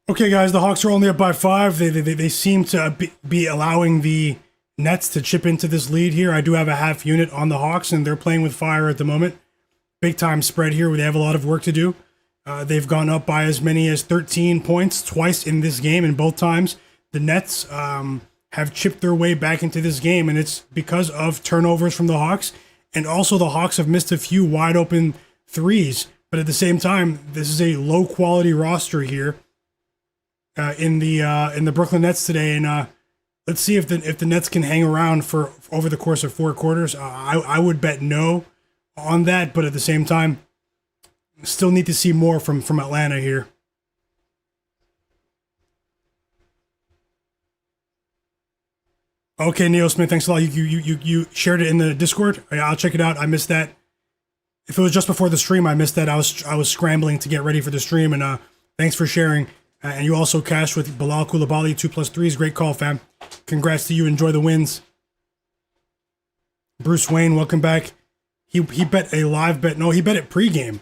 Okay, guys, the Hawks are only up by 5. They seem to be allowing the Nets to chip into this lead here. I do have a half unit on the Hawks, and they're playing with fire at the moment. Big time spread here where they have a lot of work to do. They've gone up by as many as 13 points twice in this game, and both times the Nets have chipped their way back into this game, and it's because of turnovers from the Hawks, and also the Hawks have missed a few wide open threes. But at the same time, this is a low quality roster here in the Brooklyn Nets today, and let's see if the Nets can hang around for over the course of 4 quarters. I would bet no on that, but at the same time, still need to see more from Atlanta here. Okay, Neil Smith, thanks a lot. You shared it in the Discord. I'll check it out. I missed that. If it was just before the stream, I missed that. I was scrambling to get ready for the stream, and thanks for sharing. And you also cashed with Bilal Koulibaly, 2+3s. Great call, fam. Congrats to you. Enjoy the wins. Bruce Wayne, welcome back. He bet a live bet. No, he bet it pregame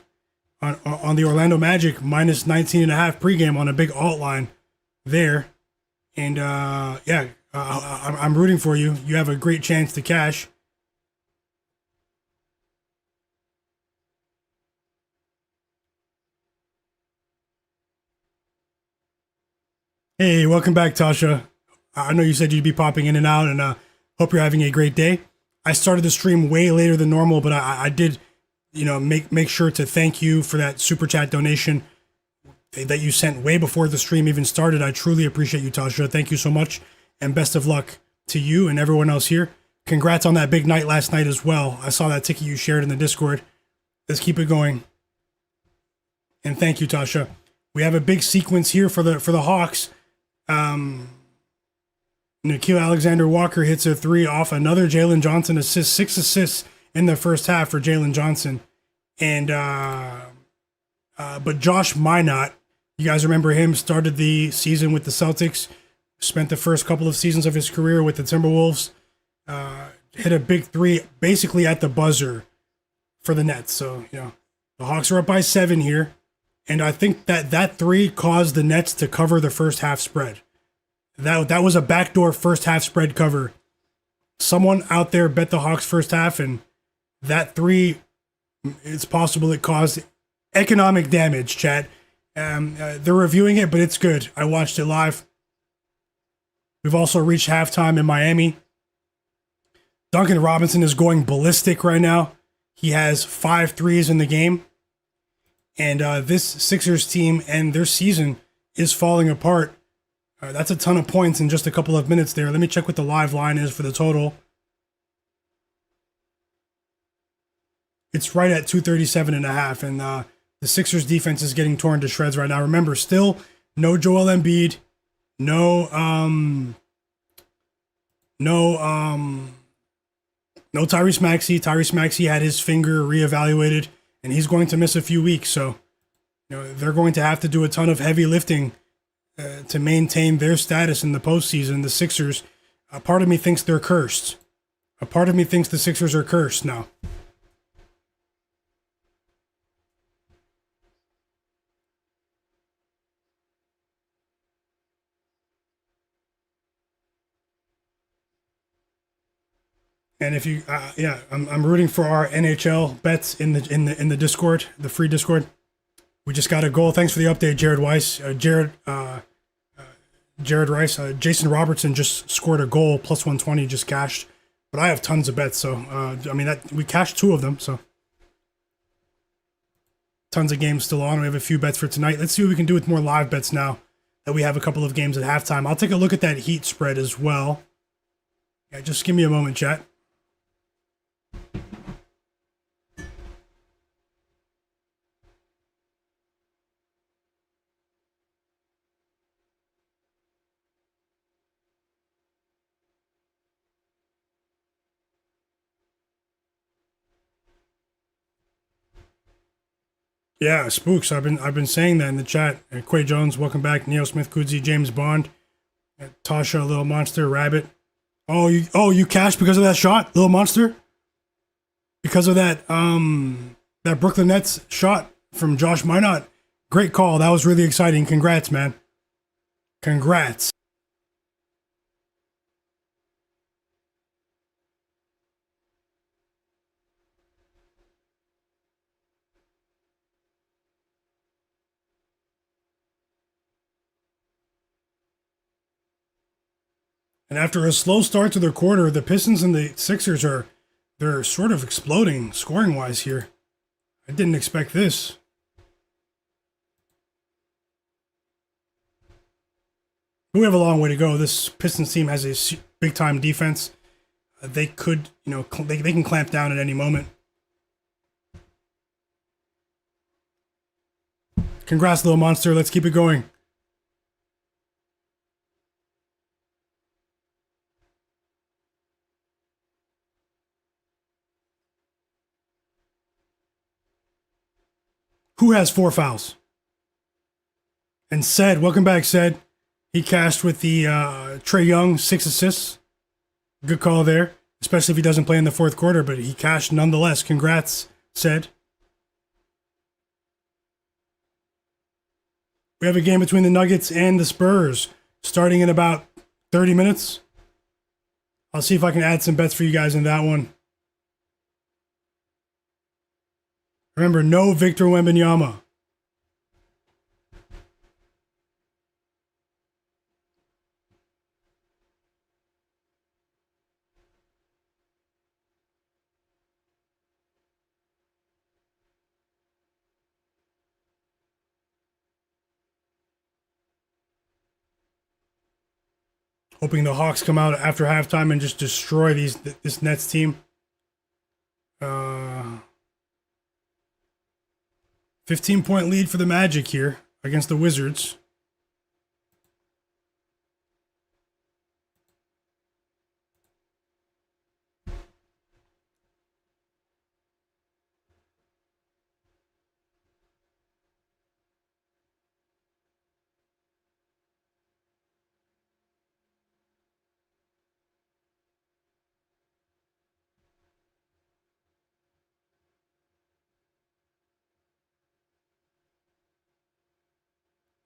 on the Orlando Magic minus 19.5 pregame on a big alt line there. And yeah, I'm rooting for you. You have a great chance to cash. Hey, welcome back, Tasha. I know you said you'd be popping in and out, and hope you're having a great day. I started the stream way later than normal, but I did, make sure to thank you for that super chat donation that you sent way before the stream even started. I truly appreciate you, Tasha. Thank you so much, and best of luck to you and everyone else here. Congrats on that big night last night as well. I saw that ticket you shared in the Discord. Let's keep it going. And thank you, Tasha. We have a big sequence here for the Hawks. Nickeil Alexander-Walker hits a 3 off another Jalen Johnson assist, 6 assists in the first half for Jalen Johnson. And but Josh Minott, you guys remember him, started the season with the Celtics, spent the first couple of seasons of his career with the Timberwolves, hit a big 3 basically at the buzzer for the Nets. So, the Hawks are up by 7 here. And I think that 3 caused the Nets to cover the first half spread. That was a backdoor first half spread cover. Someone out there bet the Hawks first half, and that 3, it's possible it caused economic damage, chat. They're reviewing it, but it's good. I watched it live. We've also reached halftime in Miami. Duncan Robinson is going ballistic right now. He has 5 threes in the game. And this Sixers team and their season is falling apart. That's a ton of points in just a couple of minutes there. Let me check what the live line is for the total. It's right at 237.5, and the Sixers defense is getting torn to shreds right now. Remember, still no Joel Embiid, no Tyrese Maxey. Tyrese Maxey had his finger reevaluated, and he's going to miss a few weeks. So, they're going to have to do a ton of heavy lifting to maintain their status in the postseason. The Sixers, a part of me thinks they're cursed. A part of me thinks the Sixers are cursed now. And if you, I'm rooting for our NHL bets in the Discord, the free Discord. We just got a goal. Thanks for the update, Jared Weiss. Jared Rice. Jason Robertson just scored a goal, plus 120, just cashed. But I have tons of bets, so we cashed 2 of them. So tons of games still on. We have a few bets for tonight. Let's see what we can do with more live bets now that we have a couple of games at halftime. I'll take a look at that Heat spread as well. Yeah, just give me a moment, chat. Yeah, spooks. I've been saying that in the chat. Quay Jones, welcome back. Neil Smith, Kudzi, James Bond, Tasha, Little Monster, Rabbit. Oh you cashed because of that shot, Little Monster? Because of that Brooklyn Nets shot from Josh Minot. Great call. That was really exciting. Congrats, man. Congrats. And after a slow start to their quarter, the Pistons and the Sixers they're sort of exploding scoring wise here. I didn't expect this. We have a long way to go. This Pistons team has a big time defense. They could, they can clamp down at any moment. Congrats, Little Monster. Let's keep it going. Who has 4 fouls? And Said, welcome back, Said. He cashed with the Trae Young 6 assists. Good call there, especially if he doesn't play in the fourth quarter, but he cashed nonetheless. Congrats, Said. We have a game between the Nuggets and the Spurs starting in about 30 minutes. I'll see if I can add some bets for you guys in that one. Remember, no Victor Wembanyama. Hoping the Hawks come out after halftime and just destroy this Nets team. 15-point lead for the Magic here against the Wizards.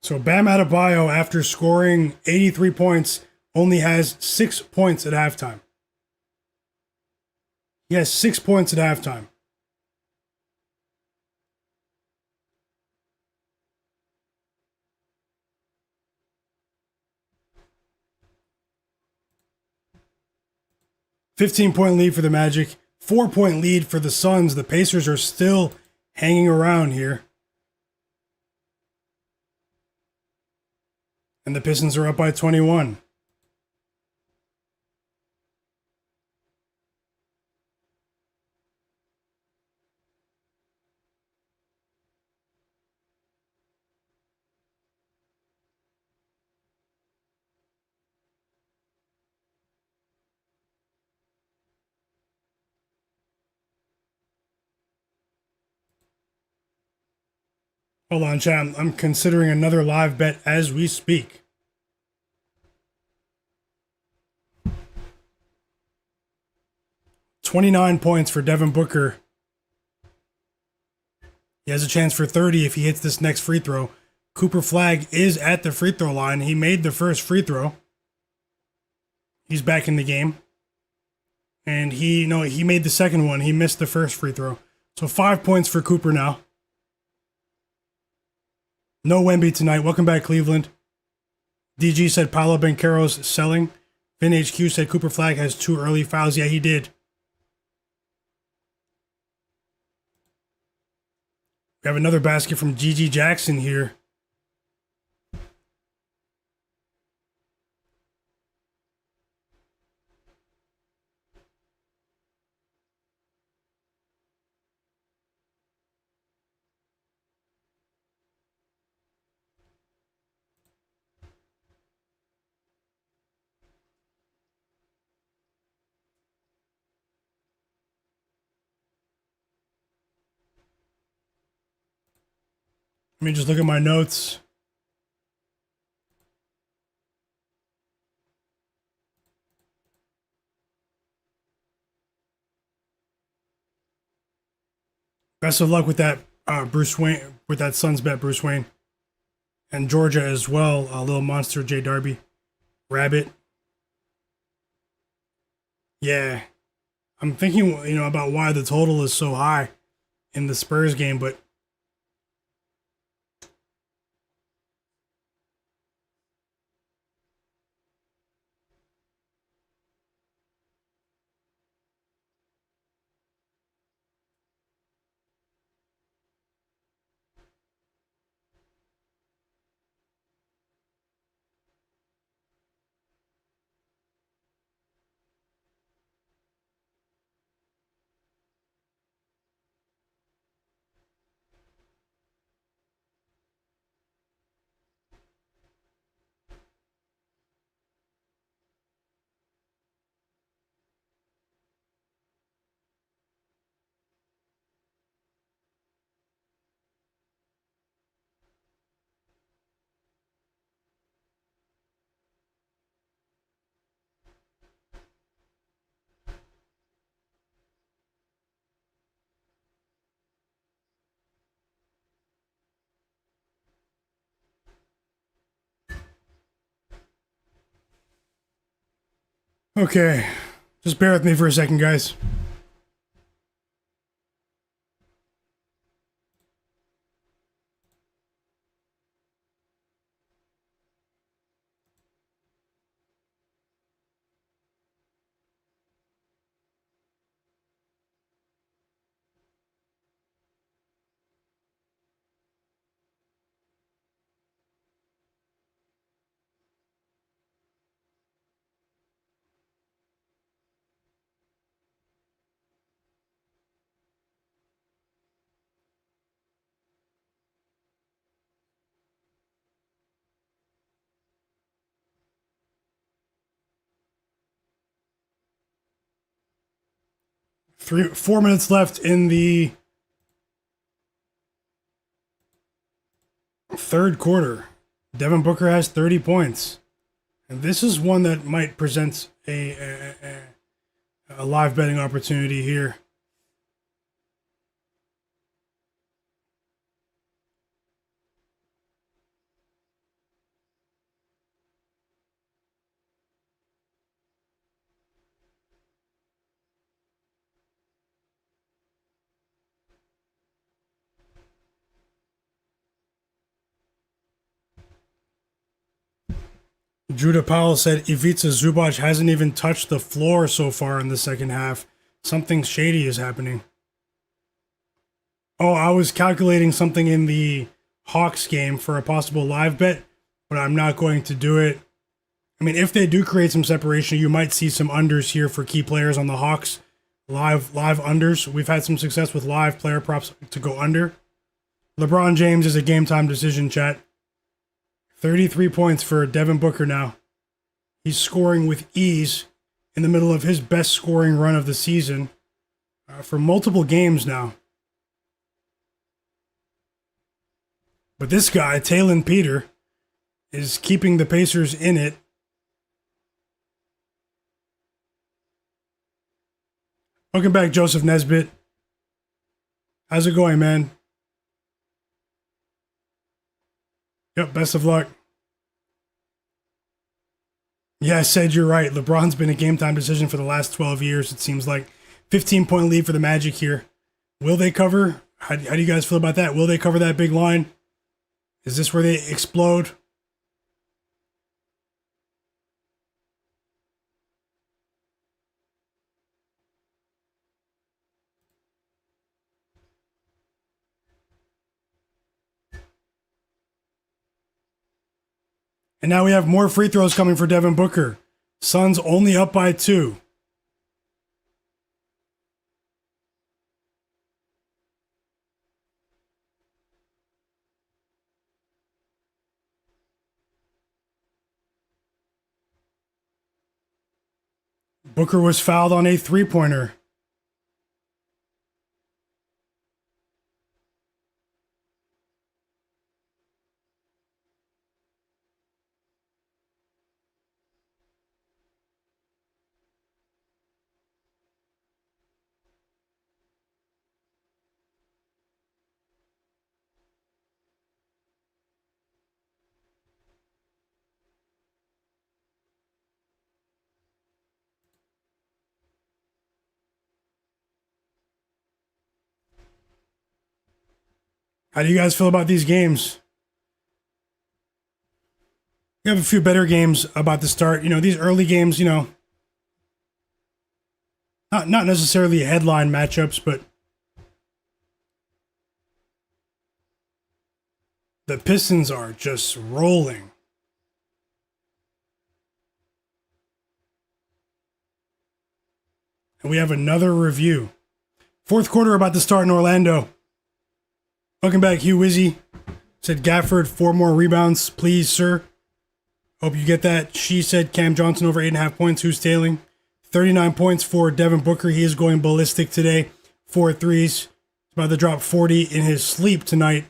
So Bam Adebayo, after scoring 83 points, only has 6 points at halftime. He has 6 points at halftime. $15-point lead for the Magic. 4-point lead for the Suns. The Pacers are still hanging around here. And the Pistons are up by 21. Hold on, chat. I'm considering another live bet as we speak. $29 points for Devin Booker. He has a chance for 30 if he hits this next free throw. Cooper Flagg is at the free throw line. He made the first free throw. He's back in the game. And he made the second one. He missed the first free throw. So 5 points for Cooper now. No Wemby tonight. Welcome back, Cleveland. DG said Paolo Banchero's selling. Vin HQ said Cooper Flagg has 2 early fouls. Yeah, he did. We have another basket from GG Jackson here. Let me just look at my notes. Best of luck with that, Bruce Wayne, with that Suns bet, Bruce Wayne. And Georgia as well, Little Monster, J Darby. Rabbit. Yeah. I'm thinking, about why the total is so high in the Spurs game, but okay. Just bear with me for a second, guys. Four minutes left in the third quarter. Devin Booker has 30 points. And this is one that might present a live betting opportunity here. Judah Powell said Ivica Zubac hasn't even touched the floor so far in the second half. Something shady is happening. Oh, I was calculating something in the Hawks game for a possible live bet, but I'm not going to do it. I mean, if they do create some separation, you might see some unders here for key players on the Hawks. Live unders. We've had some success with live player props to go under. LeBron James is a game time decision, chat. 33 points for Devin Booker now. He's scoring with ease in the middle of his best scoring run of the season for multiple games now. But this guy, Talon Peter, is keeping the Pacers in it. Welcome back, Joseph Nesbitt. How's it going, man? Yep, best of luck. Yeah, I said you're right. LeBron's been a game time decision for the last 12 years, it seems like. 15-point lead for the Magic here. Will they cover? How do you guys feel about that? Will they cover that big line? Is this where they explode? And now we have more free throws coming for Devin Booker. Suns only up by 2. Booker was fouled on a three-pointer. How do you guys feel about these games? We have a few better games about to start. These early games, not necessarily headline matchups, but the Pistons are just rolling. And we have another review. Fourth quarter about to start in Orlando. Welcome back, Hugh Wizzy. Said Gafford, 4 more rebounds, please, sir. Hope you get that. She said Cam Johnson over 8.5 points. Who's tailing? 39 points for Devin Booker. He is going ballistic today. 4 threes. He's about to drop 40 in his sleep tonight.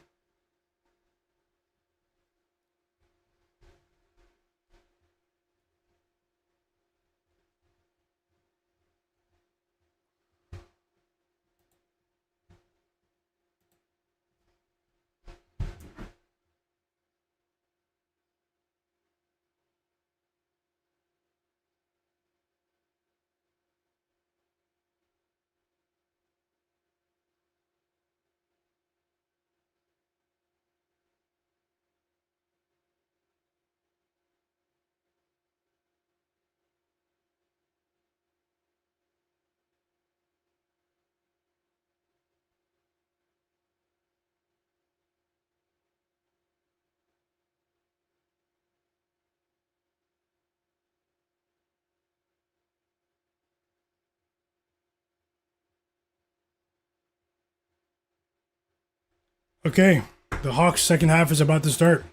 Okay, the Hawks' second half is about to start.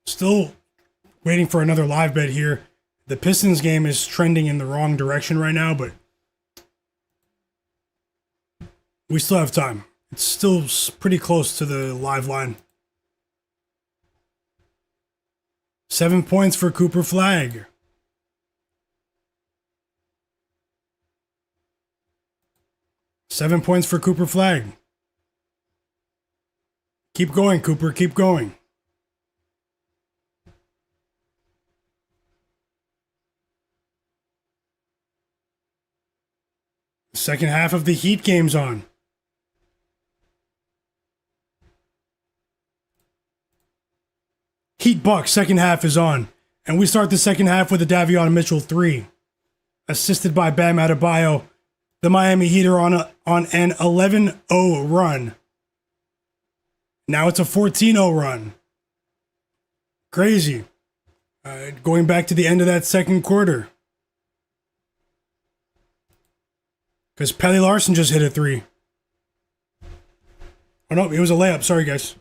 Still waiting for another live bet here. The Pistons game is trending in the wrong direction right now, but we still have time. It's still pretty close to the live line. 7 points for Cooper Flagg. Seven points for Cooper Flagg. Keep going, Cooper. Keep going. Second half of the Heat game's on. Heat Bucks second half is on. And we start the second half with a Davion Mitchell 3. Assisted by Bam Adebayo. The Miami Heat are on an 11-0 run. Now it's a 14-0 run. Crazy. Going back to the end of that second quarter. Because Pelly Larson just hit a 3. Oh no, it was a layup. Sorry, guys.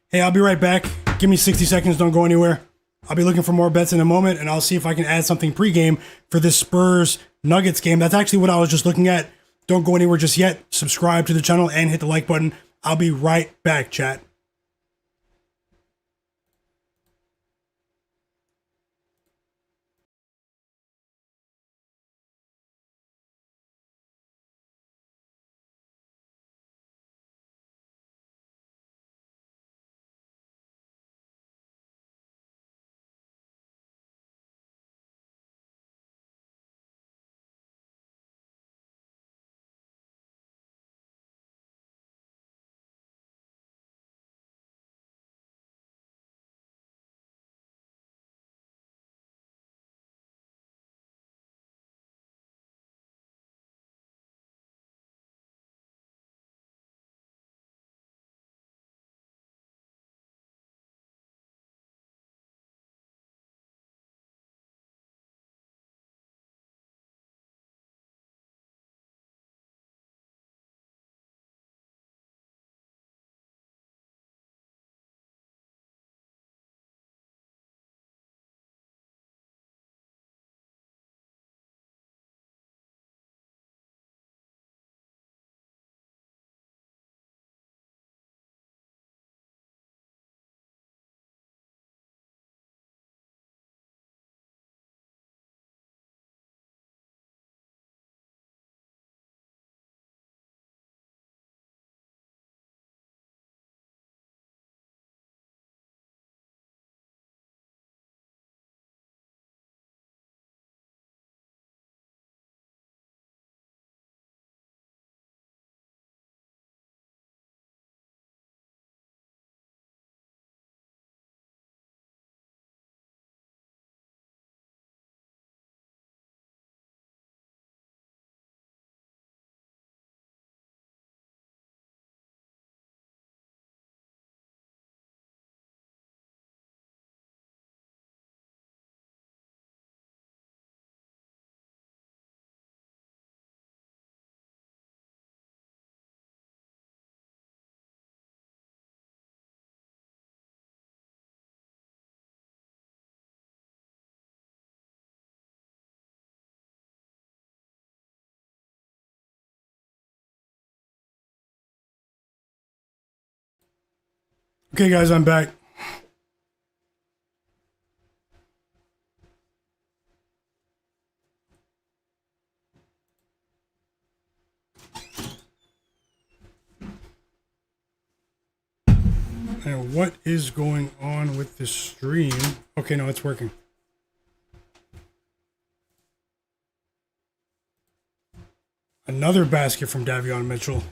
Hey, I'll be right back. Give me 60 seconds. Don't go anywhere. I'll be looking for more bets in a moment, and I'll see if I can add something pregame for this Spurs Nuggets game. That's actually what I was just looking at. Don't go anywhere just yet. Subscribe to the channel and hit the like button. I'll be right back, chat. Okay, guys, I'm back. And what is going on with this stream? Okay, no, it's working. Another basket from Davion Mitchell.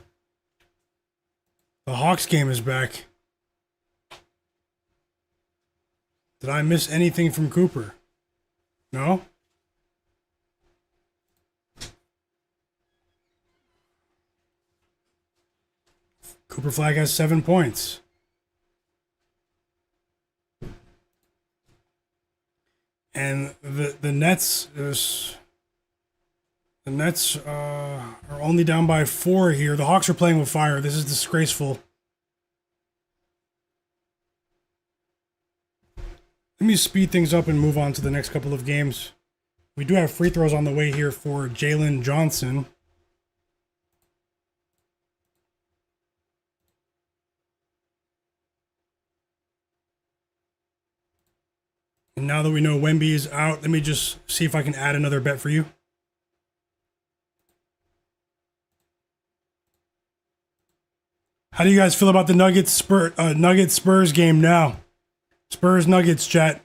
The Hawks game is back. Did I miss anything from Cooper? No? Cooper Flagg has 7 points. And the Nets are only down by 4 here. The Hawks are playing with fire. This is disgraceful. Let me speed things up and move on to the next couple of games. We do have free throws on the way here for Jalen Johnson. And now that we know Wemby is out, let me just see if I can add another bet for you. How do you guys feel about the Nuggets Spurs game now? Spurs Nuggets chat.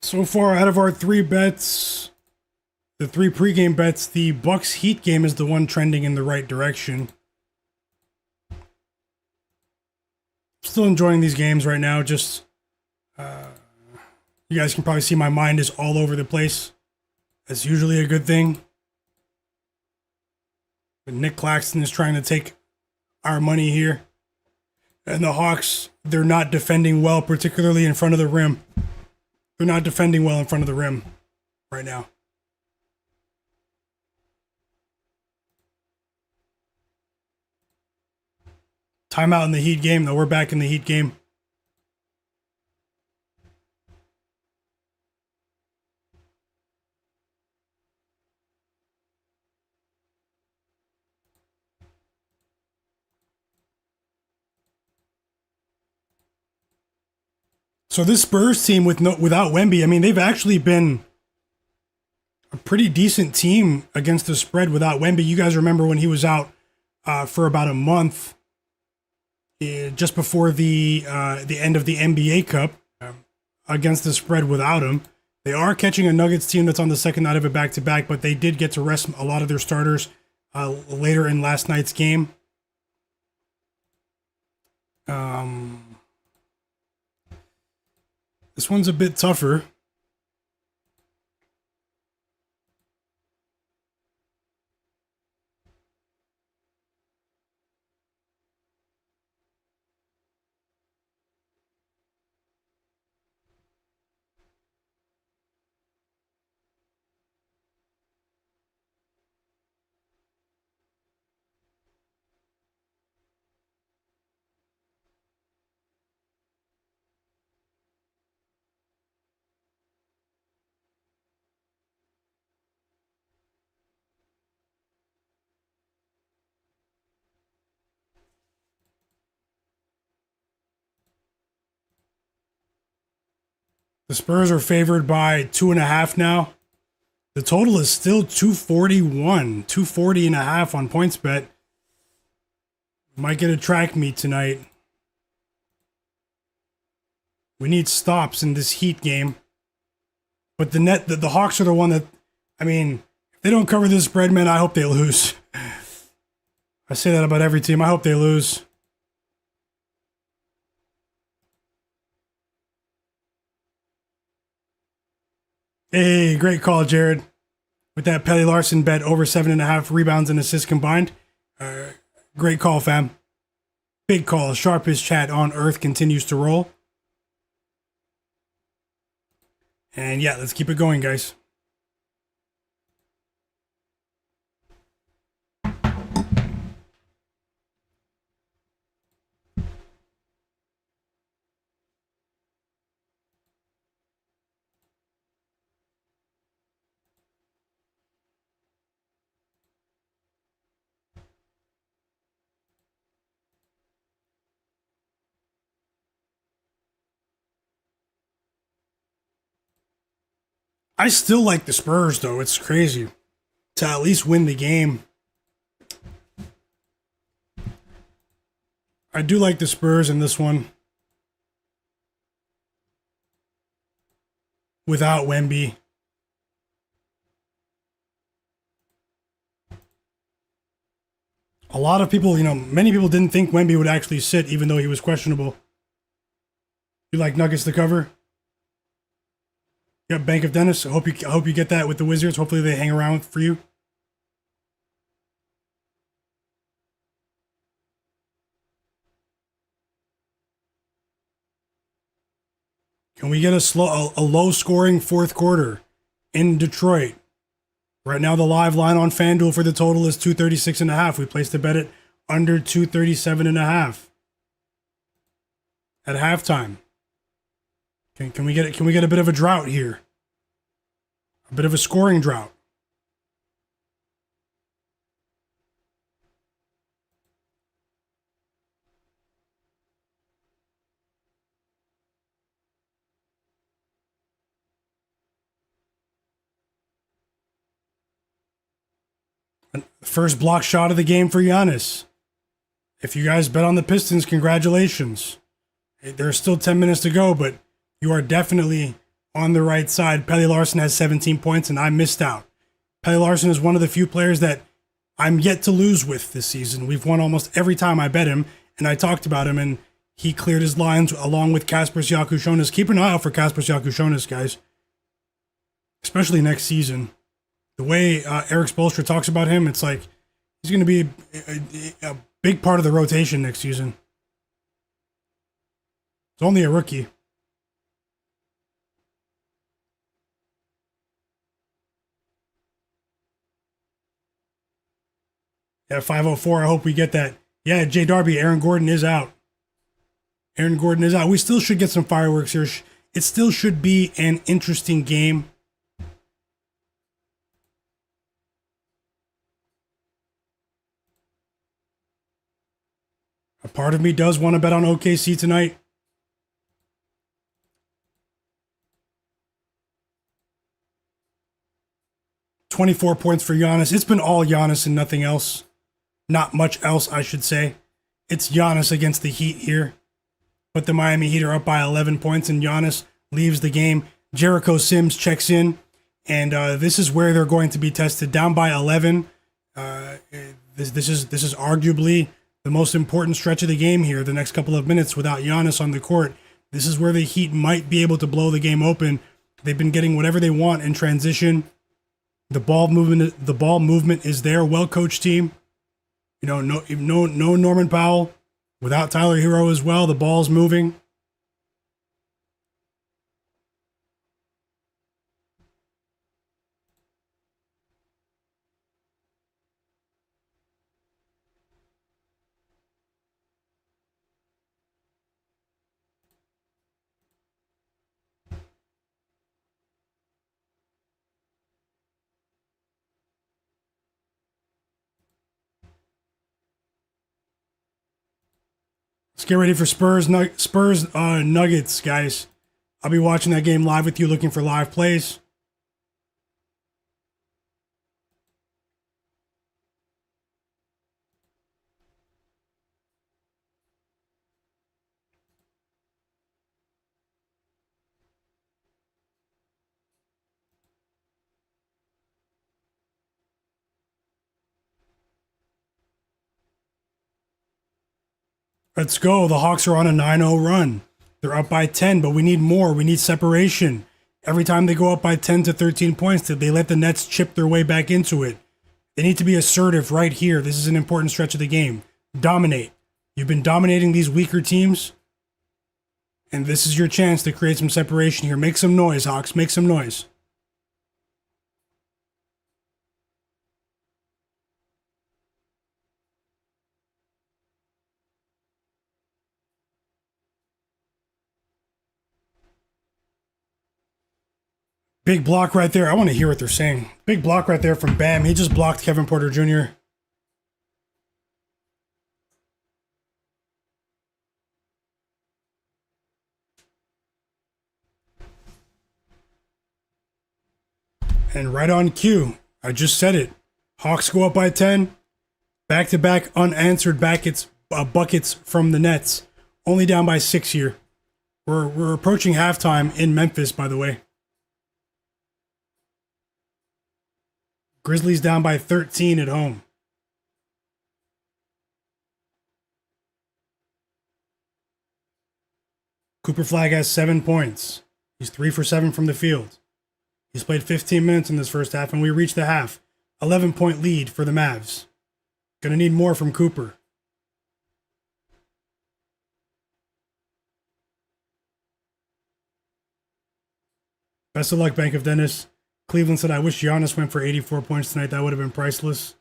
So far, out of our 3 bets, the 3 pregame bets, the Bucks Heat game is the one trending in the right direction. Still enjoying these games right now. Just, you guys can probably see my mind is all over the place. That's usually a good thing. But Nick Claxton is trying to take our money here. And the Hawks, they're not defending well, particularly in front of the rim. They're not defending well in front of the rim right now. Timeout in the Heat game, though. We're back in the Heat game. So this Spurs team without Wemby, I mean, they've actually been a pretty decent team against the spread without Wemby. You guys remember when he was out for about a month, just before the end of the NBA Cup, against the spread without him. They are catching a Nuggets team that's on the second night of a back-to-back, but they did get to rest a lot of their starters later in last night's game. This one's a bit tougher. The Spurs are favored by 2.5 now. The total is still 241, 240.5 on PointsBet. Might get a track meet tonight. We need stops in this Heat game. But the Hawks are the one that, I mean, if they don't cover this spread, man, I hope they lose. I say that about every team. I hope they lose. Hey, great call, Jared. With that Pelly Larson bet over 7.5 rebounds and assists combined. Great call, fam. Big call. Sharpest chat on earth continues to roll. And yeah, let's keep it going, guys. I still like the Spurs, though. It's crazy to at least win the game. I do like the Spurs in this one without Wemby. A lot of people, many people didn't think Wemby would actually sit, even though he was questionable. You like Nuggets to cover? Yeah, Bank of Dennis. I hope you get that with the Wizards. Hopefully they hang around for you. Can we get a low scoring fourth quarter in Detroit? Right now the live line on FanDuel for the total is 236.5. We placed a bet at under 237.5 at halftime. Can we get a bit of a drought here? A bit of a scoring drought. First block shot of the game for Giannis. If you guys bet on the Pistons, congratulations. There's still 10 minutes to go, but you are definitely on the right side. Pelle Larsson has 17 points, and I missed out. Pelle Larsson is one of the few players that I'm yet to lose with this season. We've won almost every time I bet him, and I talked about him, and he cleared his lines along with Kaspers Jakushonis. Keep an eye out for Kaspers Jakushonis, guys, especially next season. The way Eric Spoelstra talks about him, it's like he's going to be a big part of the rotation next season. It's only a rookie. Yeah, 504. I hope we get that. Yeah, Jay Darby, Aaron Gordon is out. Aaron Gordon is out. We still should get some fireworks here. It still should be an interesting game. A part of me does want to bet on OKC tonight. $24 points for Giannis. It's been all Giannis and nothing else. Not much else, I should say. It's Giannis against the Heat here. But the Miami Heat are up by 11 points, and Giannis leaves the game. Jericho Sims checks in, and this is where they're going to be tested. Down by 11. This is arguably the most important stretch of the game here, the next couple of minutes without Giannis on the court. This is where the Heat might be able to blow the game open. They've been getting whatever they want in transition. The ball movement is there. Well-coached team. No Norman Powell. Without Tyler Hero as well, the ball's moving. Let's get ready for Spurs Nuggets, guys. I'll be watching that game live with you, looking for live plays. Let's go. The Hawks are on a 9-0 run. They're up by 10, but we need more. We need separation. Every time they go up by 10 to 13 points, they let the Nets chip their way back into it. They need to be assertive right here. This is an important stretch of the game. Dominate. You've been dominating these weaker teams. And this is your chance to create some separation here. Make some noise, Hawks. Make some noise. Big block right there. I want to hear what they're saying. Big block right there from Bam. He just blocked Kevin Porter Jr. And right on cue, I just said it. Hawks go up by 10. Back-to-back unanswered buckets from the Nets. Only down by 6 here. We're approaching halftime in Memphis, by the way. Grizzlies down by 13 at home. Cooper Flagg has 7 points. He's 3 for 7 from the field. He's played 15 minutes in this first half, and we reached the half. 11-point lead for the Mavs. Gonna need more from Cooper. Best of luck, Bank of Dennis. Cleveland said, I wish Giannis went for 84 points tonight. That would have been priceless.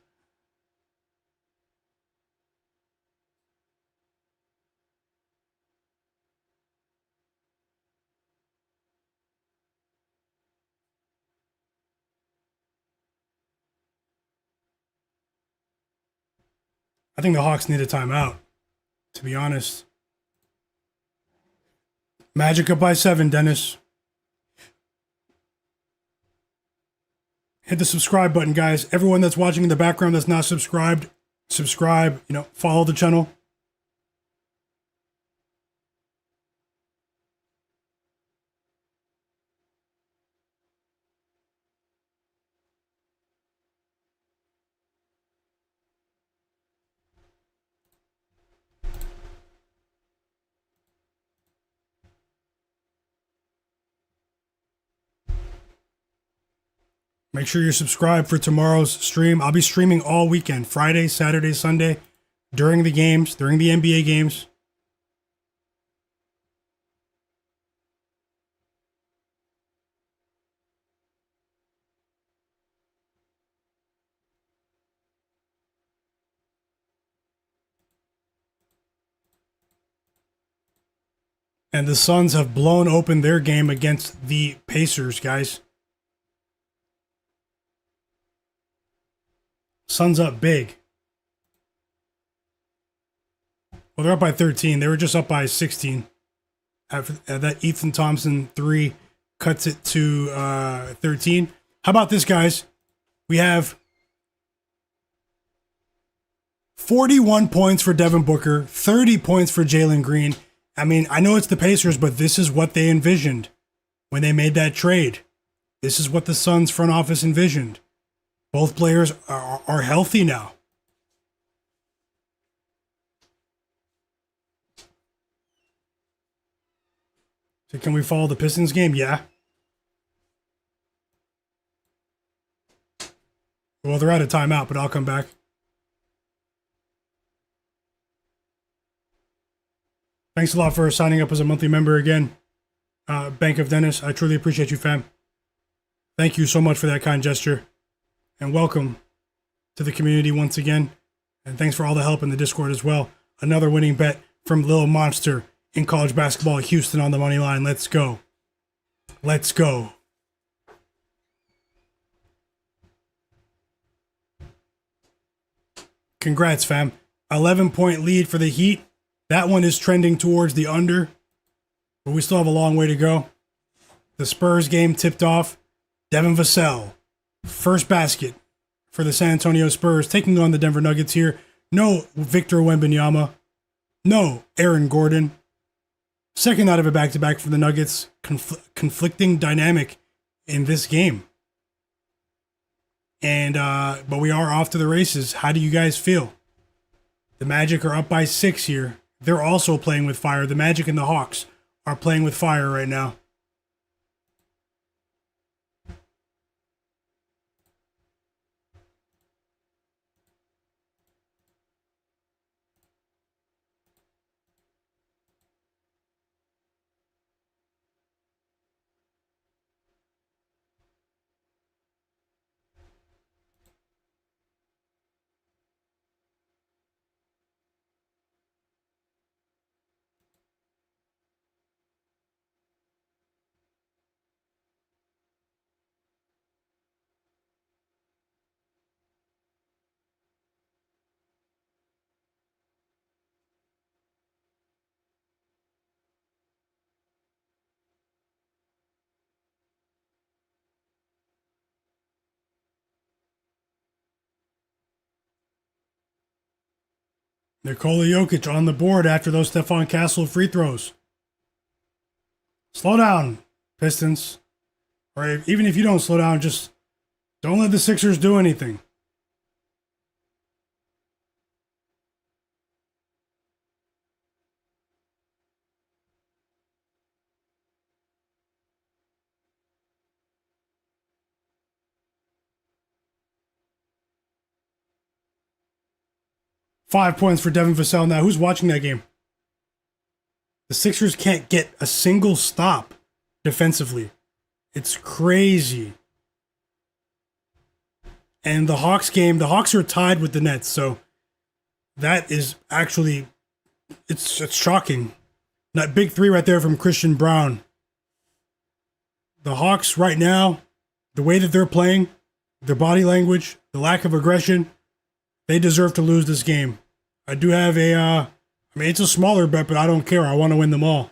I think the Hawks need a timeout, to be honest. Magic up by 7, Dennis. Hit the subscribe button, guys. Everyone that's watching in the background that's not subscribed, subscribe, follow the channel. Make sure you're subscribed for tomorrow's stream. I'll be streaming all weekend, Friday, Saturday, Sunday, during the games, during the NBA games. And the Suns have blown open their game against the Pacers, guys. Suns up big. Well, they're up by 13. They were just up by 16. That Ethan Thompson 3 cuts it to 13. How about this, guys? We have 41 points for Devin Booker, 30 points for Jalen Green. I mean, I know it's the Pacers, but this is what they envisioned when they made that trade. This is what the Suns front office envisioned. Both players are healthy now. So can we follow the Pistons game? Yeah. Well, they're out of timeout, but I'll come back. Thanks a lot for signing up as a monthly member again. Bank of Dennis, I truly appreciate you, fam. Thank you so much for that kind gesture. And welcome to the community once again. And thanks for all the help in the Discord as well. Another winning bet from Lil Monster in college basketball. Houston on the money line. Let's go. Let's go. Congrats, fam. 11-point lead for the Heat. That one is trending towards the under, but we still have a long way to go. The Spurs game tipped off. Devin Vassell, first basket for the San Antonio Spurs, taking on the Denver Nuggets here. No Victor Wembanyama. No Aaron Gordon. Second out of a back-to-back for the Nuggets. Conflicting dynamic in this game. And but we are off to the races. How do you guys feel? The Magic are up by 6 here. They're also playing with fire. The Magic and the Hawks are playing with fire right now. Nikola Jokic on the board after those Stephon Castle free throws. Slow down, Pistons. Or even if you don't slow down, just don't let the Sixers do anything. Five points for Devin Vassell. Now, who's watching that game? The Sixers can't get a single stop defensively. It's crazy. And the Hawks game, the Hawks are tied with the Nets, so that is actually, it's shocking. That big three right there from Christian Brown. The Hawks right now, the way that they're playing, their body language, the lack of aggression, they deserve to lose this game. I do have it's a smaller bet, but I don't care. I want to win them all.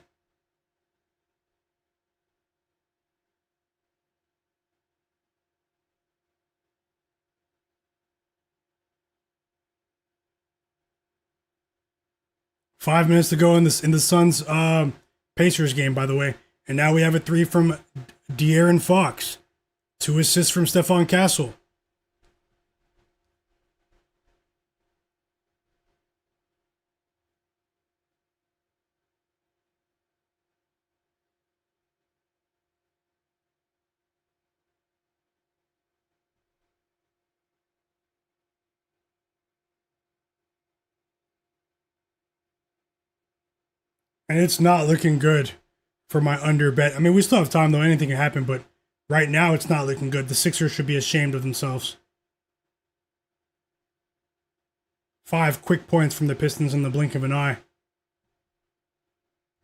Five minutes to go in the Suns Pacers game, by the way. And now we have a three from De'Aaron Fox. 2 assists from Stephon Castle. And it's not looking good for my under bet. I mean, we still have time, though. Anything can happen, but right now it's not looking good. The Sixers should be ashamed of themselves. 5 quick points from the Pistons in the blink of an eye.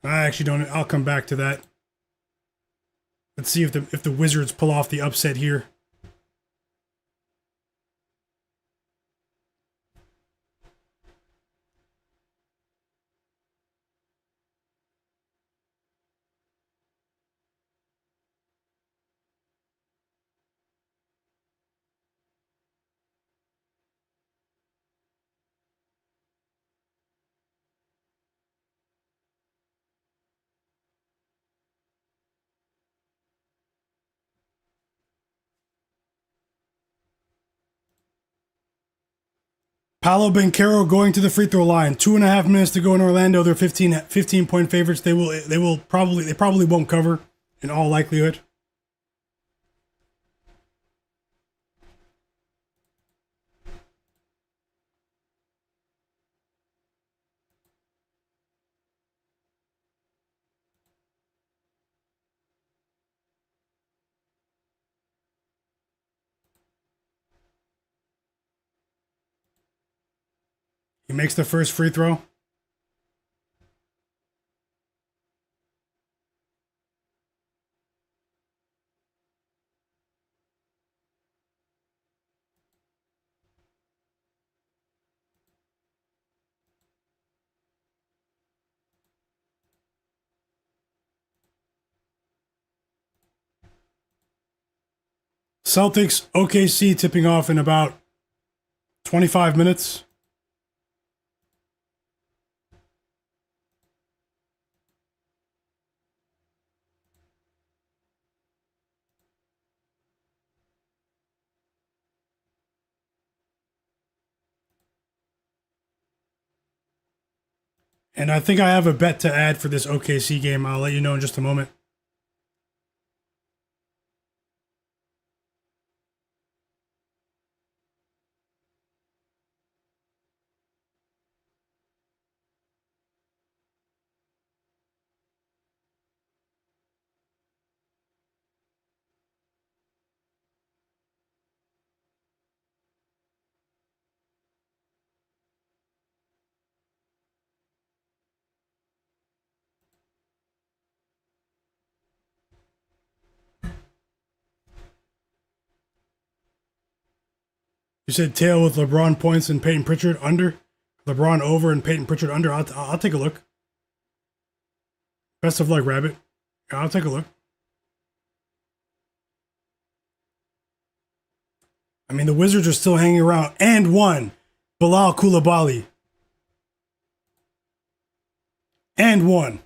I actually don't. I'll come back to that. Let's see if the Wizards pull off the upset here. Paolo Banchero going to the free throw line. 2.5 minutes to go in Orlando. They're 15 point favorites. They probably won't cover in all likelihood. He makes the first free throw. Celtics, OKC tipping off in about 25 minutes. And I think I have a bet to add for this OKC game. I'll let you know in just a moment. You said tail with LeBron points and Peyton Pritchard under? LeBron over and Peyton Pritchard under? I'll take a look. Best of luck, Rabbit. Yeah, I'll take a look. I mean, the Wizards are still hanging around. And one, Bilal Coulibaly. And one.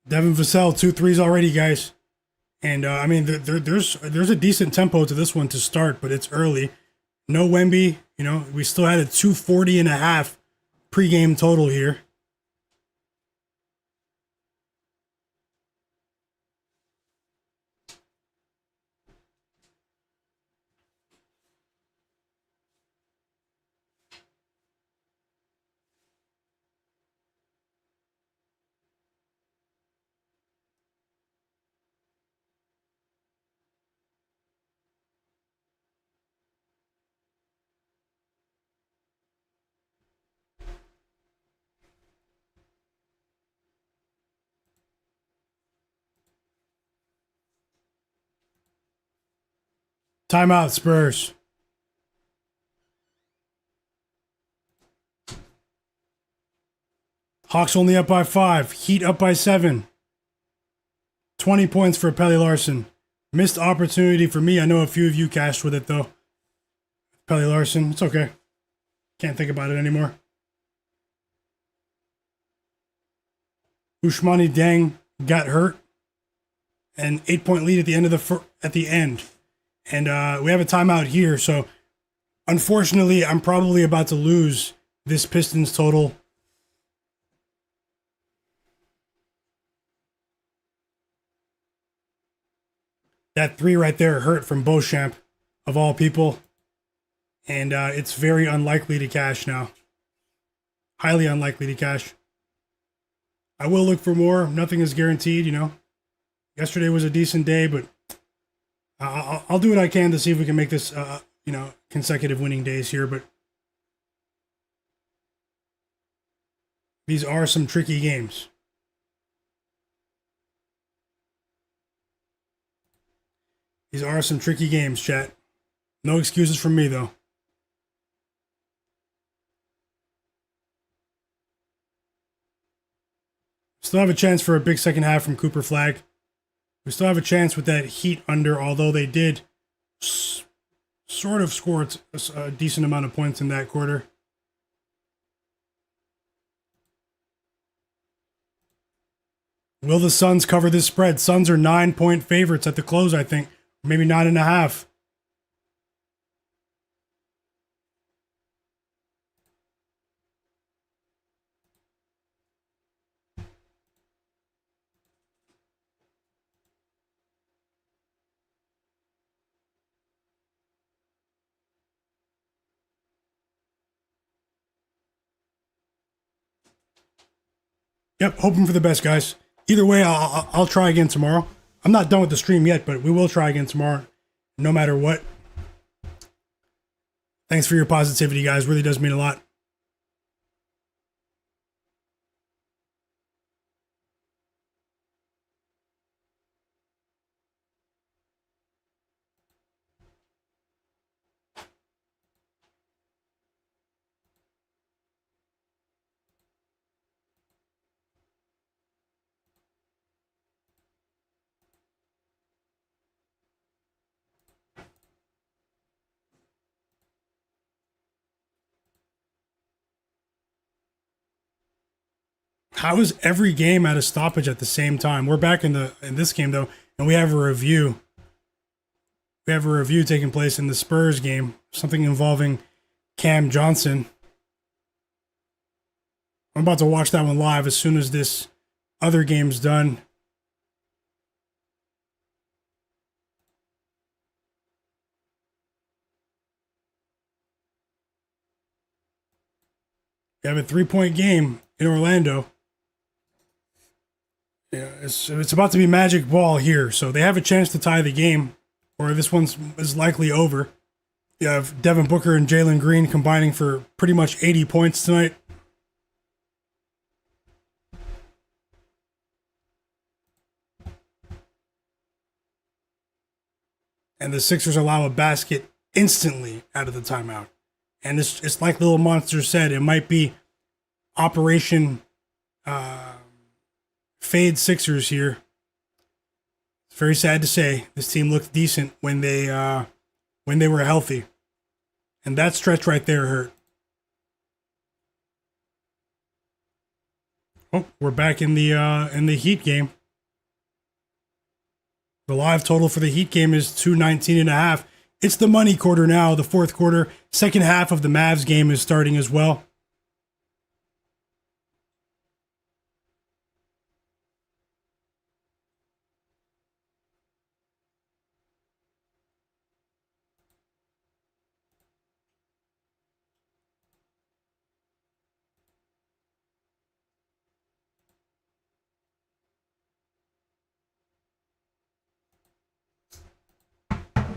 Devin Vassell, 2 threes already, guys. And I mean, there's a decent tempo to this one to start, but it's early. No Wemby, you know, we still had a 240.5 pregame total here. Timeout, Spurs. Hawks only up by 5. Heat up by 7. 20 points for Pelle Larsson. Missed opportunity for me. I know a few of you cashed with it, though. Pelle Larsson, it's okay. Can't think about it anymore. Ousmane Dieng got hurt. An 8-point lead at the end of the end. And we have a timeout here, so unfortunately, I'm probably about to lose this Pistons total. That 3 right there hurt from Beauchamp, of all people. And it's very unlikely to cash now. Highly unlikely to cash. I will look for more. Nothing is guaranteed, you know. Yesterday was a decent day, but I'll do what I can to see if we can make this, you know, consecutive winning days here. But these are some tricky games. These are some tricky games, chat. No excuses from me, though. Still have a chance for a big second half from Cooper Flagg. We still have a chance with that Heat under, although they did sort of score a decent amount of points in that quarter. Will the Suns cover this spread? Suns are 9-point favorites at the close, I think. Maybe 9.5. Yep, hoping for the best, guys. Either way, I'll try again tomorrow. I'm not done with the stream yet, but we will try again tomorrow, no matter what. Thanks for your positivity, guys. Really does mean a lot. How is every game at a stoppage at the same time? We're back in this game though, and we have a review. We have a review taking place in the Spurs game, something involving Cam Johnson. I'm about to watch that one live as soon as this other game's done. We have a 3-point game in Orlando. Yeah, it's about to be magic ball here, so they have a chance to tie the game, or this one is likely over. You have Devin Booker and Jalen Green combining for pretty much 80 points tonight. and the Sixers allow a basket instantly out of the timeout. And it's like Little Monster said, it might be Operation Fade Sixers here. It's very sad to say this team looked decent when they were healthy, and that stretch right there hurt. Oh, we're back in the Heat game. The live total for the Heat game is 219.5. It's the money quarter now, the fourth quarter. Second half of the Mavs game is starting as well.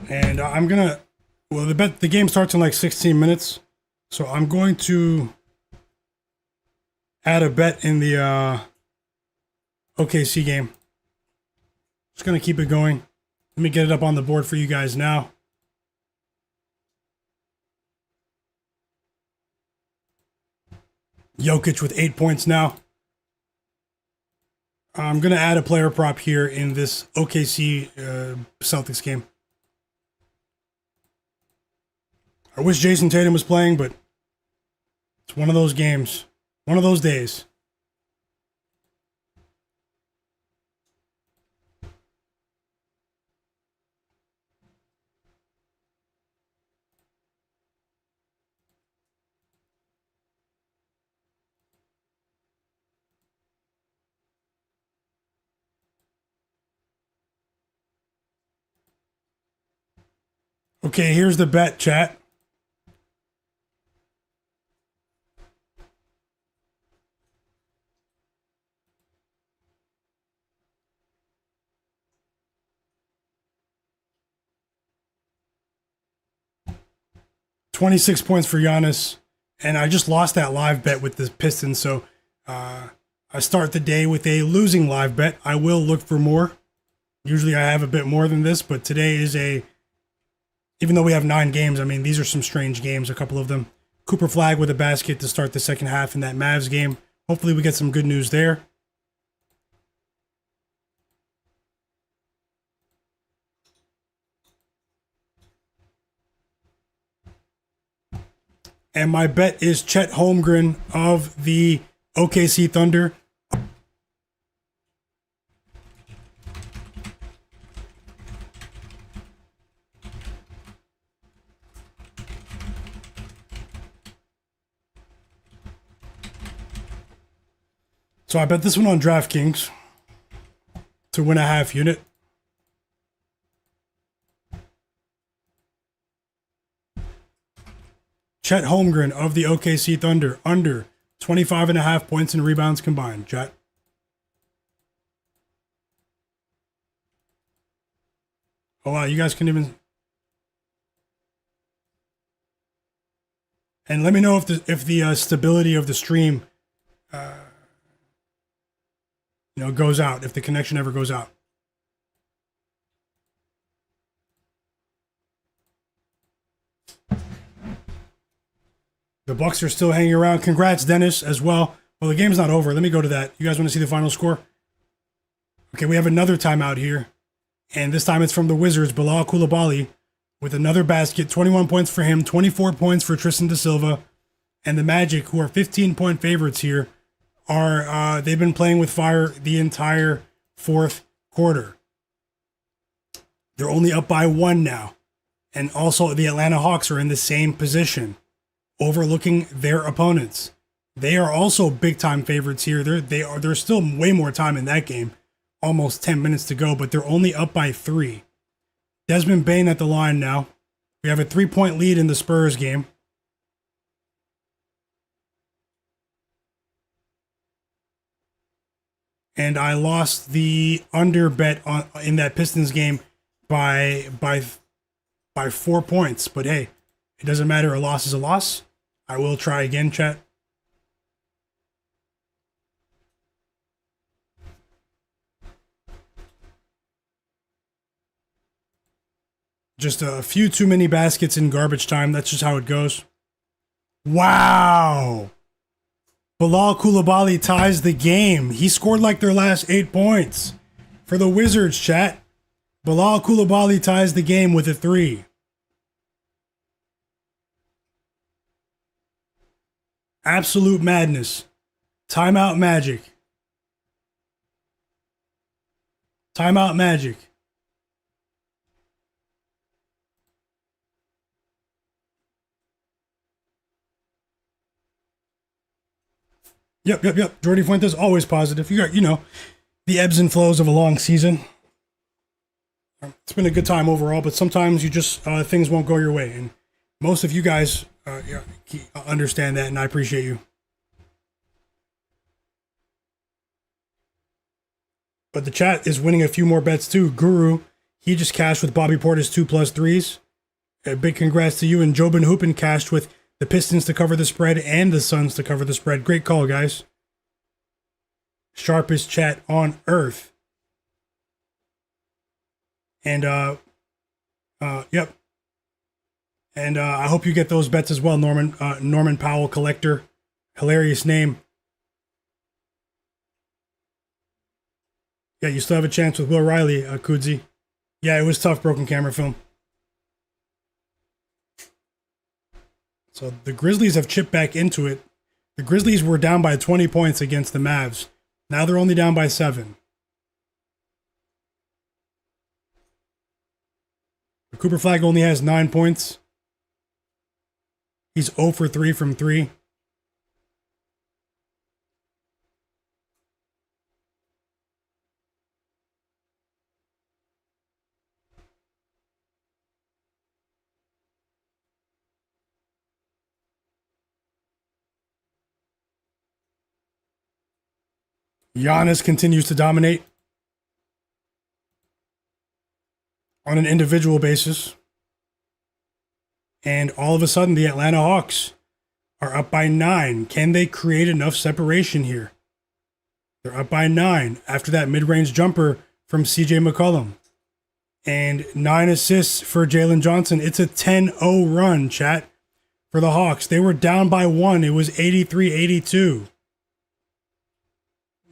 And the game starts in like 16 minutes. So I'm going to add a bet in the OKC game. Just going to keep it going. Let me get it up on the board for you guys now. Jokic with 8 points now. I'm going to add a player prop here in this OKC Celtics game. I wish Jayson Tatum was playing, but it's one of those games. One of those days. Okay, here's the bet, chat. $26 points for Giannis, and I just lost that live bet with the Pistons, so I start the day with a losing live bet. I will look for more. Usually I have a bit more than this, but today is even though we have 9 games, I mean, these are some strange games, a couple of them. Cooper Flagg with a basket to start the second half in that Mavs game. Hopefully we get some good news there. And my bet is Chet Holmgren of the OKC Thunder. So I bet this one on DraftKings to win a half unit. Chet Holmgren of the OKC Thunder, under 25.5 points and rebounds combined. Chat. Oh wow, you guys can even. And let me know if the stability of the stream, goes out, if the connection ever goes out. The Bucks are still hanging around. Congrats, Dennis, as well. Well, the game's not over. Let me go to that. You guys want to see the final score? Okay, we have another timeout here. And this time it's from the Wizards, Bilal Coulibaly, with another basket. 21 points for him, 24 points for Tristan da Silva. And the Magic, who are 15-point favorites here, they've been playing with fire the entire fourth quarter. They're only up by 1 now. And also the Atlanta Hawks are in the same position, overlooking their opponents. They are also big-time favorites here. There's still way more time in that game, almost 10 minutes to go, but they're only up by 3. Desmond Bane at the line now. We have a 3-point lead in the Spurs game. And I lost the under bet in that Pistons game by 4 points. But hey, it doesn't matter. A loss is a loss. I will try again, chat. Just a few too many baskets in garbage time. That's just how it goes. Wow. Bilal Coulibaly ties the game. He scored like their last 8 points for the Wizards, chat. Bilal Coulibaly ties the game with a 3. Absolute madness. Timeout Magic. Timeout Magic. Yep. Jordi Fuentes, always positive. You got, the ebbs and flows of a long season. It's been a good time overall, but sometimes you just, things won't go your way. And most of you guys understand that, and I appreciate you. But the chat is winning a few more bets too. Guru, he just cashed with Bobby Portis 2+3s. A big congrats to you. And Jobin Hoopin cashed with the Pistons to cover the spread and the Suns to cover the spread. Great call, guys. Sharpest chat on earth. And, yep. And I hope you get those bets as well, Norman. Norman Powell Collector. Hilarious name. Yeah, you still have a chance with Will Riley, Kudzi. Yeah, it was tough, broken camera film. So the Grizzlies have chipped back into it. The Grizzlies were down by 20 points against the Mavs. Now they're only down by 7. Cooper Flagg only has 9 points. He's 0 for 3 from 3. Giannis continues to dominate on an individual basis. And all of a sudden, the Atlanta Hawks are up by 9. Can they create enough separation here? They're up by 9 after that mid-range jumper from CJ McCollum. And 9 assists for Jalen Johnson. It's a 10-0 run, chat, for the Hawks. They were down by 1. It was 83-82.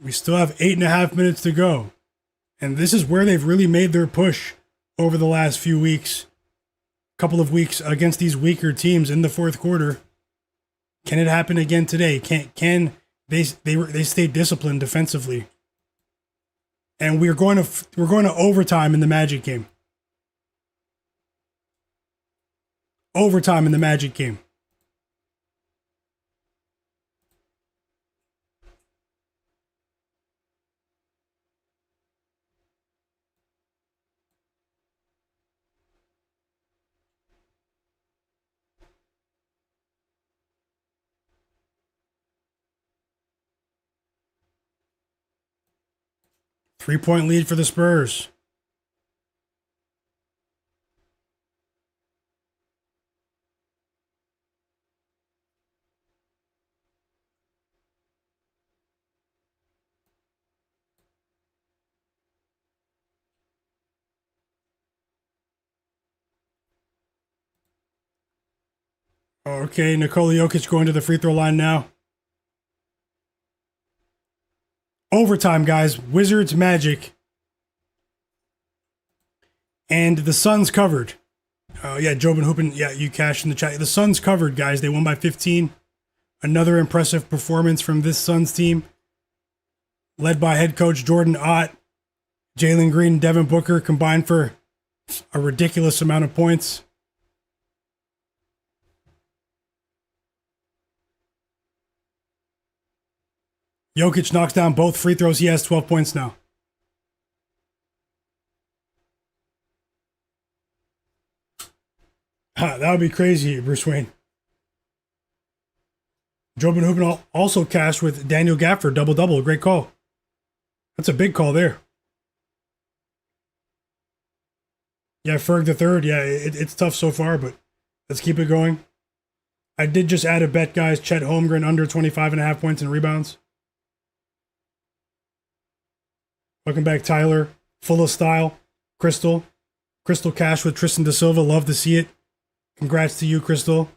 We still have 8.5 minutes to go. And this is where they've really made their push over the last few weeks. Couple of weeks against these weaker teams in the fourth quarter. Can it happen again today? Can they stay disciplined defensively? And we're going to overtime in the Magic game. Overtime in the Magic game. Three-point lead for the Spurs. Okay, Nikola Jokic going to the free throw line now. Overtime, guys. Wizards, Magic. And the Suns covered. Yeah, Jobin Hoopin. Yeah, you cashed in the chat. The Suns covered, guys. They won by 15. Another impressive performance from this Suns team. Led by head coach Jordan Ott. Jalen Green and Devin Booker combined for a ridiculous amount of points. Jokic knocks down both free throws. He has 12 points now. That would be crazy, Bruce Wayne. Jobin Hoopin also cashed with Daniel Gafford, double-double. Great call. That's a big call there. Yeah, Ferg the third. Yeah, it's tough so far, but let's keep it going. I did just add a bet, guys. Chet Holmgren under 25.5 points and rebounds. Welcome back, Tyler. Full of style. Crystal. Crystal Cash with Tristan Da Silva. Love to see it. Congrats to you, Crystal.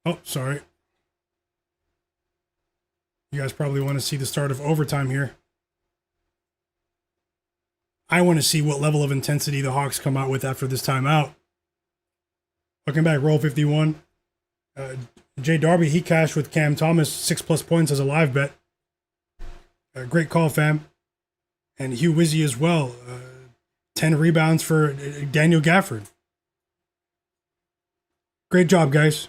Oh, sorry. You guys probably want to see the start of overtime here. I want to see what level of intensity the Hawks come out with after this timeout. Welcome back, Roll 51. Jay Darby, he cashed with Cam Thomas, 6+ points as a live bet. Great call, fam. And Hugh Wizzy as well. 10 rebounds for Daniel Gafford. Great job, guys.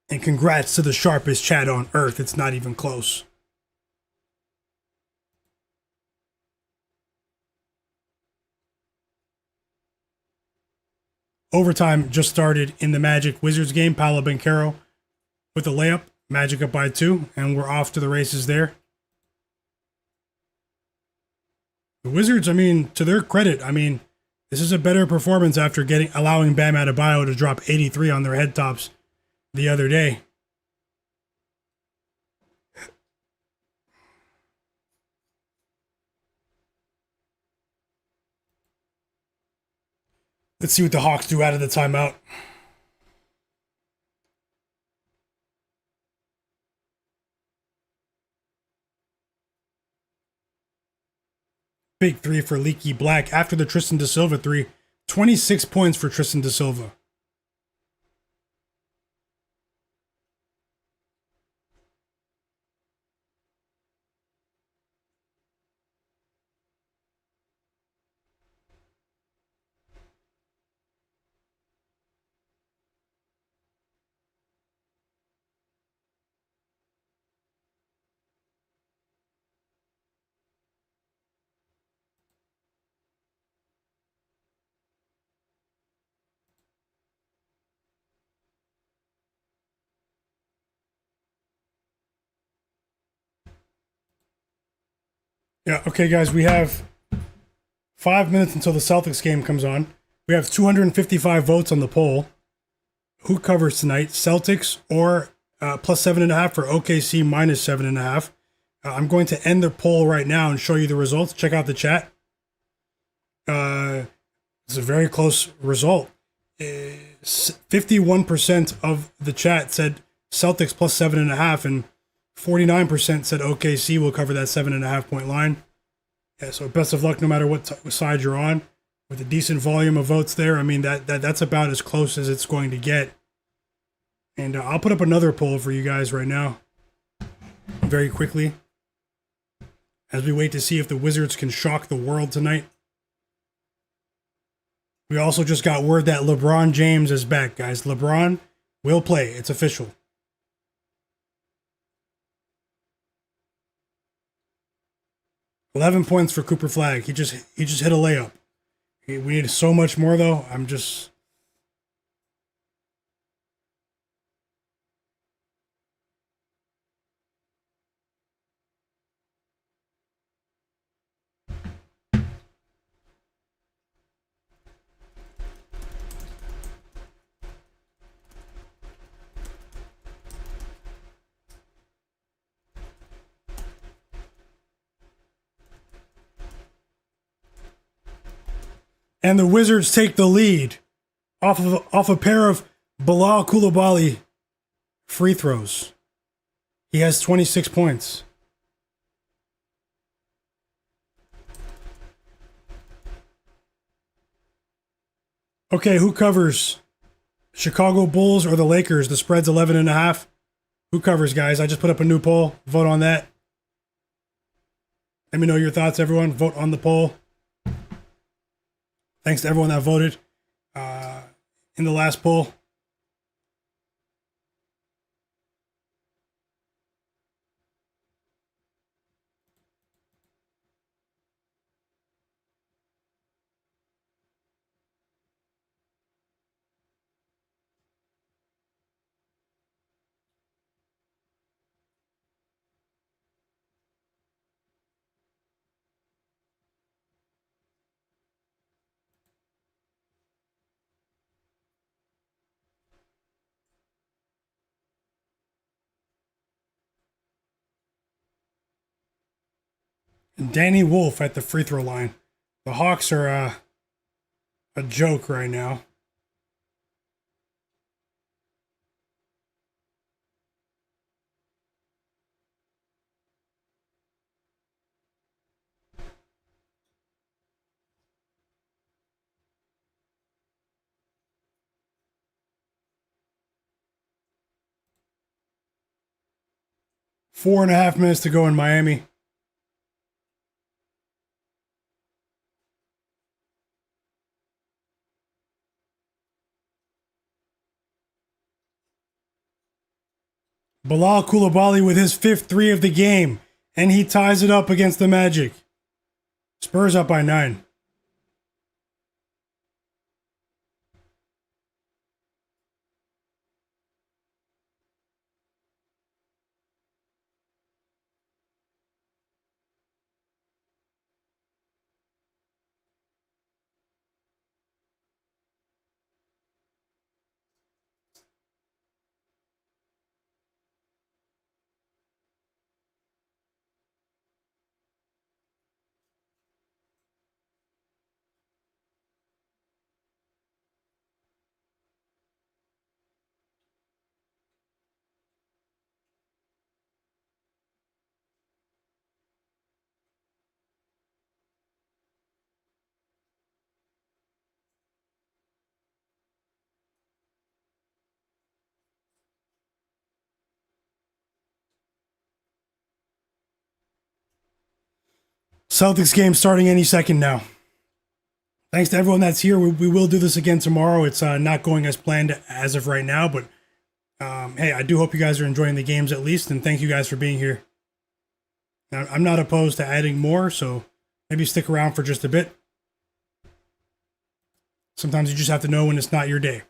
And congrats to the sharpest chat on earth. It's not even close. Overtime just started in the Magic Wizards game. Paolo Banchero with a layup. Magic up by 2, and we're off to the races there. The Wizards, I mean, to their credit, I mean, this is a better performance after allowing Bam Adebayo to drop 83 on their head tops the other day. Let's see what the Hawks do out of the timeout. Big 3 for Leaky Black after the Tristan Da Silva 3. 26 points for Tristan Da Silva. Yeah, okay, guys, we have 5 minutes until the Celtics game comes on. We have 255 votes on the poll. Who covers tonight? Celtics or plus 7.5 for OKC minus 7.5. I'm going to end the poll right now and show you the results. Check out the chat. It's a very close result. 51% of the chat said Celtics plus 7.5, and 49% said OKC will cover that 7.5 point line. Yeah, so best of luck no matter what side you're on. With a decent volume of votes there, I mean, that's about as close as it's going to get. And I'll put up another poll for you guys right now, very quickly, as we wait to see if the Wizards can shock the world tonight. We also just got word that LeBron James is back, guys. LeBron will play. It's official. $11 points for Cooper Flagg. He just hit a layup. We need so much more, though. I'm just... And the Wizards take the lead off a pair of Bilal Coulibaly free throws. He has 26 points. Okay, who covers? Chicago Bulls or the Lakers? The spread's 11.5. Who covers, guys? I just put up a new poll. Vote on that. Let me know your thoughts, everyone. Vote on the poll. Thanks to everyone that voted in the last poll. Danny Wolf at the free throw line. The Hawks are a joke right now. Four and a half minutes to go in Miami. Bilal Coulibaly with his fifth three of the game, and he ties it up against the Magic. Spurs up by 9. Celtics game starting any second now. Thanks to everyone that's here. We will do this again tomorrow. It's not going as planned as of right now, but hey, I do hope you guys are enjoying the games at least, and thank you guys for being here. Now, I'm not opposed to adding more, so maybe stick around for just a bit. Sometimes you just have to know when it's not your day.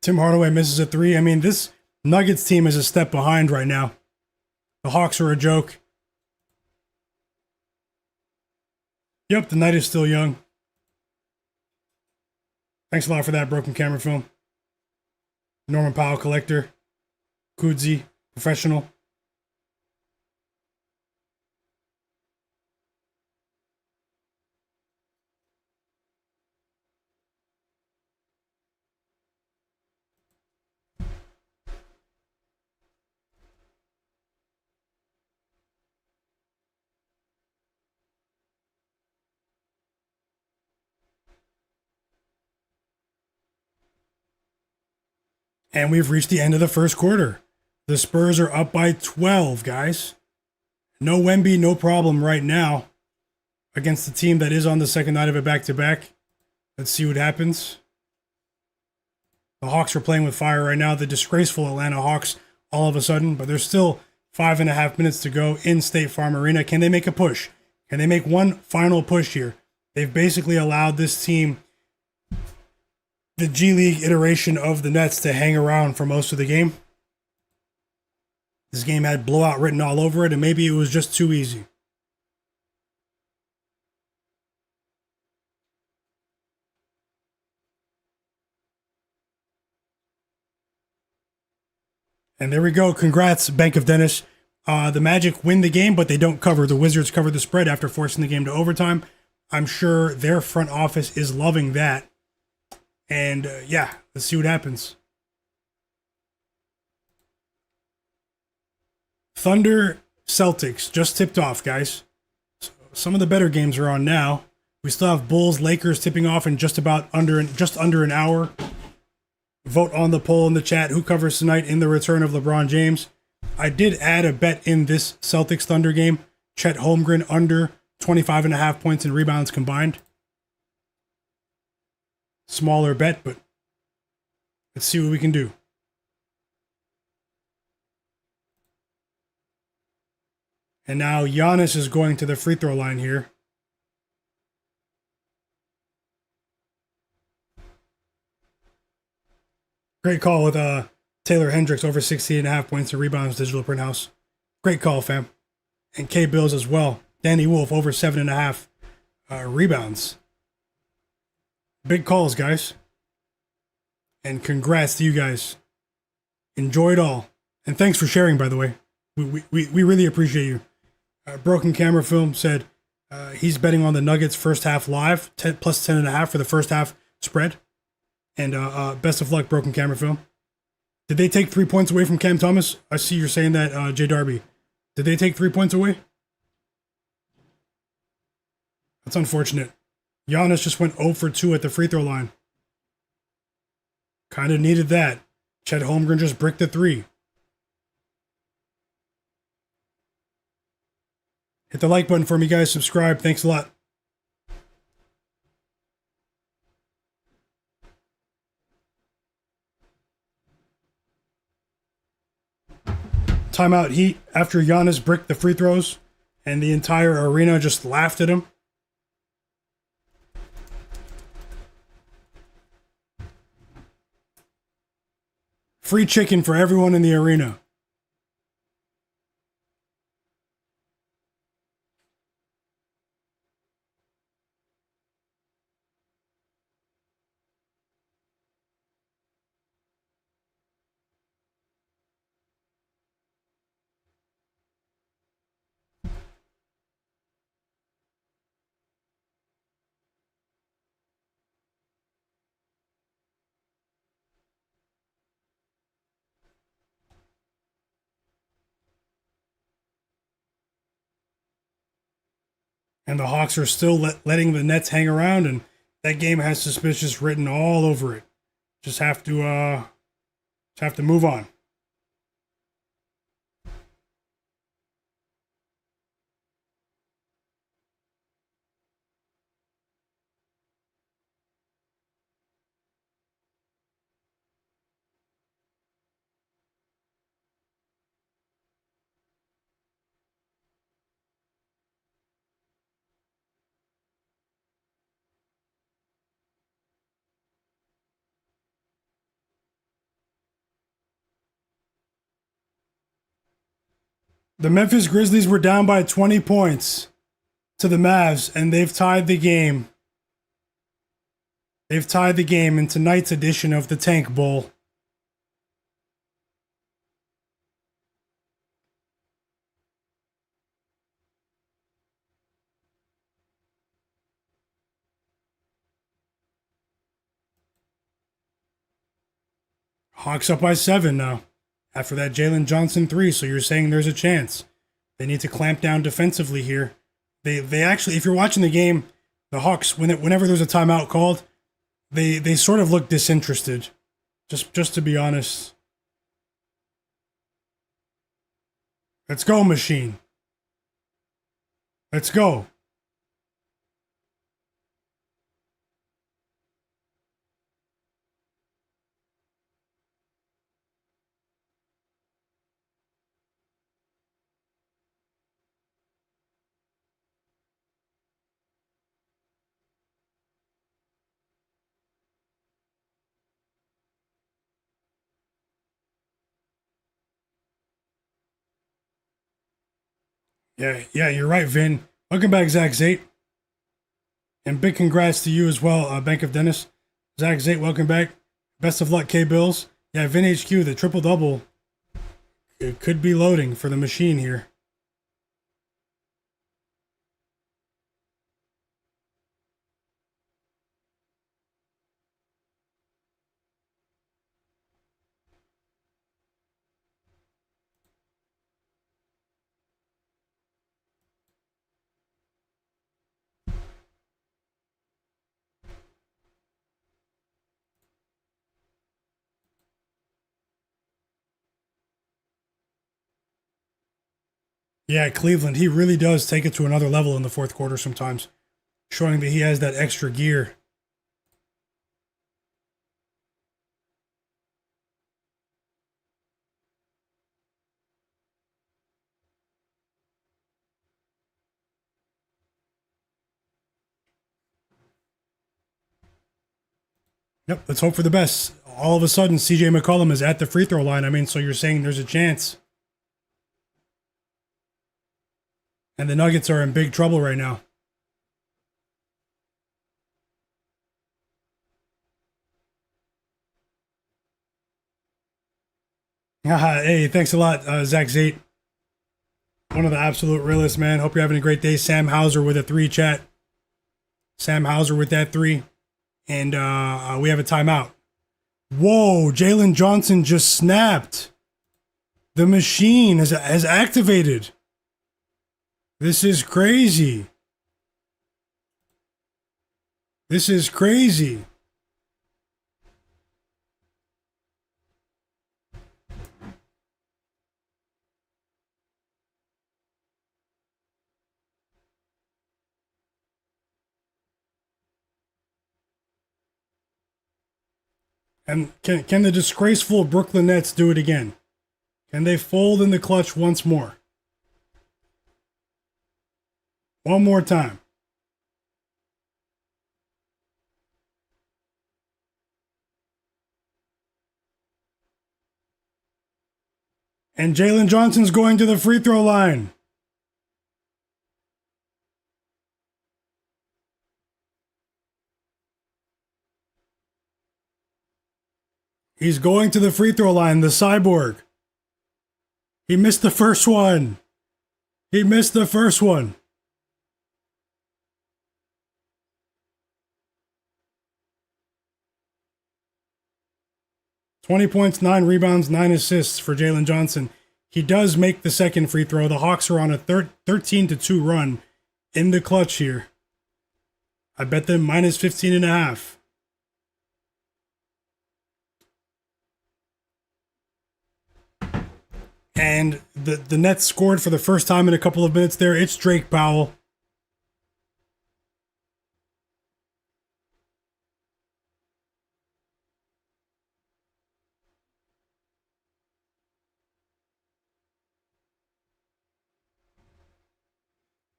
Tim Hardaway misses a three. I mean, this Nuggets team is a step behind right now. The Hawks are a joke. Yep, the night is still young. Thanks a lot for that, Broken Camera Film. Norman Powell Collector. Kudzi, Professional. And we've reached the end of the first quarter. The Spurs are up by 12, guys. No Wemby, no problem right now against the team that is on the second night of a back-to-back. Let's see what happens. The Hawks are playing with fire right now. The disgraceful Atlanta Hawks all of a sudden, but there's still 5.5 minutes to go in State Farm Arena. Can they make a push? Can they make one final push here? They've basically allowed this team, the G League iteration of the Nets, to hang around for most of the game. This game had blowout written all over it, and maybe it was just too easy. And there we go. Congrats, Bank of Dennis. The Magic win the game, but they don't cover. The Wizards cover the spread after forcing the game to overtime. I'm sure their front office is loving that. And yeah, let's see what happens. Thunder Celtics just tipped off, guys. So some of the better games are on now. We still have Bulls Lakers tipping off in just under an hour. Vote on the poll in the chat. Who covers tonight in the return of LeBron James? I did add a bet in this Celtics Thunder game. Chet Holmgren under 25.5 points and rebounds combined. Smaller bet, but let's see what we can do. And now Giannis is going to the free throw line here. Great call with Taylor Hendricks over 16.5 points and rebounds, digital print house. Great call, fam. And K Bills as well. Danny Wolf over 7.5 rebounds. Big calls, guys. And congrats to you guys. Enjoy it all. And thanks for sharing, by the way. We really appreciate you. Broken Camera Film said he's betting on the Nuggets first half live, plus 10.5 for the first half spread. And best of luck, Broken Camera Film. Did they take 3 points away from Cam Thomas? I see you're saying that, Jay Darby. Did they take 3 points away? That's unfortunate. Giannis just went 0 for 2 at the free throw line. Kind of needed that. Chet Holmgren just bricked the 3. Hit the like button for me, guys. Subscribe. Thanks a lot. Timeout Heat after Giannis bricked the free throws and the entire arena just laughed at him. Free chicken for everyone in the arena. And the Hawks are still letting the Nets hang around, and that game has suspicious written all over it. Just have to move on. The Memphis Grizzlies were down by 20 points to the Mavs, and they've tied the game. They've tied the game in tonight's edition of the Tank Bowl. Hawks up by 7 now. After that Jalen Johnson 3, so you're saying there's a chance. They need to clamp down defensively here. They actually, if you're watching the game, the Hawks, whenever there's a timeout called, they sort of look disinterested. Just to be honest. Let's go, machine. Let's go. Yeah, you're right, Vin. Welcome back, Zach Zate. And big congrats to you as well, Bank of Dennis. Zach Zate, welcome back. Best of luck, K-Bills. Yeah, Vin HQ, the triple-double. It could be loading for the machine here. Yeah, Cleveland, he really does take it to another level in the fourth quarter sometimes, showing that he has that extra gear. Yep, let's hope for the best. all of a sudden CJ McCollum is at the free throw line. I mean, so you're saying there's a chance. And the Nuggets are in big trouble right now. Hey, thanks a lot, Zach Zate. One of the absolute realists, man. Hope you're having a great day. Sam Hauser with a 3 chat. Sam Hauser with that 3. And we have a timeout. Whoa, Jalen Johnson just snapped. The machine has activated. This is crazy. This is crazy. And can the disgraceful Brooklyn Nets do it again? Can they fold in the clutch once more? One more time. And Jalen Johnson's going to the free throw line. He's going to the free throw line, the cyborg. He missed the first one. He missed the first one. "20 points, 9 rebounds, 9 assists for Jalen Johnson. He does make the second free throw. The Hawks are on a 13-2 run in the clutch here. I bet them minus 15.5. And the Nets scored for the first time in a couple of minutes there. It's Drake Powell.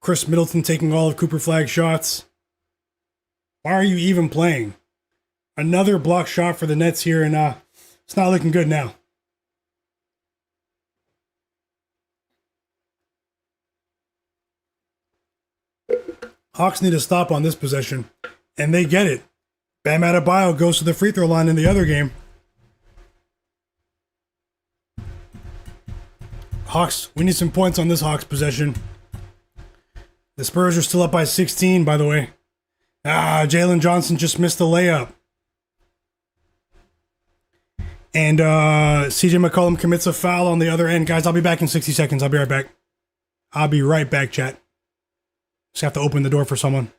Chris Middleton taking all of Cooper Flagg's shots. Why are you even playing? Another block shot for the Nets here, and it's not looking good now. Hawks need to stop on this possession, and they get it. Bam Adebayo goes to the free throw line in the other game. Hawks, we need some points on this Hawks possession. The Spurs are still up by 16, by the way. Jalen Johnson just missed the layup. And CJ McCollum commits a foul on the other end. Guys, I'll be back in 60 seconds. I'll be right back. I'll be right back, chat. Just have to open the door for someone.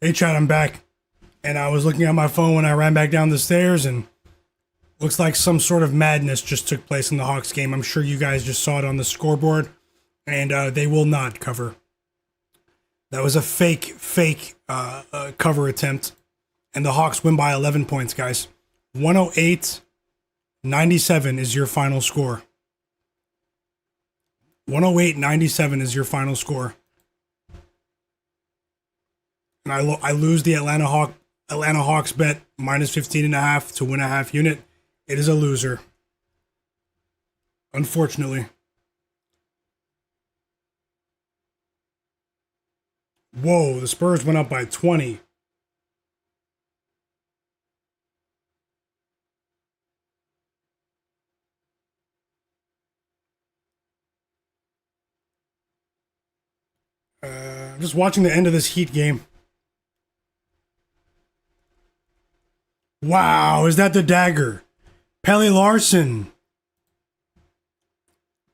Hey, Chad, I'm back. And I was looking at my phone when I ran back down the stairs, and looks like some sort of madness just took place in the Hawks game. I'm sure you guys just saw it on the scoreboard, and they will not cover. That was a fake cover attempt, and the Hawks win by 11 points, guys. 108-97 is your final score. 108-97 is your final score. And I lose the Atlanta Hawks bet minus 15.5 to win a half unit. It is a loser. Unfortunately. Whoa, the Spurs went up by 20. I'm just watching the end of this Heat game. Wow, is that the dagger? Pelle Larsson.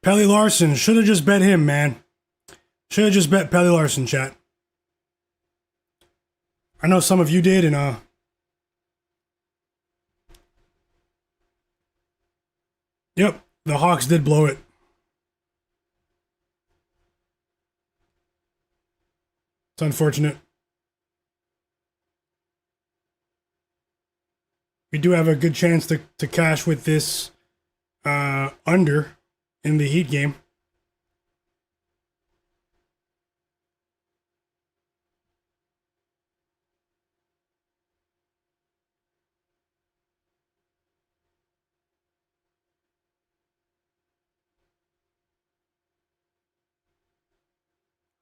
Pelle Larsson. Should have just bet him, man. Should have just bet Pelle Larsson, chat. I know some of you did, and yep, the Hawks did blow it. It's unfortunate. We do have a good chance to cash with this under in the Heat game.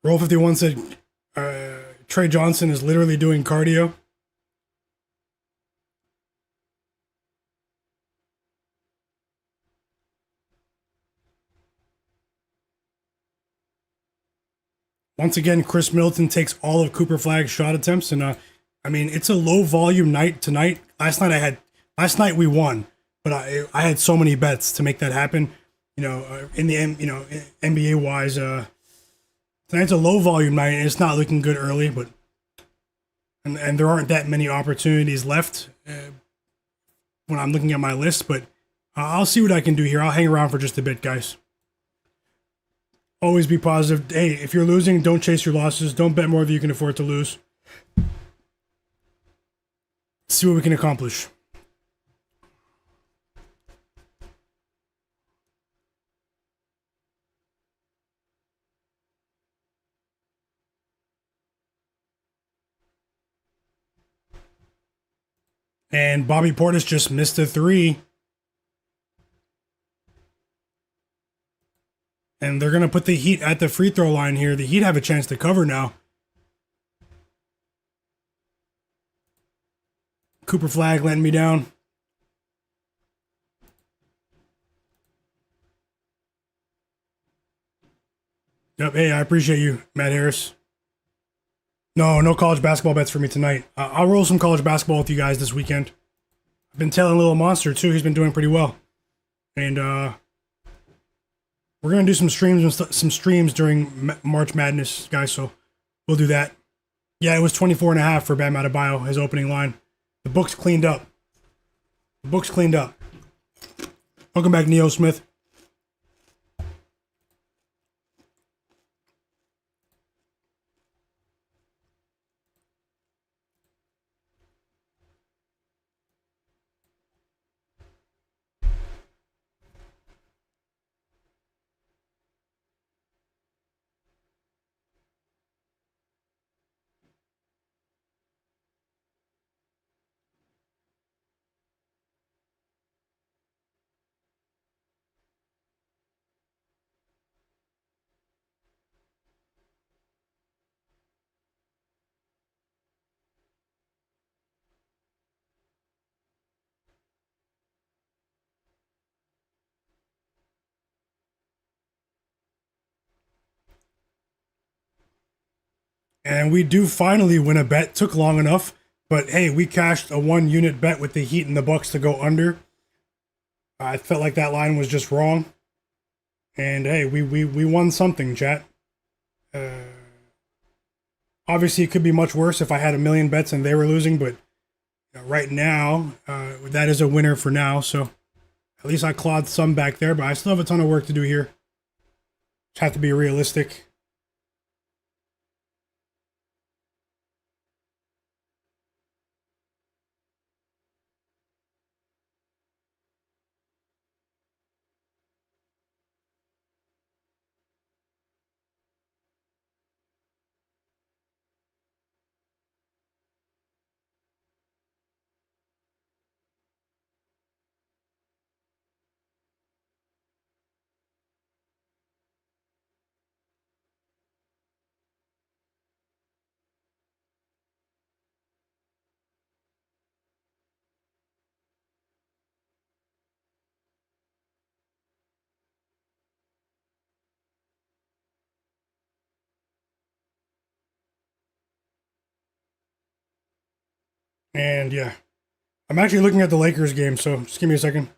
Roll 51 said Trey Johnson is literally doing cardio. Once again, Chris Middleton takes all of Cooper Flagg's shot attempts, and I mean, it's a low volume night tonight. Last night we won, but I had so many bets to make that happen. You know, in the end, you know, NBA wise, tonight's a low volume night, and it's not looking good early, but and there aren't that many opportunities left when I'm looking at my list. But I'll see what I can do here. I'll hang around for just a bit, guys. Always be positive. Hey, if you're losing, don't chase your losses. Don't bet more than you can afford to lose. See what we can accomplish. And Bobby Portis just missed a three. And they're going to put the Heat at the free throw line here. The Heat have a chance to cover now. Cooper Flagg letting me down. Yep, hey, I appreciate you, Matt Harris. No college basketball bets for me tonight. I'll roll some college basketball with you guys this weekend. I've been telling Little Monster, too. He's been doing pretty well. And we're going to do some streams during March Madness, guys, so we'll do that. Yeah, it was 24.5 for Bam Adebayo, his opening line. The book's cleaned up. Welcome back, Neo Smith. And we do finally win a bet. Took long enough, but hey, we cashed a 1-unit bet with the Heat and the Bucks to go under. I felt like that line was just wrong. And hey, we won something, chat. Obviously, it could be much worse if I had a million bets and they were losing, but right now, that is a winner for now. So at least I clawed some back there, but I still have a ton of work to do here. Just have to be realistic. And yeah, I'm actually looking at the Lakers game, so just give me a second.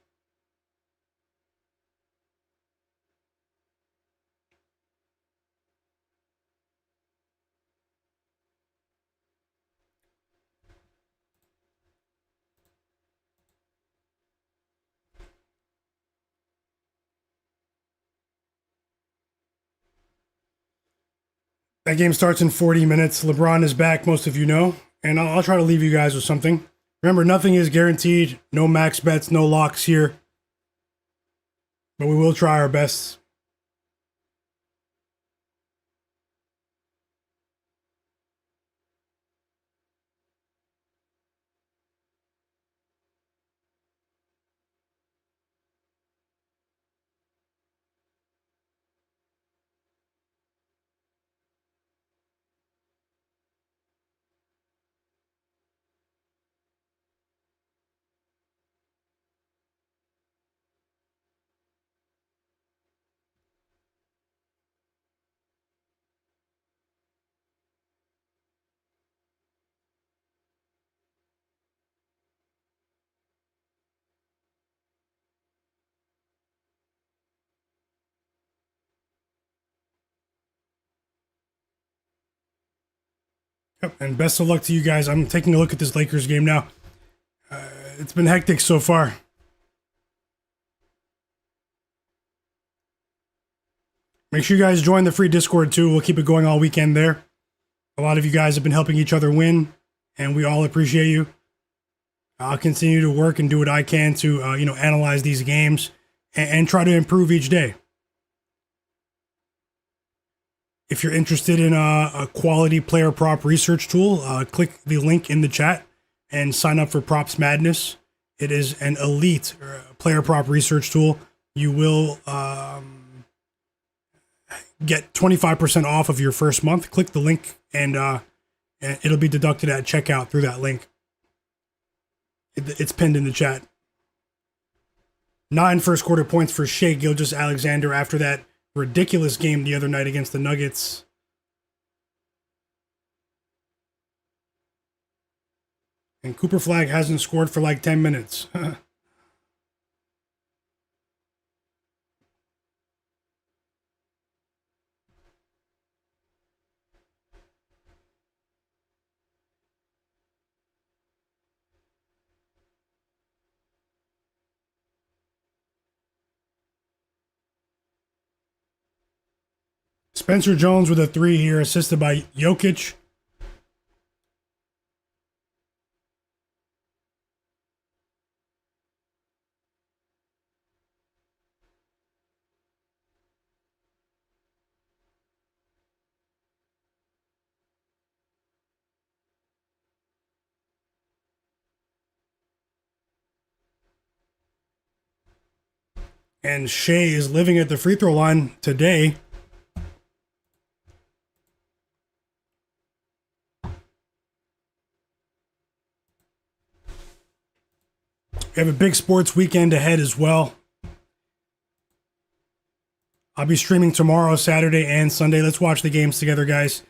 That game starts in 40 minutes. LeBron is back, most of you know, and I'll try to leave you guys with something. Remember, nothing is guaranteed. No max bets, no locks here, but we will try our best. Yep, and best of luck to you guys. I'm taking a look at this Lakers game now. It's been hectic so far. Make sure you guys join the free Discord too. We'll keep it going all weekend there. A lot of you guys have been helping each other win, and we all appreciate you. I'll continue to work and do what I can to, analyze these games and try to improve each day. If you're interested in a quality player prop research tool, click the link in the chat and sign up for Props Madness. It is an elite player prop research tool. You will get 25% off of your first month. Click the link and it'll be deducted at checkout through that link. It's pinned in the chat. 9 first quarter points for Shai Gilgeous-Alexander after that ridiculous game the other night against the Nuggets. And Cooper Flagg hasn't scored for like 10 minutes. Spencer Jones with a 3 here, assisted by Jokic. And Shai is living at the free throw line today. We have a big sports weekend ahead as well. I'll be streaming tomorrow, Saturday, and Sunday. Let's watch the games together, guys.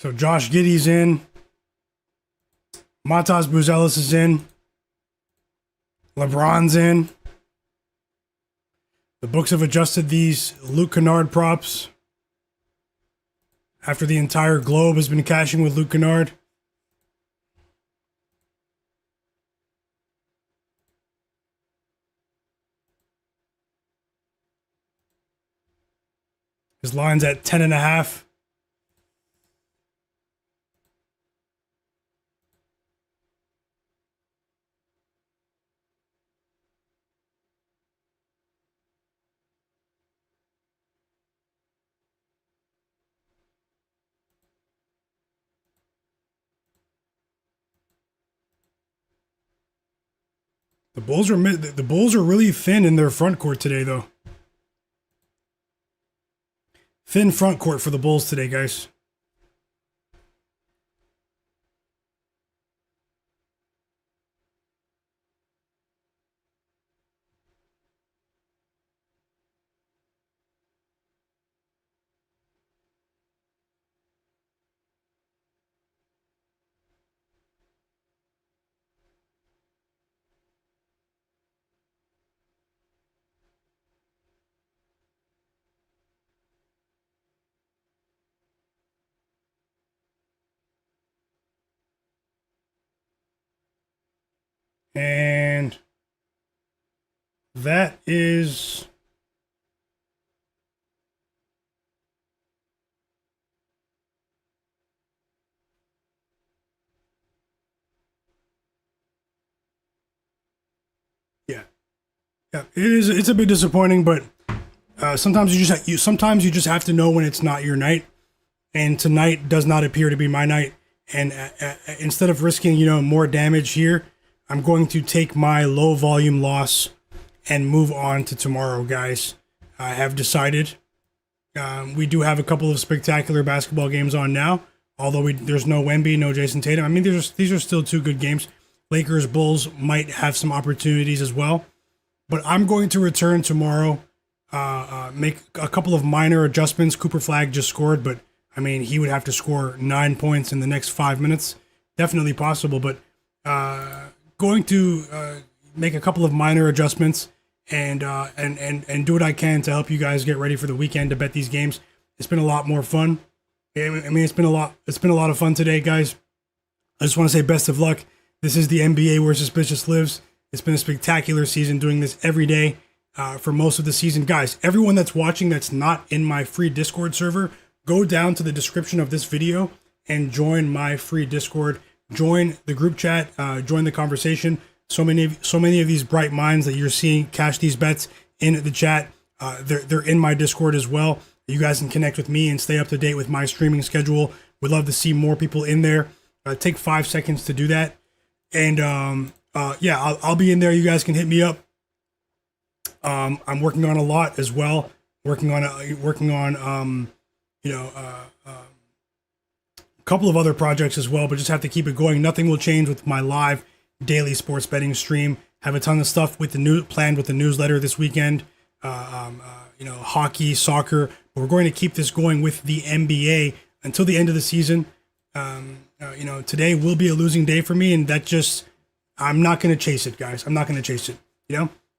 So Josh Giddey's in. Matas Buzelis is in. LeBron's in. The books have adjusted these Luke Kennard props after the entire globe has been cashing with Luke Kennard. His line's at 10.5. The Bulls are really thin in their front court today, though. Thin front court for the Bulls today, guys. And that is it's a bit disappointing, but sometimes you just have to know when it's not your night, and tonight does not appear to be my night. And instead of risking more damage here, I'm going to take my low volume loss and move on to tomorrow, guys. I have decided. We do have a couple of spectacular basketball games on now, although there's no Wemby, no Jayson Tatum. I mean, these are still two good games. Lakers, Bulls might have some opportunities as well. But I'm going to return tomorrow, make a couple of minor adjustments. Cooper Flagg just scored, but I mean, he would have to score 9 points in the next 5 minutes. Definitely possible, but going to make a couple of minor adjustments and do what I can to help you guys get ready for the weekend to bet these games. It's been a lot more fun. I mean, it's been a lot of fun today, guys. I just want to say best of luck. This is the NBA where suspicious lives. It's been a spectacular season doing this every day for most of the season. Guys, everyone that's watching that's not in my free Discord server, go down to the description of this video and join my free Discord. Join the group chat, join the conversation. So many of these bright minds that you're seeing cash these bets in the chat, they're in my Discord as well. You guys can connect with me and stay up to date with my streaming schedule. We'd love to see more people in there. Take 5 seconds to do that. And I'll be in there. You guys can hit me up. I'm working on a lot as well. Working on a couple of other projects as well, but just have to keep it going. Nothing will change with my live daily sports betting stream. Have a ton of stuff with planned with the newsletter this weekend. Hockey, soccer. But we're going to keep this going with the NBA until the end of the season. Today will be a losing day for me, and I'm not going to chase it, guys. I'm not going to chase it.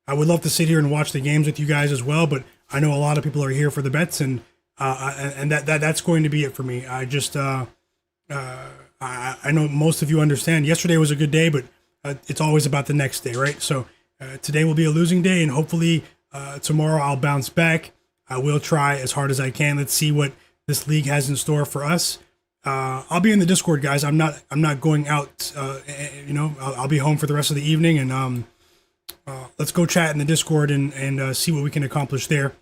I would love to sit here and watch the games with you guys as well, but I know a lot of people are here for the bets, and that's going to be it for me. I know most of you understand. Yesterday was a good day, but it's always about the next day, right? So today will be a losing day, and hopefully tomorrow I'll bounce back. I will try as hard as I can. Let's see what this league has in store for us. I'll be in the Discord, guys. I'm not going out. I'll be home for the rest of the evening, and let's go chat in the Discord and see what we can accomplish there.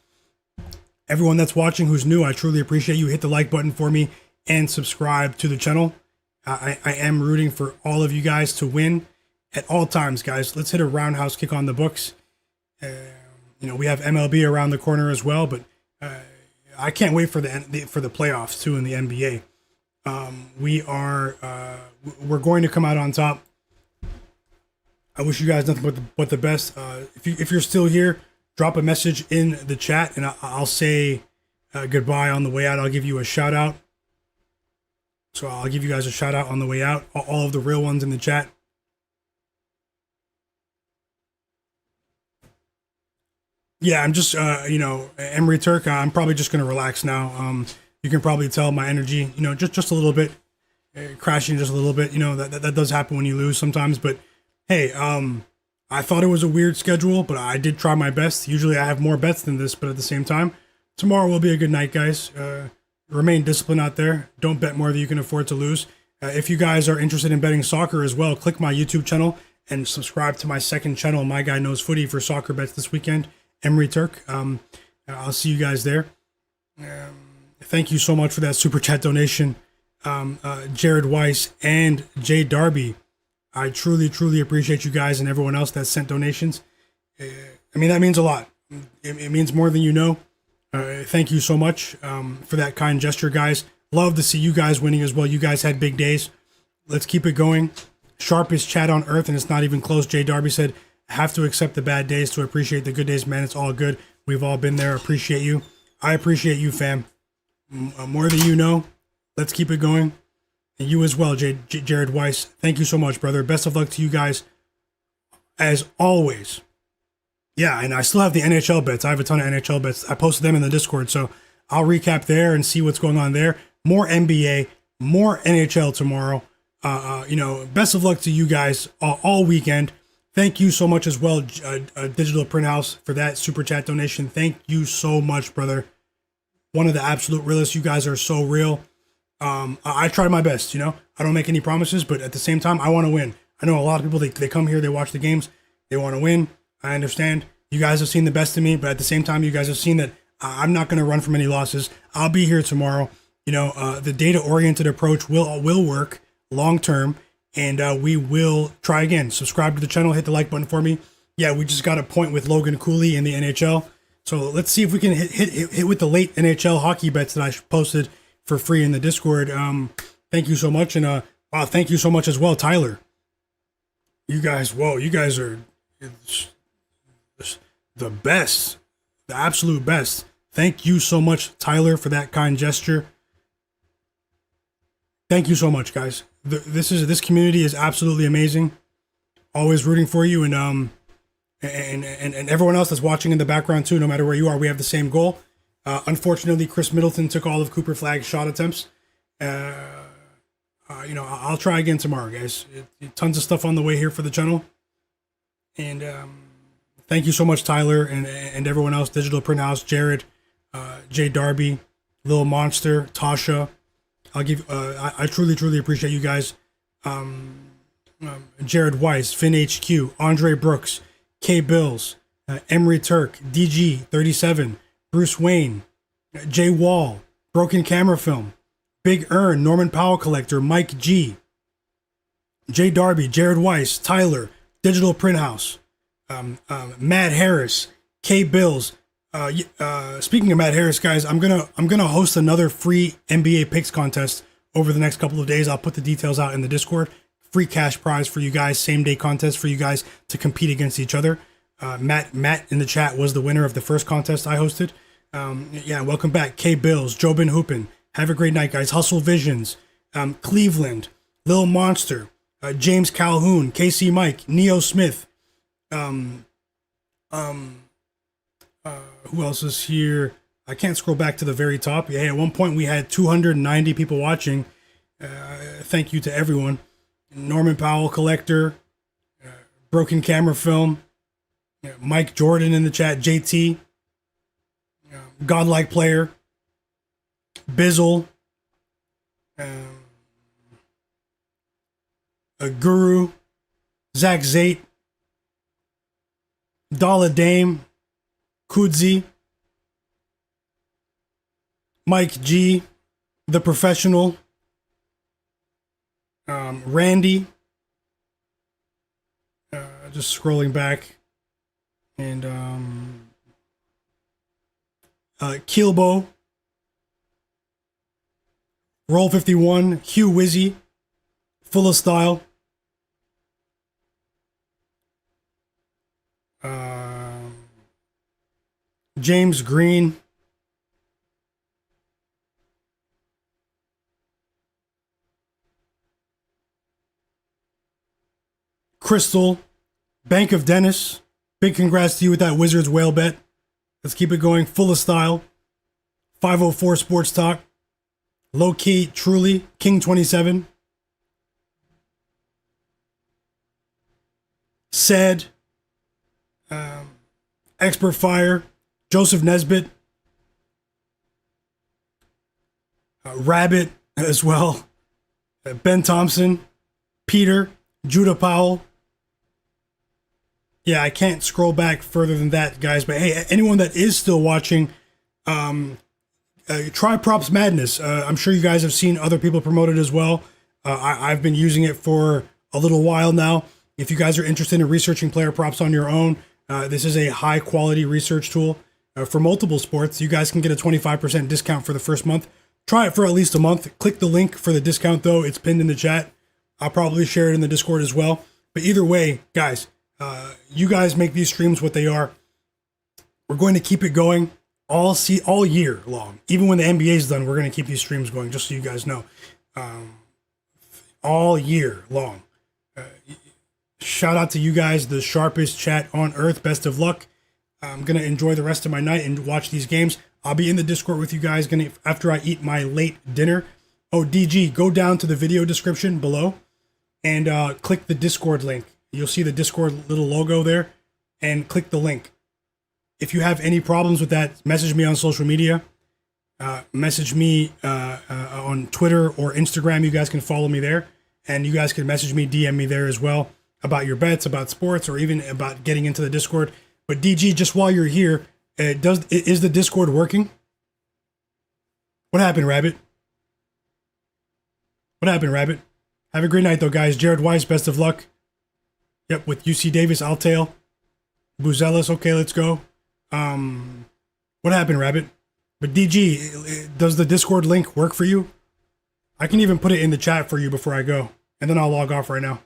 Everyone that's watching who's new, I truly appreciate you. Hit the like button for me and subscribe to the channel. I am rooting for all of you guys to win at all times, guys. Let's hit a roundhouse kick on the books. We have MLB around the corner as well, but I can't wait for the playoffs too in the NBA. We're going to come out on top. I wish you guys nothing but the best. If you're still here, drop a message in the chat, and I'll say goodbye on the way out. I'll give you a shout out. So I'll give you guys a shout out on the way out. All of the real ones in the chat. Yeah, I'm just, Emery Turk. I'm probably just gonna relax now. You can probably tell my energy, just a little bit, crashing just a little bit. That does happen when you lose sometimes. But hey, I thought it was a weird schedule, but I did try my best. Usually I have more bets than this, but at the same time, tomorrow will be a good night, guys. Remain disciplined out there. Don't bet more than you can afford to lose. If you guys are interested in betting soccer as well, click my YouTube channel and subscribe to my second channel, My Guy Knows Footy, for soccer bets this weekend. Emery Turk. I'll see you guys there. Thank you so much for that super chat donation, Jared Weiss and Jay Darby. I truly, truly appreciate you guys and everyone else that sent donations. That means a lot. It means more than you know. Thank you so much for that kind gesture, guys. Love to see you guys winning as well. You guys had big days. Let's keep it going. Sharpest chat on earth, and it's not even close. Jay Darby said, have to accept the bad days to appreciate the good days, man. It's all good. We've all been there. Appreciate you. I appreciate you, fam. More than you know. Let's keep it going. And you as well, Jared Weiss. Thank you so much, brother. Best of luck to you guys, as always. Yeah, and I still have the NHL bets. I have a ton of NHL bets. I posted them in the Discord, so I'll recap there and see what's going on there. More NBA, more NHL tomorrow. Best of luck to you guys all weekend. Thank you so much as well, Digital Print House, for that super chat donation. Thank you so much, brother. One of the absolute realists. You guys are so real. I try my best, I don't make any promises, but at the same time, I want to win. I know a lot of people, they come here, they watch the games, they want to win. I understand. You guys have seen the best of me, but at the same time, you guys have seen that I'm not going to run from any losses. I'll be here tomorrow. The data-oriented approach will work long-term, and we will try again. Subscribe to the channel, hit the like button for me. Yeah, we just got a point with Logan Cooley in the NHL. So let's see if we can hit with the late NHL hockey bets that I posted for free in the Discord. Thank you so much. And wow, thank you so much as well, Tyler. You guys are the best, the absolute best. Thank you so much, Tyler, for that kind gesture. Thank you so much, guys. This community is absolutely amazing. Always rooting for you, and everyone else that's watching in the background too. No matter where you are, we have the same goal. Unfortunately, Chris Middleton took all of Cooper Flagg's shot attempts. I'll try again tomorrow, guys. Tons of stuff on the way here for the channel. And thank you so much, Tyler, and everyone else. Digital Print House, Jared, Jay Darby, Lil Monster, Tasha. I'll give. I truly, truly appreciate you guys. Jared Weiss, Finn HQ, Andre Brooks, K Bills, Emery Turk, DG 37. Bruce Wayne, Jay Wall, Broken Camera Film, Big Earn, Norman Powell Collector, Mike G, Jay Darby, Jared Weiss, Tyler, Digital Print House, Matt Harris, K Bills. Speaking of Matt Harris, guys, I'm gonna host another free NBA picks contest over the next couple of days. I'll put the details out in the Discord. Free cash prize for you guys, same day contest for you guys to compete against each other. Matt in the chat was the winner of the first contest I hosted. Welcome back. K Bills, Jobin Hoopin. Have a great night, guys. Hustle Visions, Cleveland, Lil Monster, James Calhoun, KC Mike, Neo Smith. Who else is here? I can't scroll back to the very top. Yeah, at one point we had 290 people watching. Thank you to everyone. Norman Powell Collector, Broken Camera Film, Mike Jordan in the chat, JT, Godlike Player, Bizzle, a Guru, Zach Zate, Dalla Dame, Kudzi, Mike G, The Professional, Randy, just scrolling back, and Keelbo, Roll 51, Hugh Wizzy, Full of Style, James Green, Crystal, Bank of Dennis. Big congrats to you with that Wizards whale bet. Let's keep it going. Full of style. 504 Sports Talk. Low Key, Truly, King 27. Said. Expert Fire. Joseph Nesbitt. Rabbit as well. Ben Thompson. Peter. Judah Powell. Yeah, I can't scroll back further than that, guys. But hey, anyone that is still watching, try Props Madness. I'm sure you guys have seen other people promote it as well. I've been using it for a little while now. If you guys are interested in researching player props on your own, this is a high quality research tool for multiple sports. You guys can get a 25% discount for the first month. Try it for at least a month. Click the link for the discount, though. It's pinned in the chat. I'll probably share it in the Discord as well. But either way, guys, you guys make these streams what they are. We're going to keep it going all year long. Even when the NBA is done, we're going to keep these streams going, just so you guys know. All year long. Shout out to you guys, the sharpest chat on earth. Best of luck. I'm going to enjoy the rest of my night and watch these games. I'll be in the Discord with you guys after I eat my late dinner. Oh, DG, go down to the video description below and click the Discord link. You'll see the Discord little logo there, and click the link. If you have any problems with that, message me on social media. Message me on Twitter or Instagram. You guys can follow me there, and you guys can message me, DM me there as well about your bets, about sports, or even about getting into the Discord. But DG, just while you're here, is the Discord working? What happened, Rabbit? What happened, Rabbit? Have a great night, though, guys. Jared Weiss, best of luck. Yep, with UC Davis, Altail. Buzelis, okay, let's go. What happened, Rabbit? But DG, does the Discord link work for you? I can even put it in the chat for you before I go. And then I'll log off right now.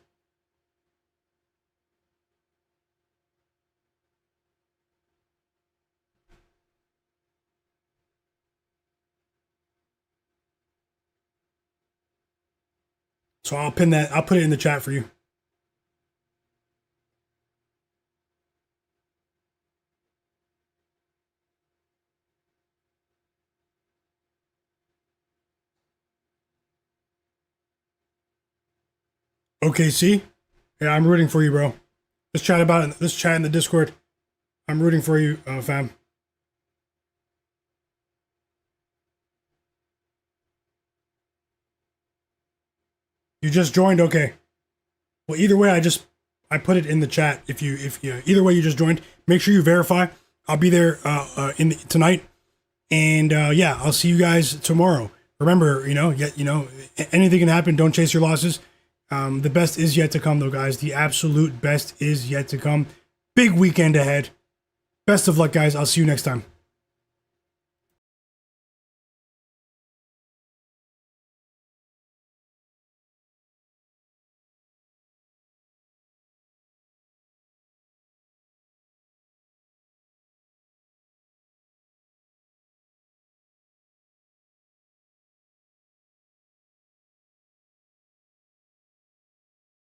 So I'll pin that. I'll put it in the chat for you. Okay, see? Yeah, I'm rooting for you, bro. Let's chat about it. Let's chat in the Discord. I'm rooting for you, fam. You just joined? Okay. Well, either way, I put it in the chat. If you either way you just joined, make sure you verify. I'll be there tonight, and yeah, I'll see you guys tomorrow. Remember, anything can happen. Don't chase your losses. The best is yet to come, though, guys. The absolute best is yet to come. Big weekend ahead. Best of luck, guys. I'll see you next time.